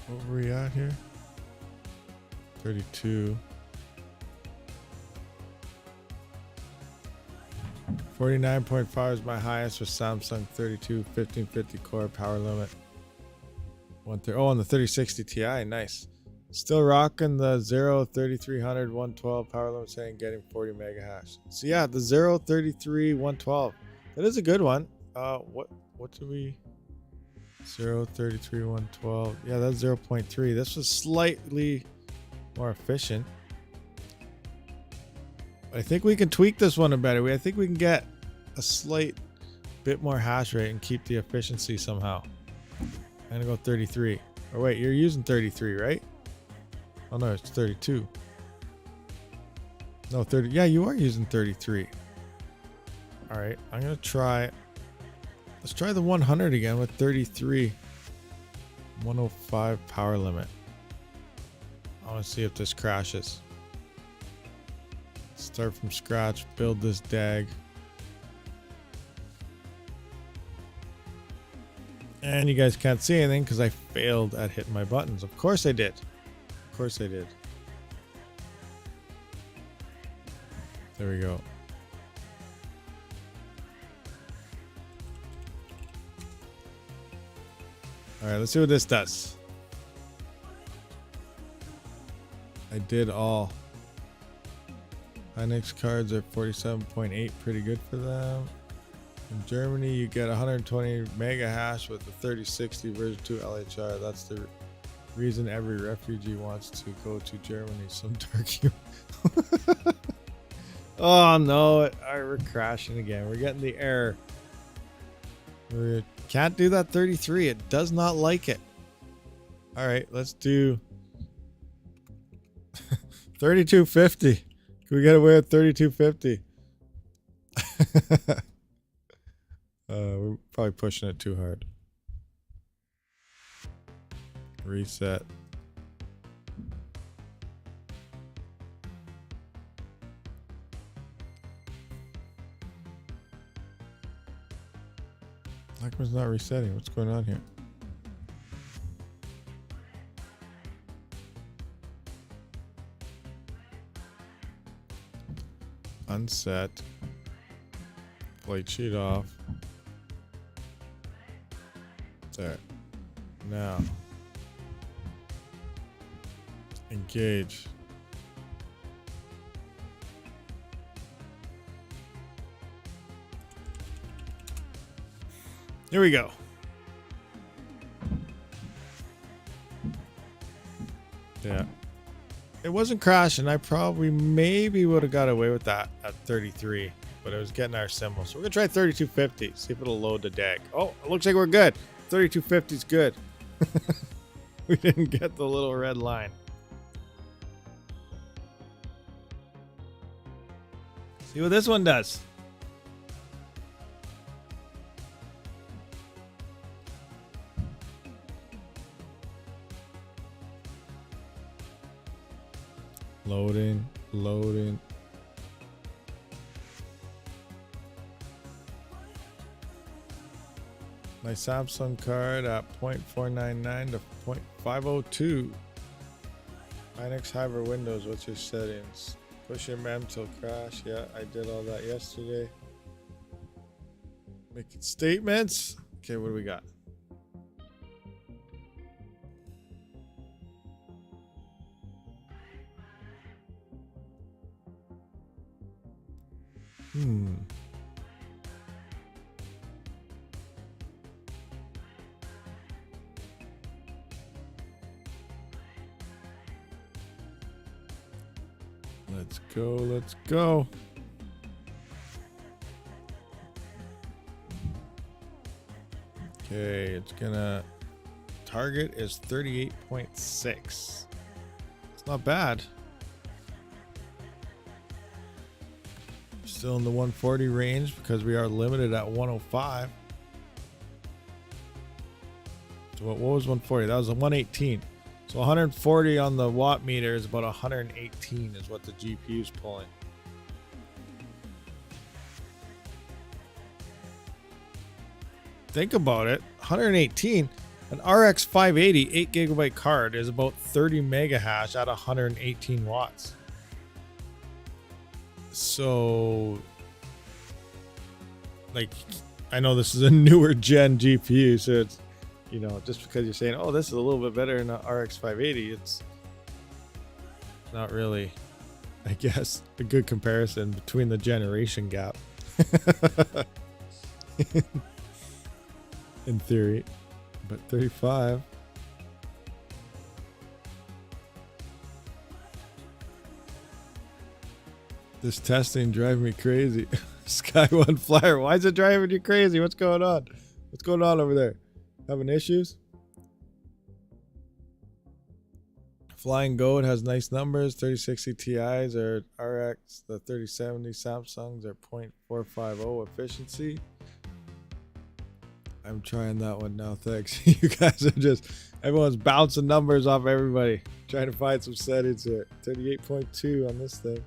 What were we at here? 32. 49.5 is my highest with Samsung 32 1550 core power limit. Oh, on the 3060 Ti, nice. Still rocking the 3300 112 power limit, saying getting 40 mega hash. So yeah, the 33 112. That is a good one. What do we 33 112? Yeah, that's 0.3. This was slightly more efficient. I think we can tweak this one a better way. I think we can get a slight bit more hash rate and keep the efficiency somehow. I'm gonna go 33. Or wait, you're using 33, right? Oh no, it's 32. No, 30. Yeah, you are using 33. All right, I'm gonna try. Let's try the 100 again with 33. 105 power limit. I want to see if this crashes. Start from scratch, build this DAG. And you guys can't see anything because I failed at hitting my buttons. Of course I did. Of course I did. There we go. All right, let's see what this does. I did all. Hynix cards are 47.8, pretty good for them. In Germany, you get 120 mega hash with the 3060 version 2 LHR. That's the reason every refugee wants to go to Germany. Some dark humor. Oh no, we're crashing again. We're getting the error. We can't do that 33. It does not like it. All right, let's do 3250. Can we get away with 3250? We're probably pushing it too hard. Reset. How come it's not resetting? What's going on here? Unset. Plate sheet off. There. Now. Engage. Here we go. Yeah. It wasn't crashing. I probably maybe would have got away with that at 33, but it was getting our symbol. So we're going to try 3250. See if it'll load the deck. Oh, it looks like we're good. 3250 is good. We didn't get the little red line. See what this one does. Loading, loading. My Samsung card at 0.499 to 0.502. Linux, Hive, or Windows, what's your settings? Push your mem till crash. Yeah, I did all that yesterday. Making statements. Okay, what do we got? Let's go, let's go. Okay, it's gonna target is 38.6. It's not bad. Still in the 140 range because we are limited at 105. So what was 140? That was a 118. So 140 on the watt meter is about 118 is what the GPU is pulling. Think about it, 118. An RX 580 8GB card is about 30 mega hash at 118 watts. So, like, I know this is a newer gen GPU, so it's, you know, just because you're saying, oh, this is a little bit better than an RX 580, it's not really, I guess, a good comparison between the generation gap. In theory, but 35. This testing driving me crazy. Sky One Flyer, why is it driving you crazy? What's going on? What's going on over there? Having issues? Flying Goat has nice numbers. 3060 Ti's are RX. The 3070 Samsungs are 0.450 efficiency. I'm trying that one now, thanks. You guys are just, everyone's bouncing numbers off everybody. Trying to find some settings here. 38.2 on this thing.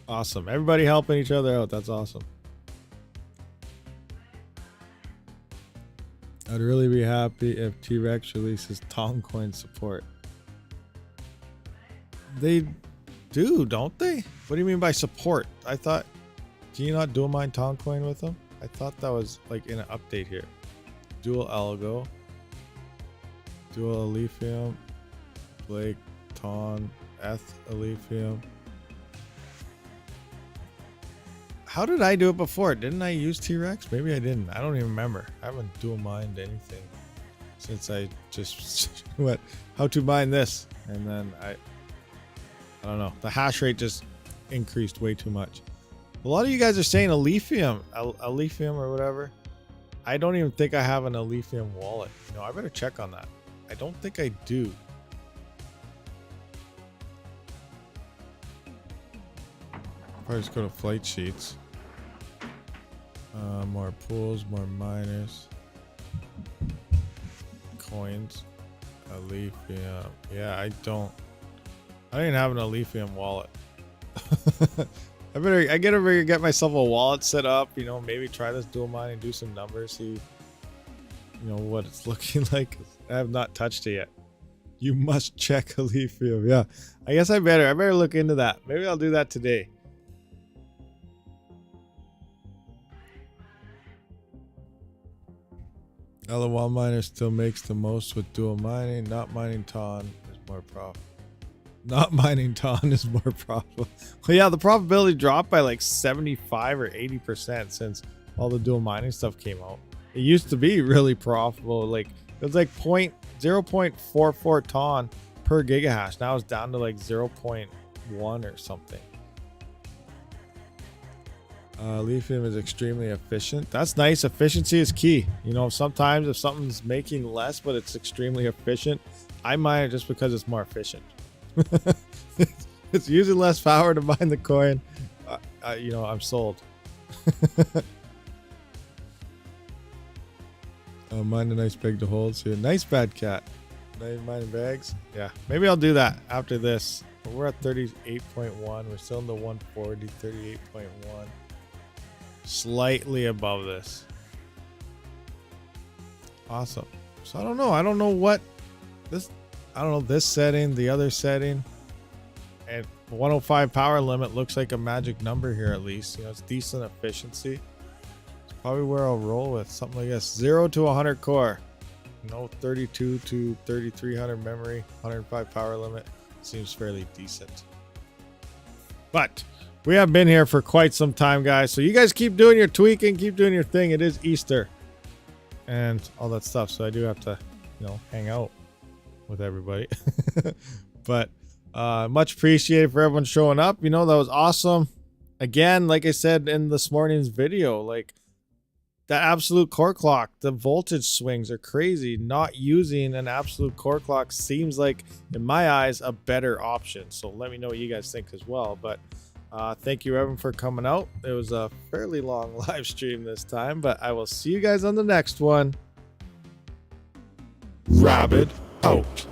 Awesome. Everybody helping each other out. That's awesome. I'd really be happy if T-Rex releases Toncoin support. They do, don't they? What do you mean by support? I thought, can you not dual mine Toncoin with them? I thought that was like in an update here. Dual algo, dual Alephium, Blake, Ton, Eth, Alephium. How did I do it before? Didn't I use T-Rex? Maybe I didn't. I don't even remember. I haven't dual mined anything since I just went, how to mine this? And then I don't know. The hash rate just increased way too much. A lot of you guys are saying Alephium or whatever. I don't even think I have an Alephium wallet. No, I better check on that. I don't think I do. Probably just go to flight sheets. More pools, more miners. Coins. Alephium. Yeah, I don't even have an Alephium wallet. I gotta get myself a wallet set up, you know, maybe try this dual mining, do some numbers, see, you know, what it's looking like. I have not touched it yet. You must check Alephium. Yeah, I guess I better look into that. Maybe I'll do that today. LOLMINER still makes the most with dual mining. Not mining Ton is more profit. Not mining Ton is more profitable. Well, yeah, the probability dropped by like 75 or 80% since all the dual mining stuff came out. It used to be really profitable. Like it was like 0.44 Ton per gigahash. Now it's down to like 0.1 or something. Lithium is extremely efficient. That's nice. Efficiency is key. You know, sometimes if something's making less, but it's extremely efficient, I mine it just because it's more efficient. It's using less power to mine the coin. You know, I'm sold. Mine a nice bag to hold. So nice bad cat. Nice mining bags. Yeah, maybe I'll do that after this. We're at 38.1. We're still in the 140, 38.1. Slightly above this. Awesome. So I don't know what this. I don't know this setting, the other setting, and 105 power limit looks like a magic number here at least. You know, it's decent efficiency. It's probably where I'll roll with something like this. 0 to 100 core. You know, 32 to 3300 memory, 105 power limit. Seems fairly decent. But we have been here for quite some time, guys. So you guys keep doing your tweaking, keep doing your thing. It is Easter and all that stuff. So I do have to, you know, hang out with everybody. But much appreciated for everyone showing up. You know, that was awesome. Again, like I said in this morning's video, like that absolute core clock, the voltage swings are crazy. Not using an absolute core clock seems like, in my eyes, a better option. So let me know what you guys think as well. But thank you everyone for coming out. It was a fairly long live stream this time, but I will see you guys on the next one. Rabid out.